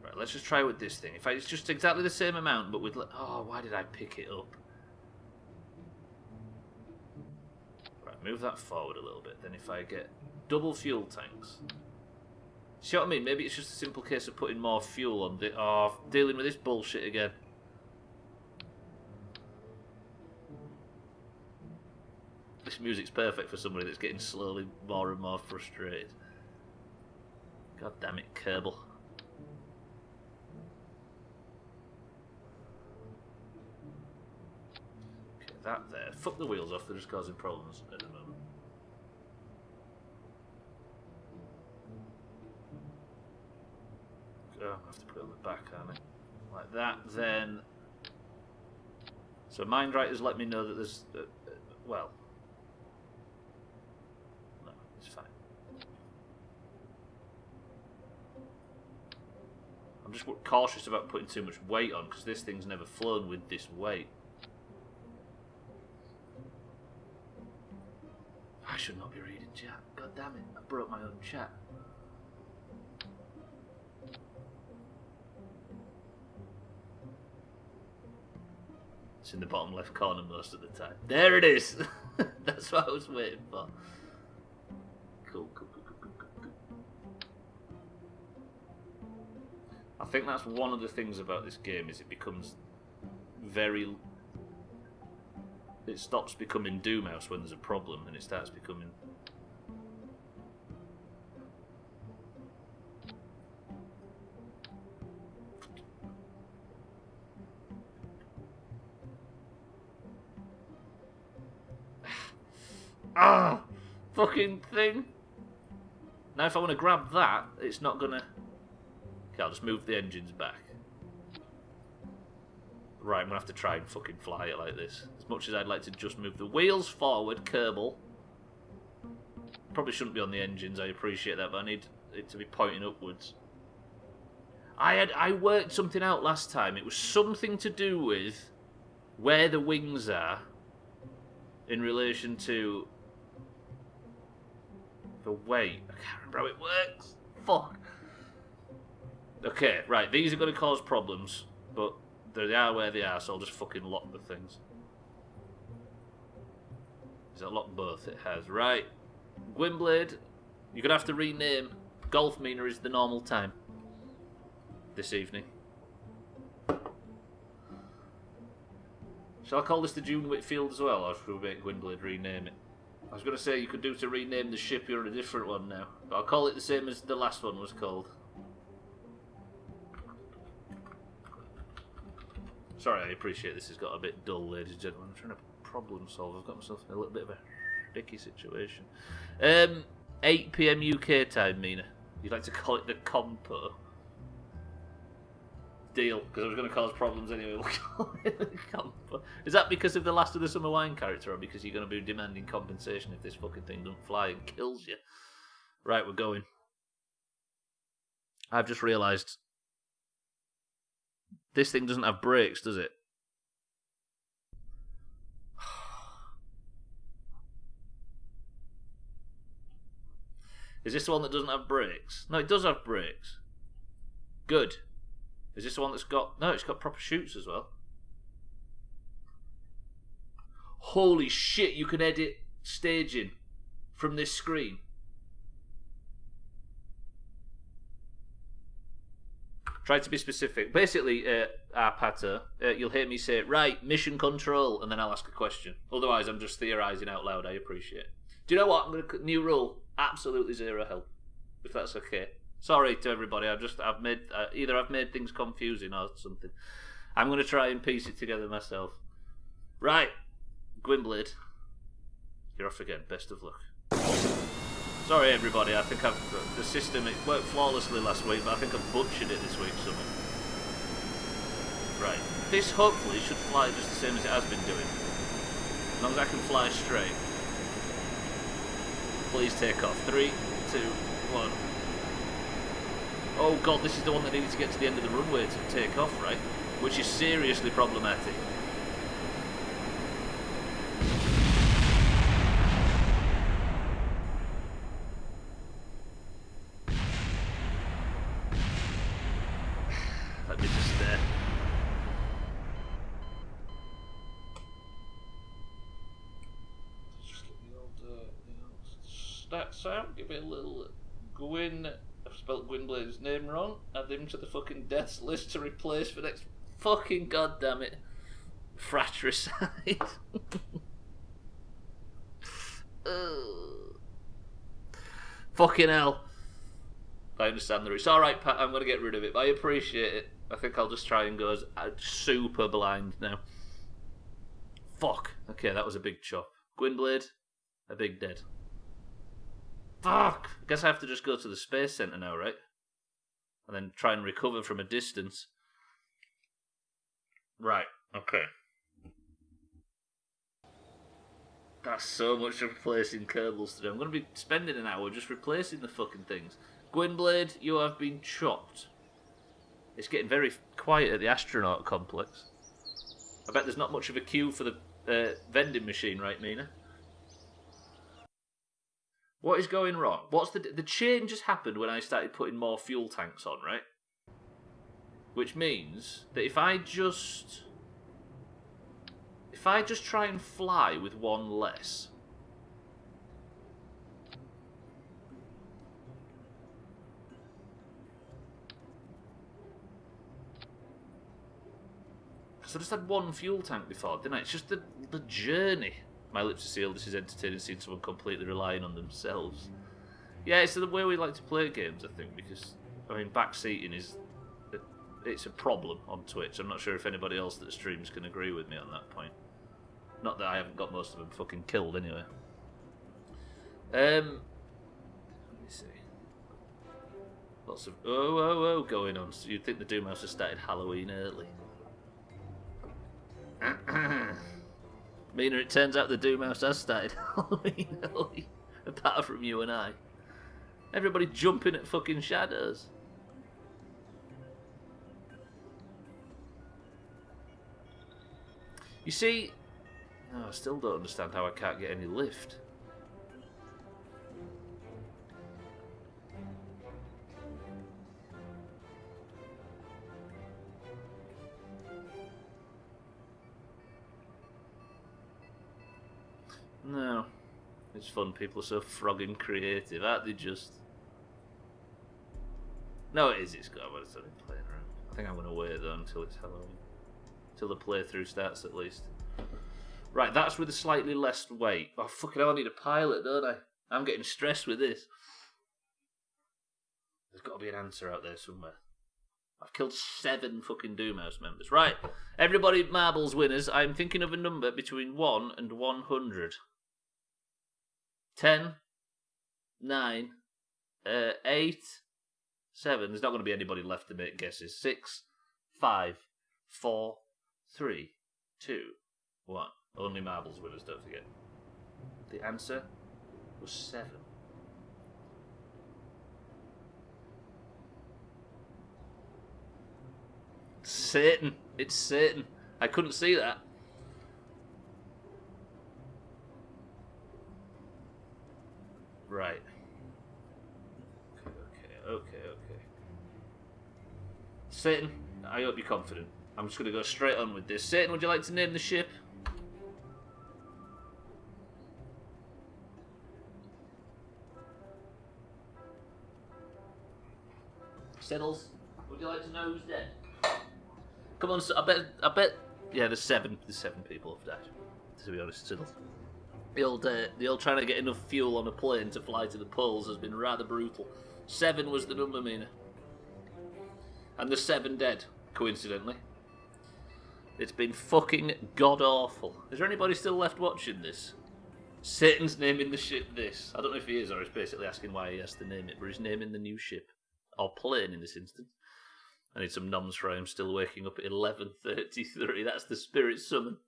Right, let's just try with this thing. It's just exactly the same amount, but with... Oh, why did I pick it up? Right, move that forward a little bit. Then if I get double fuel tanks... See what I mean? Maybe it's just a simple case of putting more fuel on the... Oh, dealing with this bullshit again. This music's perfect for somebody that's getting slowly more and more frustrated. God damn it, Kerbal. Okay, that there. Fuck the wheels off, they're just causing problems at the moment. Oh, I have to put it on the back, aren't I? Like that, then... So Mindwriter's let me know that there's... well... No, it's fine. I'm just cautious about putting too much weight on, because this thing's never flown with this weight. I should not be reading chat. God damn it, I broke my own chat. It's in the bottom left corner most of the time. There it is! That's what I was waiting for. Cool. I think that's one of the things about this game is it becomes very... It stops becoming Doomhaus when there's a problem and it starts becoming... Ah! Fucking thing! Now if I want to grab that, it's not gonna... Okay, I'll just move the engines back. Right, I'm gonna have to try and fucking fly it like this. As much as I'd like to just move the wheels forward, Kerbal. Probably shouldn't be on the engines, I appreciate that, but I need it to be pointing upwards. I worked something out last time. It was something to do with where the wings are in relation to the weight. I can't remember how it works. Fuck. Okay, right, these are going to cause problems, but they are where they are, so I'll just fucking lock the things. Is that lock both? It has. Right. Gwynblade, you're going to have to rename. Golf Mina is the normal time this evening. Shall I call this the June Whitfield as well, or should we make Gwynblade rename it? I was going to say you could do to rename the ship, you're on a different one now. But I'll call it the same as the last one was called. Sorry, I appreciate this has got a bit dull, ladies and gentlemen. I'm trying to problem solve. I've got myself in a little bit of a sticky situation. 8 PM UK time, Mina. You'd like to call it the Compo? Deal, because I was going to cause problems anyway. We'll call it the Compo. Is that because of the Last of the Summer Wine character, or because you're going to be demanding compensation if this fucking thing doesn't fly and kills you? Right, we're going. I've just realised this thing doesn't have brakes, does it? Is this the one that doesn't have brakes? No, it does have brakes. Good. Is this the one that's got... No, it's got proper chutes as well. Holy shit, you can edit staging from this screen. Try to be specific. Basically, Arpato, you'll hear me say, right, mission control, and then I'll ask a question. Otherwise, I'm just theorising out loud. I appreciate it. Do you know what? I'm going to... New rule. Absolutely zero help. If that's okay. Sorry to everybody. I've made... either I've made things confusing or something. I'm going to try and piece it together myself. Right. Gwynblade. You're off again. Best of luck. Sorry everybody, I think the system, it worked flawlessly last week, but I think I've butchered it this week somehow. Right, this hopefully should fly just the same as it has been doing. As long as I can fly straight. Please take off. 3, 2, 1. Oh god, this is the one that needed to get to the end of the runway to take off, right? Which is seriously problematic. Sound, give it a little Gwyn. I've spelt Gwynblade's name wrong. Add him to the fucking deaths list to replace for next fucking goddamn it fratricide. Fucking hell. I understand the risk. Alright, Pat, I'm gonna get rid of it, but I appreciate it. I think I'll just try and go as super blind now. Fuck. Okay, that was a big chop. Gwynblade, a big dead. Fuck! I guess I have to just go to the Space Centre now, right? And then try and recover from a distance. Right, okay. That's so much of replacing Kerbals to do. I'm going to be spending an hour just replacing the fucking things. Gwynblade, you have been chopped. It's getting very quiet at the astronaut complex. I bet there's not much of a queue for the vending machine, right, Mina? What is going wrong? What's the change has happened when I started putting more fuel tanks on, right? Which means that if I just try and fly with one less, because I just had one fuel tank before, didn't I? It's just the journey. My lips are sealed. This is entertaining seeing someone completely relying on themselves. Yeah, it's the way we like to play games, I think, because, I mean, backseating is... It's a problem on Twitch. I'm not sure if anybody else that streams can agree with me on that point. Not that I haven't got most of them fucking killed, anyway. Let me see. Lots of... Oh, going on. So you'd think the Doomhaus has started Halloween early. Mina, it turns out the Doomhaus has started Halloween early. apart from you and I. Everybody jumping at fucking shadows. You see... No, I still don't understand how I can't get any lift. No. It's fun, people are so frogging creative, aren't they just? No, it is, it's good. I've started playing around. I think I'm going to wait though until it's Halloween. Until the playthrough starts at least. Right, that's with a slightly less weight. Oh, fucking hell, I need a pilot, don't I? I'm getting stressed with this. There's got to be an answer out there somewhere. I've killed 7 fucking Doomhaus members. Right, everybody marbles winners. I'm thinking of a number between 1 and 100. 10, 9, 8, 7. There's not going to be anybody left to make guesses. 6, 5, 4, 3, 2, 1. Only marbles winners, don't forget. The answer was 7. Satan. It's Satan. I couldn't see that. Right. Okay. Satan, I hope you're confident. I'm just going to go straight on with this. Satan, would you like to name the ship? Siddles, would you like to know who's dead? Come on, I bet. Yeah, there's 7 people have died. To be honest, Siddles. The old trying to get enough fuel on a plane to fly to the poles has been rather brutal. 7 was the number, Mina. And there's 7 dead, coincidentally. It's been fucking god-awful. Is there anybody still left watching this? Satan's naming the ship this. I don't know if he is, or he's basically asking why he has to name it, but he's naming the new ship. Or plane in this instance. I need some noms for him, still waking up at 11:33. That's the spirit summon.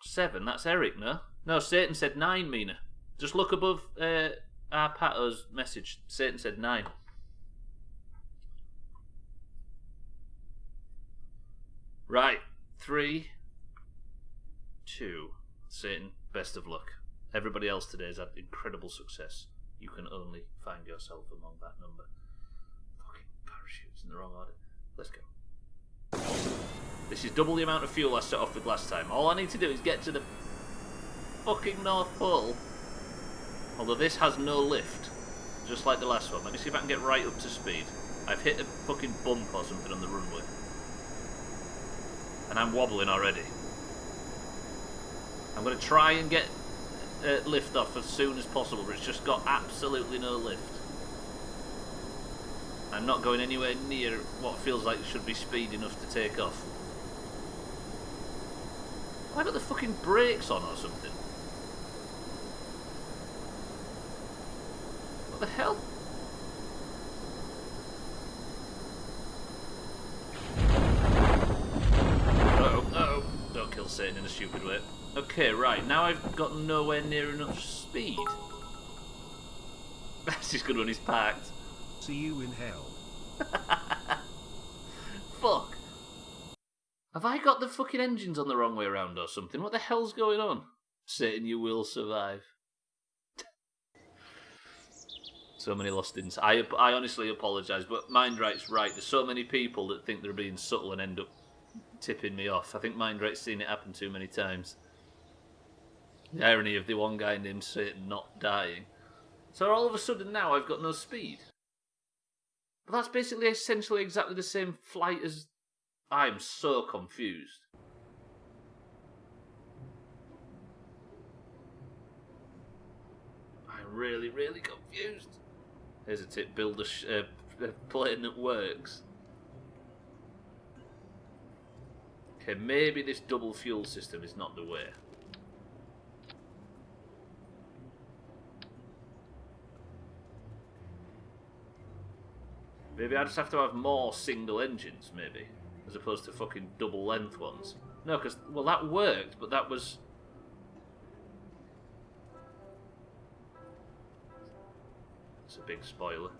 7, that's Eric, no? No, Satan said 9, Mina. Just look above Arpato's message. Satan said 9. Right, 3, 2. Satan, best of luck. Everybody else today has had incredible success. You can only find yourself among that number. Fucking parachutes in the wrong order. Let's go. This is double the amount of fuel I set off with last time. All I need to do is get to the fucking North Pole. Although this has no lift. Just like the last one. Let me see if I can get right up to speed. I've hit a fucking bump or something on the runway. And I'm wobbling already. I'm going to try and get lift off as soon as possible, but it's just got absolutely no lift. I'm not going anywhere near what feels like it should be speed enough to take off. Have I got the fucking brakes on or something? What the hell? Uh-oh. Don't kill Satan in a stupid way. Okay, right, now I've got nowhere near enough speed. That's just good when he's parked. See you in hell. Fuck. Have I got the fucking engines on the wrong way around or something? What the hell's going on? Satan, you will survive. So many lost ins. I honestly apologise, but Mindright's right. There's so many people that think they're being subtle and end up tipping me off. I think Mindright's seen it happen too many times. The irony of the one guy named Satan not dying. So all of a sudden now I've got no speed. But that's basically essentially exactly the same flight as... I'm so confused. I'm really, really confused. Here's a tip, build a plane that works. Okay, maybe this double fuel system is not the way. Maybe I just have to have more single engines, maybe, as opposed to fucking double length ones. No, because, well, that worked, but that was... That's a big spoiler.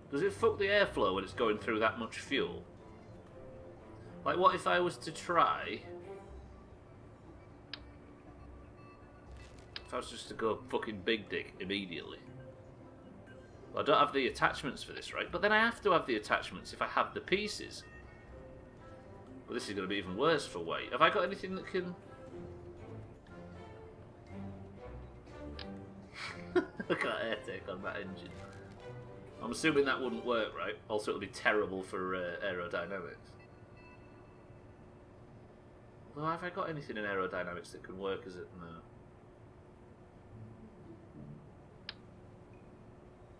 Does it fuck the airflow when it's going through that much fuel? Like, what if I was to try... If I was just to go fucking big dick immediately. Well, I don't have the attachments for this, right? But then I have to have the attachments if I have the pieces. Well, this is going to be even worse for weight. Have I got anything that can... Look at that air take on that engine. I'm assuming that wouldn't work, right? Also, it'll be terrible for aerodynamics. Well, have I got anything in aerodynamics that can work as it? No.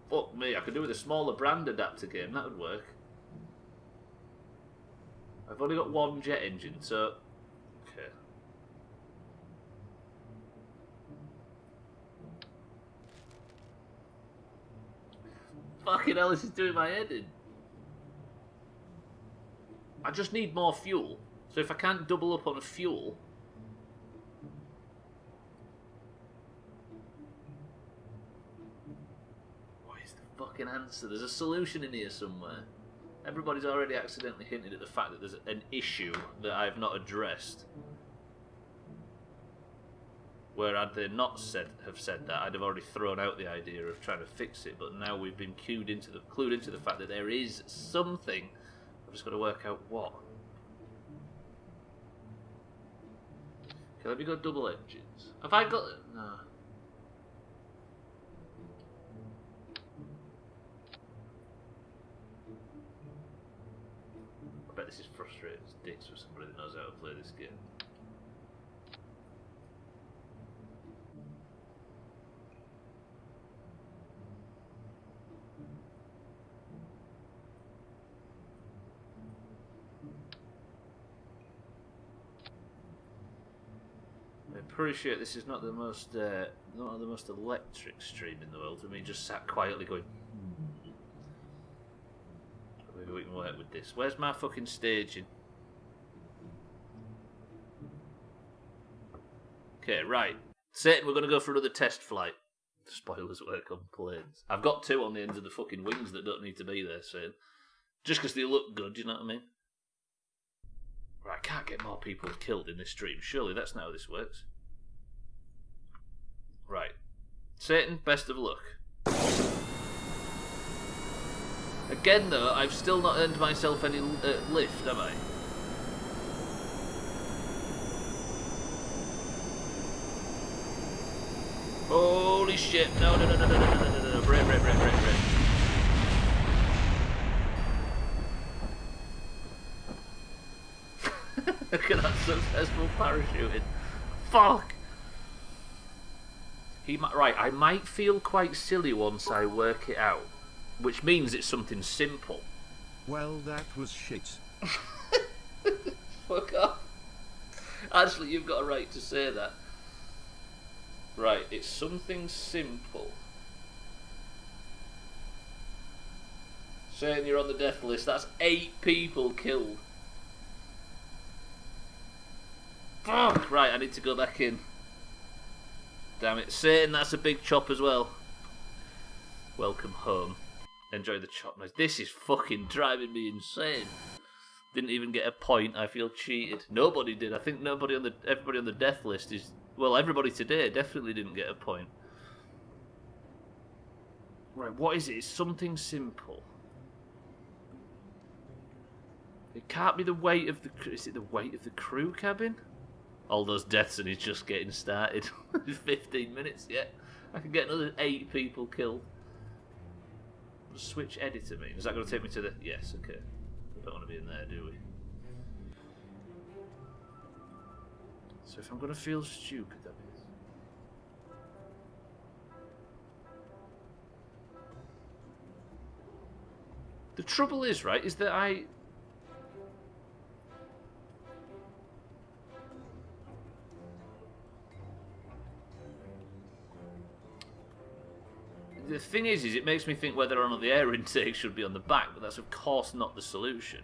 Fuck me, I could do with a smaller brand adapter game, that would work. I've only got one jet engine, so... Okay. Fucking hell, this is doing my head in. I just need more fuel. So if I can't double up on a fuel... What is the fucking answer? There's a solution in here somewhere. Everybody's already accidentally hinted at the fact that there's an issue that I've not addressed. Where had they not have said that, I'd have already thrown out the idea of trying to fix it. But now we've been clued into the fact that there is something. I've just got to work out what. Okay, let me go double engines. Have I got... No. I bet this is frustrating as dicks for somebody that knows how to play this game. I appreciate this is not the most electric stream in the world. I mean, just sat quietly going. Maybe we can work with this. Where's my fucking staging? Okay, right. Satan, we're going to go for another test flight. Spoilers work on planes. I've got two on the ends of the fucking wings that don't need to be there, Satan. Just because they look good, do you know what I mean? Right, I can't get more people killed in this stream. Surely that's not how this works. Right. Satan, best of luck. Again, though, I've still not earned myself any lift, have I? Holy shit. No. Brake. Look at that successful parachuting. Fuck! Right, I might feel quite silly once I work it out. Which means it's something simple. Well, that was shit. Fuck off. Actually, you've got a right to say that. Right, it's something simple. Saying you're on the death list, that's 8 people killed. Fuck! Right, I need to go back in. Damn it. Satan, that's a big chop as well. Welcome home. Enjoy the chop noise. This is fucking driving me insane. Didn't even get a point. I feel cheated. Nobody did. I think everybody on the death list is... Well, everybody today definitely didn't get a point. Right, what is it? It's something simple. It can't be the weight of the... Is it the weight of the crew cabin? All those deaths and he's just getting started. 15 minutes yet. I can get another 8 people killed. Switch editor mean? Is that going to take me to the... Yes, okay. We don't want to be in there, do we? So if I'm going to feel stupid, that means... The trouble is, right, is that The thing is it makes me think whether or not the air intake should be on the back, but that's of course not the solution.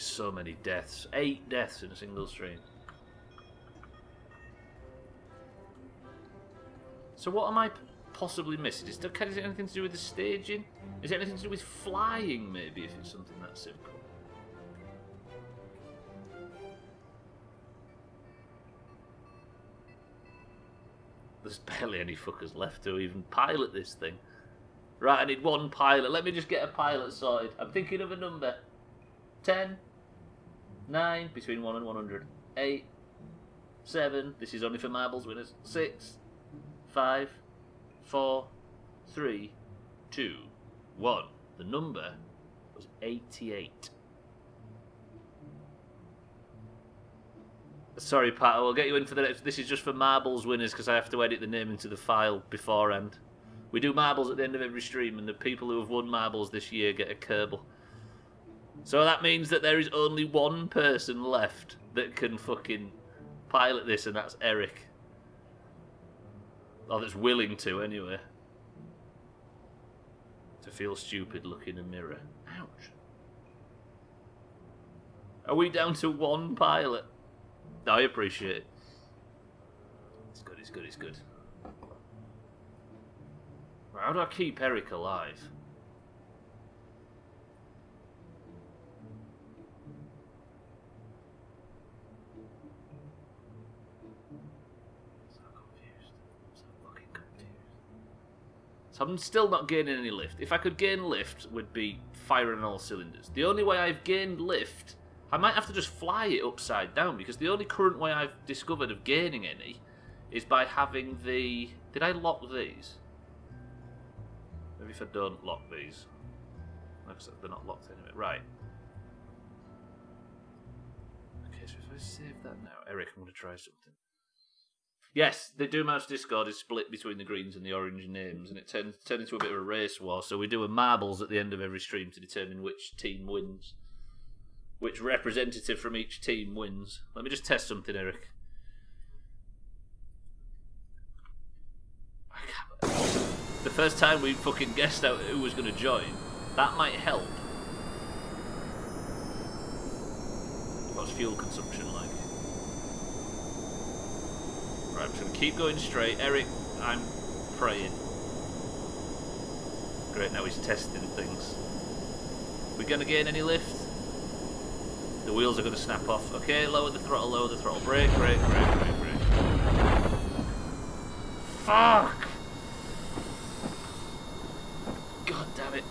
it's so many deaths. 8 deaths in a single stream. So what am I possibly missing? Is it anything to do with the staging? Is it anything to do with flying, maybe, if it's something that simple? There's barely any fuckers left to even pilot this thing. Right, I need one pilot. Let me just get a pilot sorted. I'm thinking of a number. 10, 9, between 1 and 100. 8, 7, this is only for marbles winners. 6, 5, 4, 3, 2, 1. The number was 88. Sorry, Pat, I will get you in for the next. This is just for marbles winners because I have to edit the name into the file beforehand. We do marbles at the end of every stream, and the people who have won marbles this year get a Kerbal. So that means that there is only one person left that can fucking pilot this, and that's Eric. Or that's willing to, anyway. To feel stupid, look in a mirror. Ouch. Are we down to one pilot? I appreciate it. It's good, it's good, it's good. How do I keep Eric alive? So confused. So fucking confused. So I'm still not gaining any lift. If I could gain lift, would be firing on all cylinders. The only way I've gained lift, I might have to just fly it upside down, because the only current way I've discovered of gaining any is by having the... Did I lock these? Maybe if I don't lock these. Like I said, they're not locked anyway. Right. Okay, so if I save that now... Eric, I'm going to try something. Yes, the Doomhaus Discord is split between the greens and the orange names, and it turned into a bit of a race war, so we do a marbles at the end of every stream to determine which team wins. Which representative from each team wins. Let me just test something, Eric. The first time we fucking guessed out who was going to join, that might help. What's fuel consumption like? Right, I'm just going to keep going straight. Eric, I'm praying. Great, now he's testing things. We going to gain any lift? The wheels are going to snap off. Okay, lower the throttle, brake. Fuck! God damn it.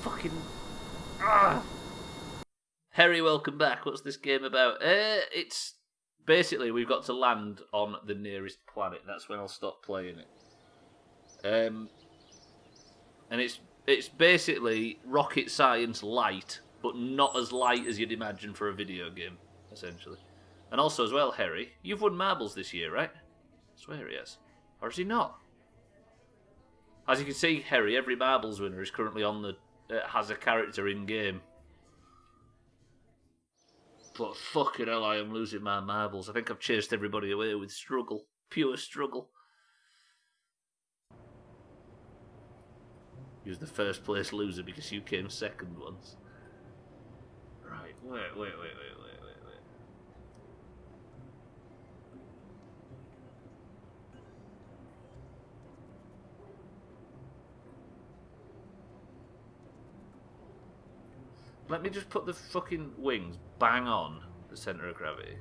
Fucking... Ah! Harry, welcome back. What's this game about? It's... Basically, we've got to land on the nearest planet. That's when I'll stop playing it. And it's basically rocket science light, but not as light as you'd imagine for a video game, essentially. And also as well, Harry, you've won marbles this year, right? I swear he has. Or has he not? As you can see, Harry, every marbles winner is currently on the... has a character in-game. But fucking hell, I am losing my marbles. I think I've chased everybody away with struggle. Pure struggle. You was the first place loser because you came second once. Right, wait. Let me just put the fucking wings bang on the centre of gravity.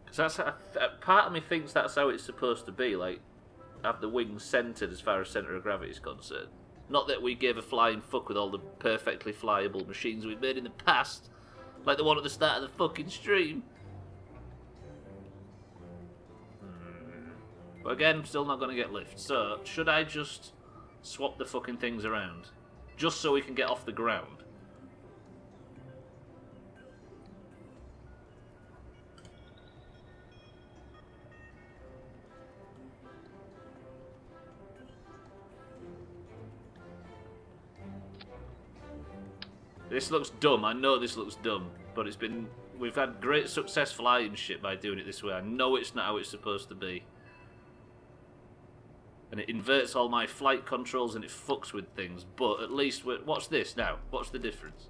Because that's part of me thinks that's how it's supposed to be. Like, have the wings centred as far as centre of gravity is concerned. Not that we gave a flying fuck with all the perfectly flyable machines we've made in the past, like the one at the start of the fucking stream. But again, still not going to get lift. So, should I just swap the fucking things around? Just so we can get off the ground? This looks dumb. I know this looks dumb. But we've had great success flying shit by doing it this way. I know it's not how it's supposed to be. And it inverts all my flight controls and it fucks with things. But at least, watch this now. Watch the difference.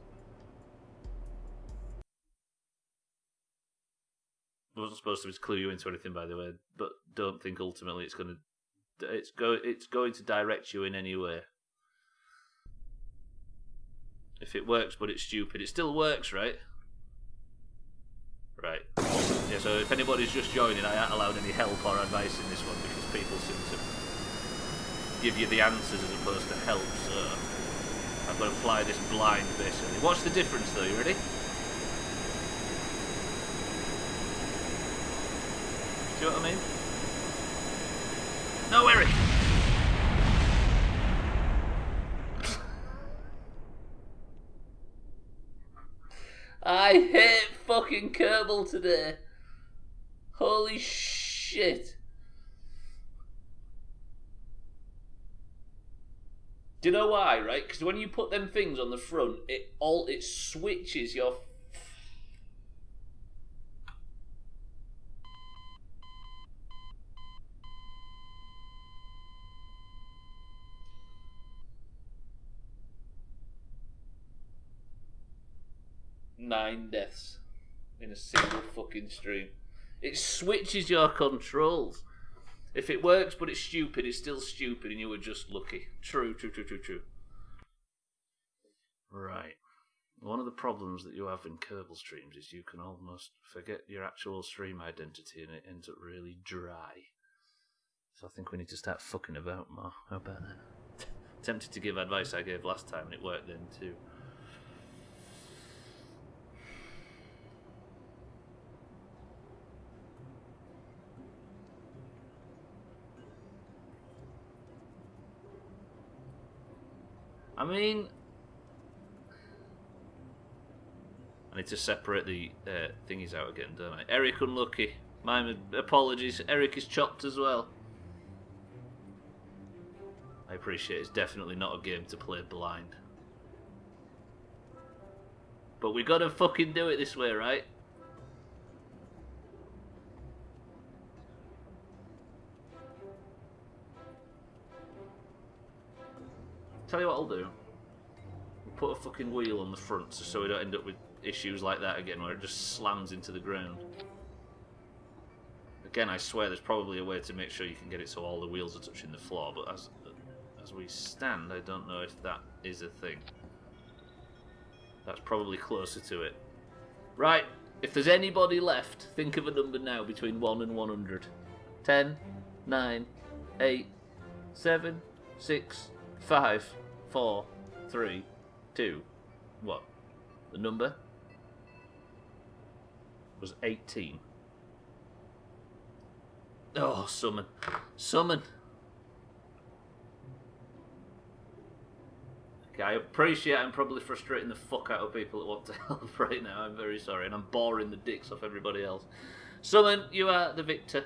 I wasn't supposed to clue you into anything, by the way. But don't think ultimately it's going to direct you in any way. If it works, but it's stupid, it still works, right? Right. Yeah, so if anybody's just joining, I haven't allowed any help or advice in this one because people seem to give you the answers as opposed to help, so I've got to fly this blind, basically. What's the difference, though? You ready? See what I mean? No, Eric! I hate fucking Kerbal today. Holy shit. Do you know why, right? Because when you put them things on the front, it switches your... Nine deaths in a single fucking stream. It switches your controls. If it works but it's stupid, it's still stupid and you were just lucky. True. Right. One of the problems that you have in Kerbal streams is you can almost forget your actual stream identity and it ends up really dry. So I think we need to start fucking about more. How about that? Tempted to give advice I gave last time and it worked then too. I mean, I need to separate the thingies out again, don't I? Eric unlucky. My apologies. Eric is chopped as well. I appreciate it's definitely not a game to play blind. But we gotta fucking do it this way, right? Tell you what I'll do. We'll put a fucking wheel on the front so we don't end up with issues like that again where it just slams into the ground. Again, I swear there's probably a way to make sure you can get it so all the wheels are touching the floor, but as we stand, I don't know if that is a thing. That's probably closer to it. Right, if there's anybody left, think of a number now between 1 and 100. 10, 9, 8, 7, 6, 5, 4, 3, 2, what? The number was 18. Oh, summon. Summon. Okay, I appreciate I'm probably frustrating the fuck out of people that want to help right now. I'm very sorry, and I'm boring the dicks off everybody else. Summon, you are the victor.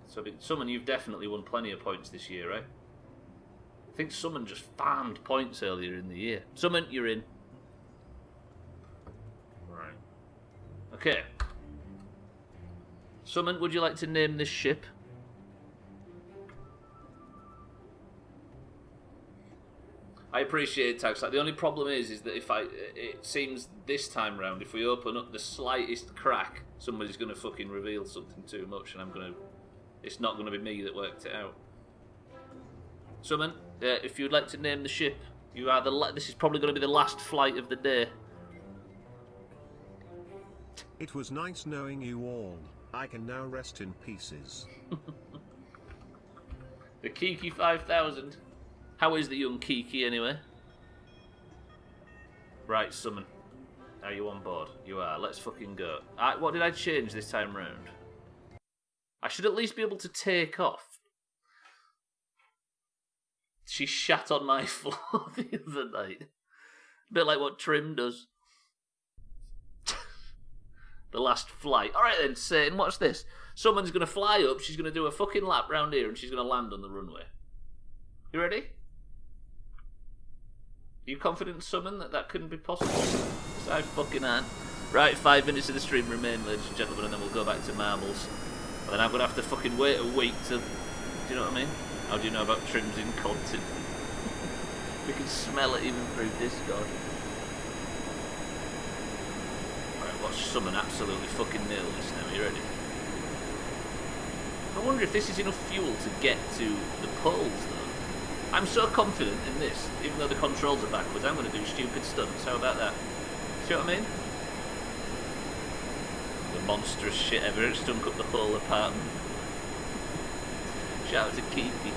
So, Summon, you've definitely won plenty of points this year, right? I think Summon just farmed points earlier in the year. Summon, you're in. Right. Okay. Summon, would you like to name this ship? I appreciate tags. Like, the only problem is that it seems this time round, if we open up the slightest crack, somebody's going to fucking reveal something too much, and it's not going to be me that worked it out. Summon, if you'd like to name the ship, you are this is probably going to be the last flight of the day. It was nice knowing you all. I can now rest in pieces. The Kiki 5000. How is the young Kiki anyway? Right, Summon. Are you on board? You are. Let's fucking go. What did I change this time round? I should at least be able to take off. She shat on my floor the other night. A bit like what Trim does. The last flight. Alright then, Satan, watch this. Someone's going to fly up, she's going to do a fucking lap round here, and she's going to land on the runway. You ready? Are you confident, Summon, that couldn't be possible? Because I fucking am. Right, 5 minutes of the stream remain, ladies and gentlemen, and then we'll go back to marbles. And then I'm going to have to fucking wait a week to... Do you know what I mean? How do you know about trims in content? We can smell it even through Discord. Right, watch someone absolutely fucking nail this now. Are you ready? I wonder if this is enough fuel to get to the poles, though. I'm so confident in this, even though the controls are backwards, I'm going to do stupid stunts. How about that? See what I mean? The monstrous shit ever. It stunk up the whole apartment. Shout out to Keithy.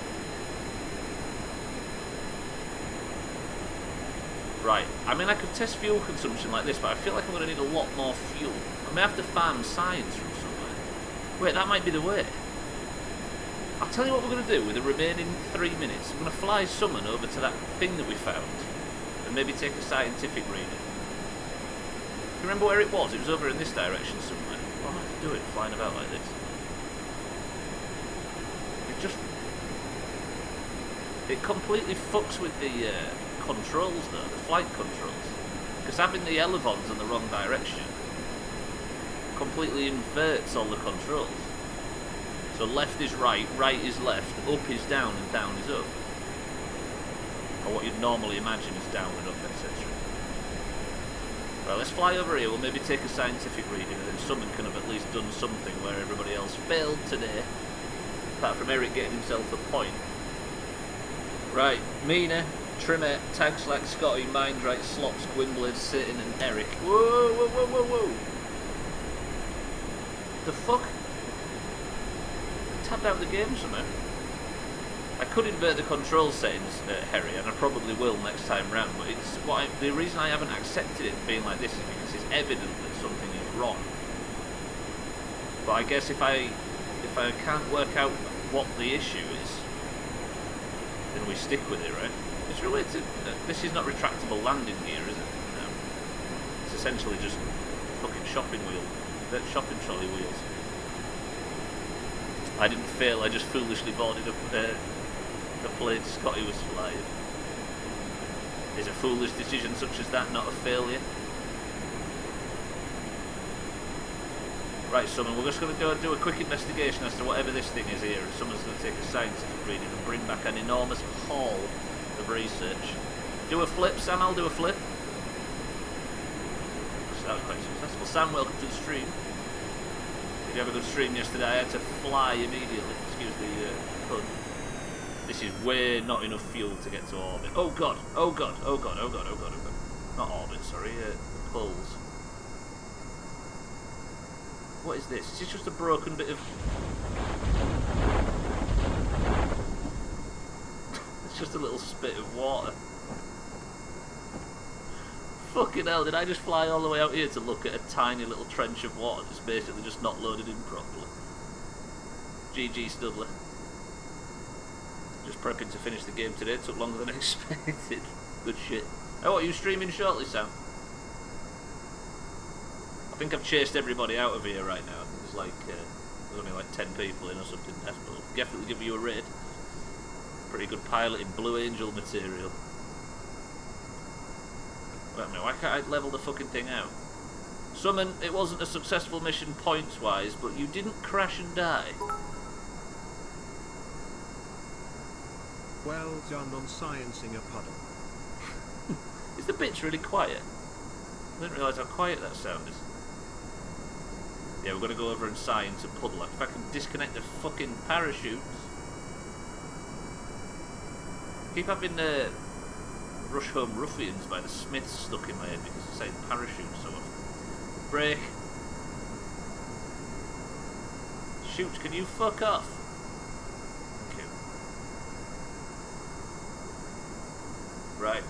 Right, I mean I could test fuel consumption like this, but I feel like I'm going to need a lot more fuel. I may have to farm signs from somewhere. Wait, that might be the way. I'll tell you what we're going to do with the remaining 3 minutes. I'm going to fly Summon over to that thing that we found and maybe take a scientific reading. Do you remember where it was? It was over in this direction somewhere. What am I doing flying about like this? It completely fucks with the controls though, the flight controls. Because having the elevons in the wrong direction completely inverts all the controls. So left is right, right is left, up is down and down is up. Or what you'd normally imagine is down and up, etc. Right, let's fly over here, we'll maybe take a scientific reading and then someone can have at least done something where everybody else failed today. Apart from Eric getting himself a point. Right, Mina, Trimmer, Tagslack, Scotty, Mindright, Slops, Gwynblade, Satan and Eric. Whoa, whoa, whoa, whoa, whoa. The fuck? I tabbed out the game somehow. I could invert the control settings, Harry, and I probably will next time round, but it's the reason I haven't accepted it being like this is because it's evident that something is wrong. But I guess if I can't work out what the issue is, then we stick with it, right? It's related. This is not retractable landing gear, is it? No. It's essentially just fucking shopping trolley wheels. I didn't fail. I just foolishly boarded up the plane Scotty was flying. Is a foolish decision such as that not a failure? Right, Summon, we're just going to do a quick investigation as to whatever this thing is here, and someone's going to take a scientific reading and bring back an enormous haul of research. Do a flip, Sam, I'll do a flip. So that was quite successful. Sam, welcome to the stream. Did you have a good stream yesterday? I had to fly immediately. Excuse the pun. This is way not enough fuel to get to orbit. Oh god, oh god, oh god, oh god, oh god, oh god. Not orbit, sorry, the poles. What is this? Is this just a broken bit of... It's just a little spit of water. Fucking hell, did I just fly all the way out here to look at a tiny little trench of water that's basically just not loaded in properly? GG Stubbler. Just prepping to finish the game today, it took longer than expected. Good shit. Oh, what, are you streaming shortly, Sam? I think I've chased everybody out of here right now. There's like, there's only like 10 people in or something. I'll definitely give you a raid. Pretty good piloting, Blue Angel material. Wait a minute, why can't I level the fucking thing out? Summon, it wasn't a successful mission points-wise, but you didn't crash and die. Well done on sciencing a puddle. Is the bitch really quiet? I didn't realise how quiet that sound is. Yeah, we're going to go over and science a puddle. If I can disconnect the fucking parachutes. Keep having Rush Home Ruffians by the Smiths stuck in my head because I say parachute so often. Break. Shoot, can you fuck off? Thank you. Right.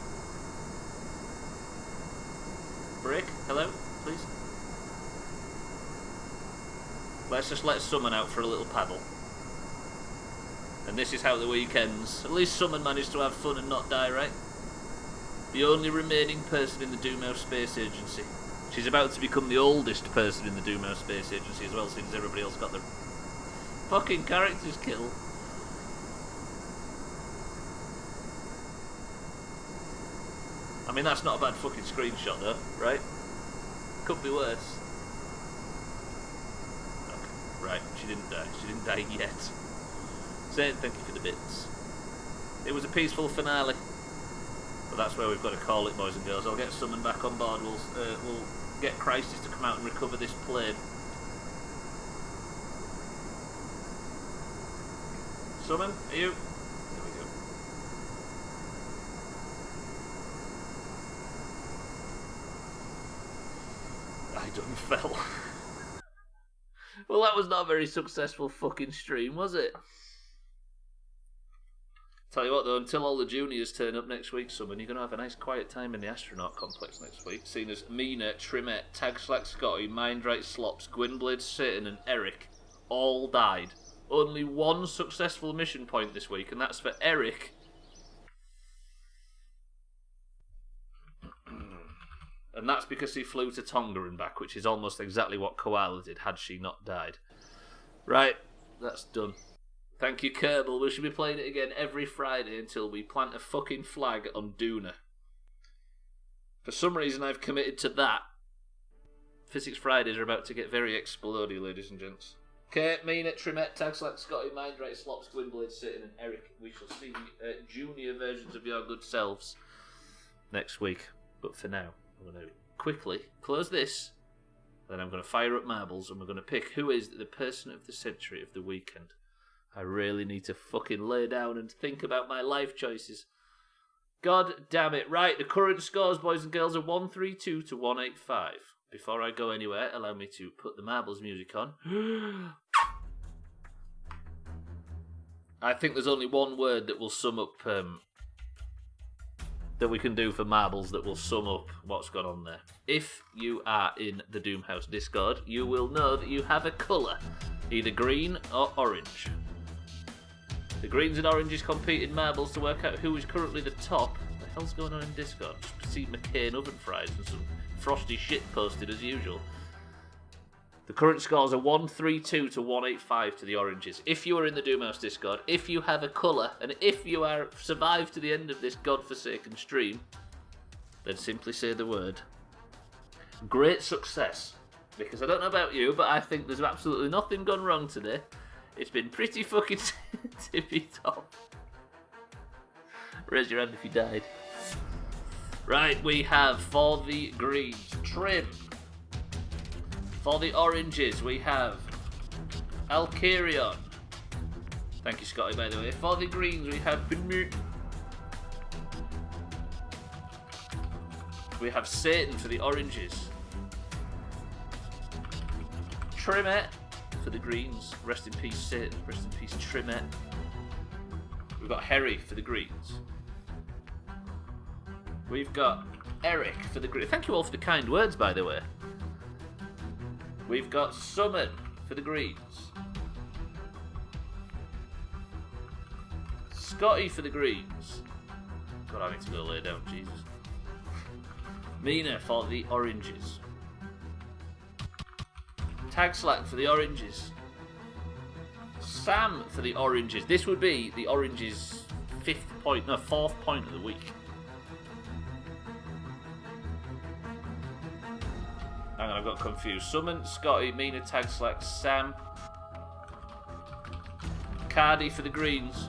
Break, hello, please. Let's just let Summon out for a little paddle. And this is how the week ends. At least Summon managed to have fun and not die, right? The only remaining person in the Doomhaus Space Agency. She's about to become the oldest person in the Doomhaus Space Agency as well, since everybody else got their fucking characters killed. I mean, that's not a bad fucking screenshot though, right? Could be worse. Okay, right, she didn't die. She didn't die yet. Saying thank you for the bits. It was a peaceful finale. But that's where we've got to call it, boys and girls. I'll get Summon back on board. We'll get Crisis to come out and recover this plane. Summon, are you? There we go. I done fell. Well, that was not a very successful fucking stream, was it? Tell you what though, until all the juniors turn up next week, Summon, you're going to have a nice quiet time in the astronaut complex next week, seeing as Mina, Trimette, Tagslack Scotty, Mindright Slops, Gwynblade Satan and Eric all died. Only one successful mission point this week, and that's for Eric. And that's because he flew to Tonga and back, which is almost exactly what Koala did had she not died. Right, that's done. Thank you, Kerbal. We should be playing it again every Friday until we plant a fucking flag on Duna. For some reason, I've committed to that. Physics Fridays are about to get very explodey, ladies and gents. Okay, Mina, Trimette, Tagslack, Scotty, Mindright, Slops, Gwynblade, Satan and Eric. We shall see junior versions of your good selves next week. But for now, I'm going to quickly close this. Then I'm going to fire up marbles and we're going to pick who is the person of the century of the weekend. I really need to fucking lay down and think about my life choices. God damn it. Right, the current scores, boys and girls, are 132 to 185. Before I go anywhere, allow me to put the marbles music on. I think there's only one word that will sum up, that we can do for marbles that will sum up what's gone on there. If you are in the Doomhaus Discord, you will know that you have a colour, either green or orange. The greens and oranges compete in marbles to work out who is currently the top. What the hell's going on in Discord? Just see McCain oven fries and some frosty shit posted as usual. The current scores are 132 to 185 to the oranges. If you are in the Doomhaus Discord, if you have a colour, and if you are survived to the end of this godforsaken stream, then simply say the word great success. Because I don't know about you, but I think there's absolutely nothing gone wrong today. It's been pretty fucking tippy top. Raise your hand if you died. Right, we have for the greens, Trim. For the oranges, we have Alkarion. Thank you, Scotty, by the way. For the greens, we have Benmut. We have Satan for the oranges. Trimette for the greens. Rest in peace, Satan. Rest in peace, Trimette. We've got Harry for the greens. We've got Eric for the greens. Thank you all for the kind words, by the way. We've got Summon for the greens. Scotty for the greens. God, I need to go lay down, Jesus. Mina for the oranges. Tagslack for the oranges. Sam for the oranges. This would be the oranges' fourth point of the week. Hang on, I've got confused. Summon, Scotty, Mina, Tagslack, Sam. Cardi for the greens.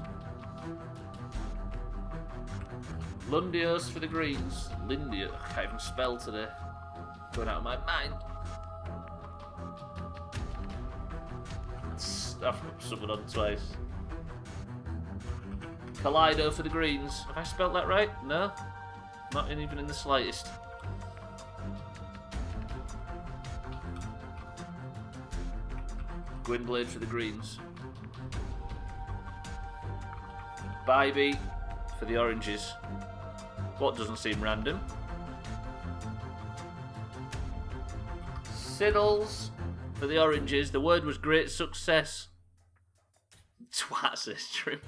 Lundios for the greens. Lindia. I can't even spell today. Going out of my mind. I've got someone on twice. Kaleido for the greens. Have I spelled that right? No? Not even in the slightest. Gwynblade for the greens. Bybee for the oranges. What doesn't seem random? Siddles for the oranges. The word was great success. Twat says Trim.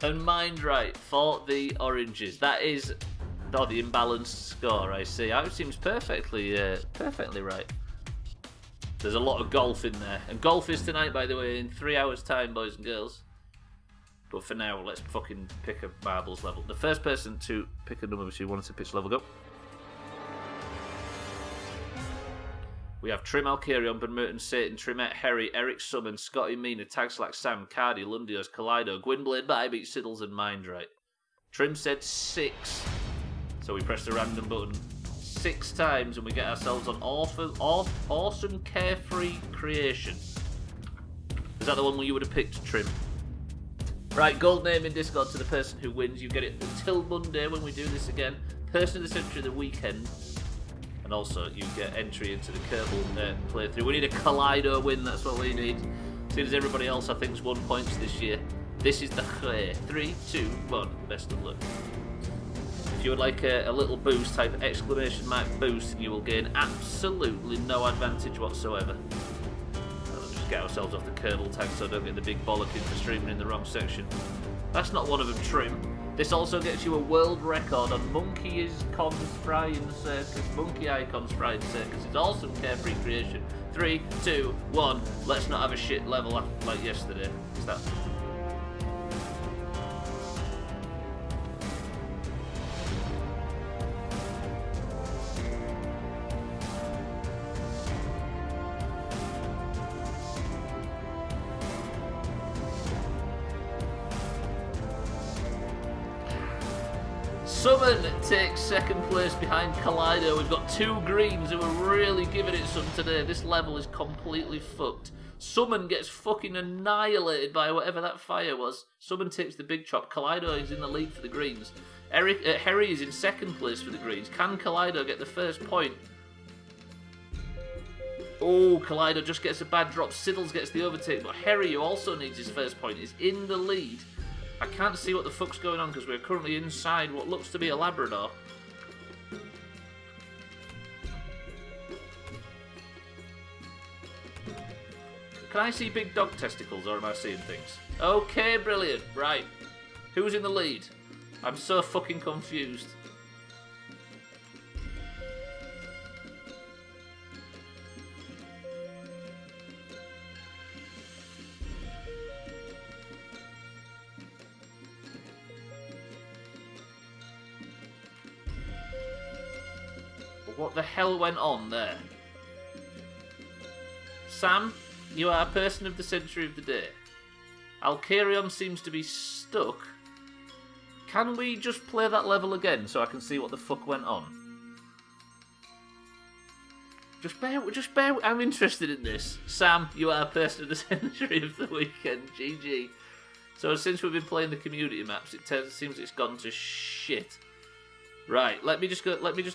And Mindright for the oranges. That is the imbalanced score, I see. It seems perfectly right. There's a lot of golf in there. And golf is tonight, by the way, in 3 hours' time, boys and girls. But for now, let's fucking pick a marbles level. The first person to pick a number between 1 and 2 pitch level, go. We have Trim, Alkarion, Ben Merton, Satan, Trimette, Harry, Eric, Summon, Scotty, Mina, Tagslack, Sam, Cardi, Lundios, Kaleido, Gwynblade, Bybeat, Siddles, and Mindright. Trim said 6. So we press the random button 6 times and we get ourselves on awesome carefree creation. Is that the one you would have picked, Trim? Right, gold name in Discord to the person who wins. You get it until Monday when we do this again. Person of the century of the weekend. And also, you get entry into the Kerbal playthrough. We need a Kaleido win, that's what we need. Same as everybody else, I think, has won points this year. This is the 3, 2, 1. Best of luck. If you would like a little boost, type exclamation mark boost, and you will gain absolutely no advantage whatsoever. Let's just get ourselves off the Kerbal tag so I don't get the big bollocking for streaming in the wrong section. That's not one of them, Trim. This also gets you a world record on Monkey Icon's Frying Circus. Monkey Icon's Frying Circus. It's awesome carefree creation. 3, 2, 1. Let's not have a shit level like yesterday. Is that? Summon takes second place behind Kaleido. We've got 2 greens who are really giving it some today. This level is completely fucked. Summon gets fucking annihilated by whatever that fire was. Summon takes the big chop. Kaleido is in the lead for the greens. Harry is in second place for the greens. Can Kaleido get the first point? Oh, Kaleido just gets a bad drop. Siddles gets the overtake, but Harry, who also needs his first point, is in the lead. I can't see what the fuck's going on because we're currently inside what looks to be a Labrador. Can I see big dog testicles or am I seeing things? Okay, brilliant. Right. Who's in the lead? I'm so fucking confused. What the hell went on there? Sam, you are a person of the century of the day. Alkarion seems to be stuck. Can we just play that level again so I can see what the fuck went on? Just bear. I'm interested in this. Sam, you are a person of the century of the weekend. GG. So since we've been playing the community maps, it seems it's gone to shit. Right, let me just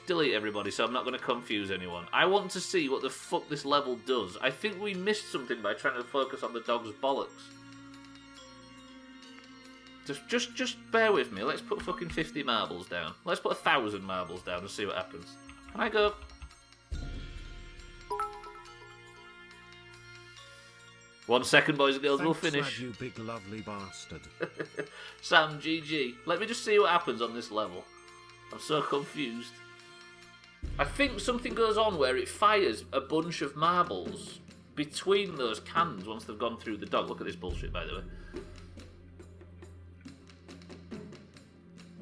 delete everybody so I'm not going to confuse anyone. I want to see what the fuck this level does. I think we missed something by trying to focus on the dog's bollocks. Just bear with me. Let's put fucking 50 marbles down. Let's put 1,000 marbles down and see what happens. Can I go? One second, boys and girls, we'll finish. You big lovely bastard. Sam, GG. Let me just see what happens on this level. I'm so confused. I think something goes on where it fires a bunch of marbles between those cannons once they've gone through the dog. Look at this bullshit, by the way.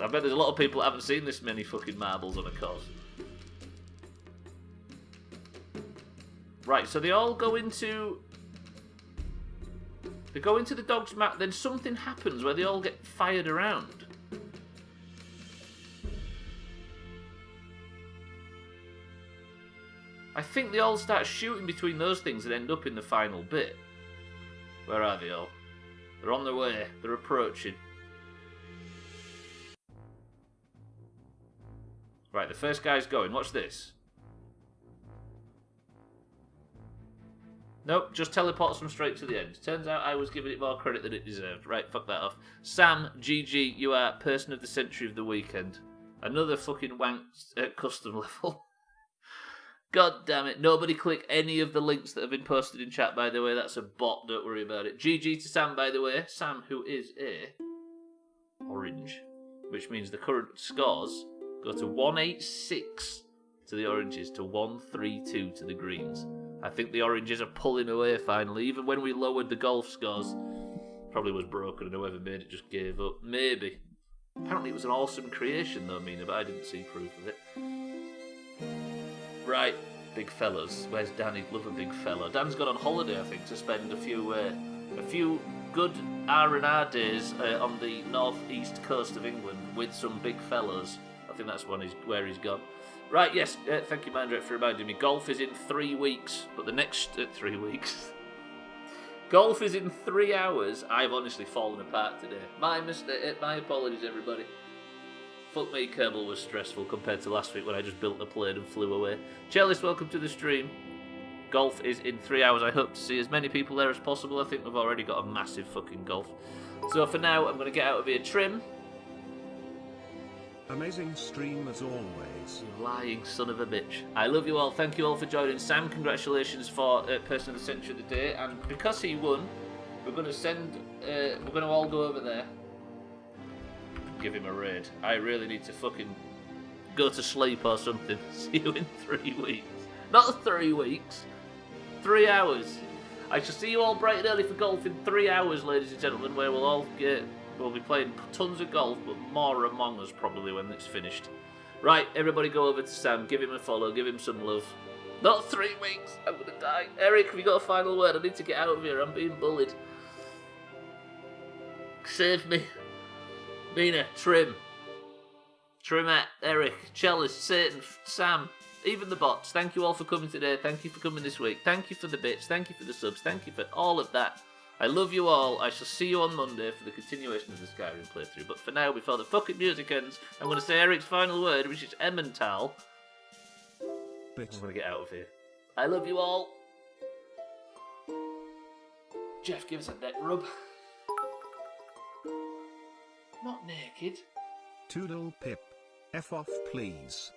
I bet there's a lot of people that haven't seen this many fucking marbles on a course. Right, so they all go into... They go into the dog's map, then something happens where they all get fired around. I think they all start shooting between those things and end up in the final bit. Where are they all? They're on their way. They're approaching. Right, the first guy's going. Watch this. Nope, just teleports them straight to the end. Turns out I was giving it more credit than it deserved. Right, fuck that off. Sam, GG, you are person of the century of the weekend. Another fucking wank custom level. God damn it. Nobody click any of the links that have been posted in chat, by the way. That's a bot, don't worry about it. GG to Sam, by the way. Sam, who is a orange. Which means the current scores go to 186 to the oranges, to 132 to the greens. I think the oranges are pulling away finally. Even when we lowered the golf scores, probably was broken and whoever made it just gave up. Maybe. Apparently it was an awesome creation though, Mina, but I didn't see proof of it. Right, big fellas. Where's Dan? He'd love a big fella. Dan's gone on holiday, I think, to spend a few good R&R days on the north-east coast of England with some big fellas. I think that's where he's gone. Right, yes, thank you, Mandret, for reminding me. Golf is in 3 weeks, but the next 3 weeks... Golf is in 3 hours. I've honestly fallen apart today. My mistake. My apologies, everybody. Fuck me, Kerbal was stressful compared to last week when I just built a plane and flew away. Chalice, welcome to the stream. Golf is in 3 hours. I hope to see as many people there as possible. I think we've already got a massive fucking golf. So for now, I'm going to get out of here. Trim. Amazing stream as always. You lying son of a bitch. I love you all. Thank you all for joining. Sam, congratulations for Person of the Century of the Day. And because he won, we're going to all go over there. Give him a raid. I really need to fucking go to sleep or something. See you in 3 weeks. Not 3 weeks. 3 hours. I shall see you all bright and early for golf in 3 hours, ladies and gentlemen, where we'll be playing tons of golf, but more Among Us probably when it's finished. Right, everybody go over to Sam, give him a follow, give him some love. Not 3 weeks, I'm gonna die. Eric, have you got a final word? I need to get out of here, I'm being bullied. Save me. Mina, Trim, Trimette, Eric, Chalice, Satan, Sam, even the bots. Thank you all for coming today. Thank you for coming this week. Thank you for the bits. Thank you for the subs. Thank you for all of that. I love you all. I shall see you on Monday for the continuation of the Skyrim playthrough. But for now, before the fucking music ends, I'm going to say Eric's final word, which is Emmental. Bit. I'm going to get out of here. I love you all. Jeff, give us a neck rub. Not naked. Toodle pip. F off, please.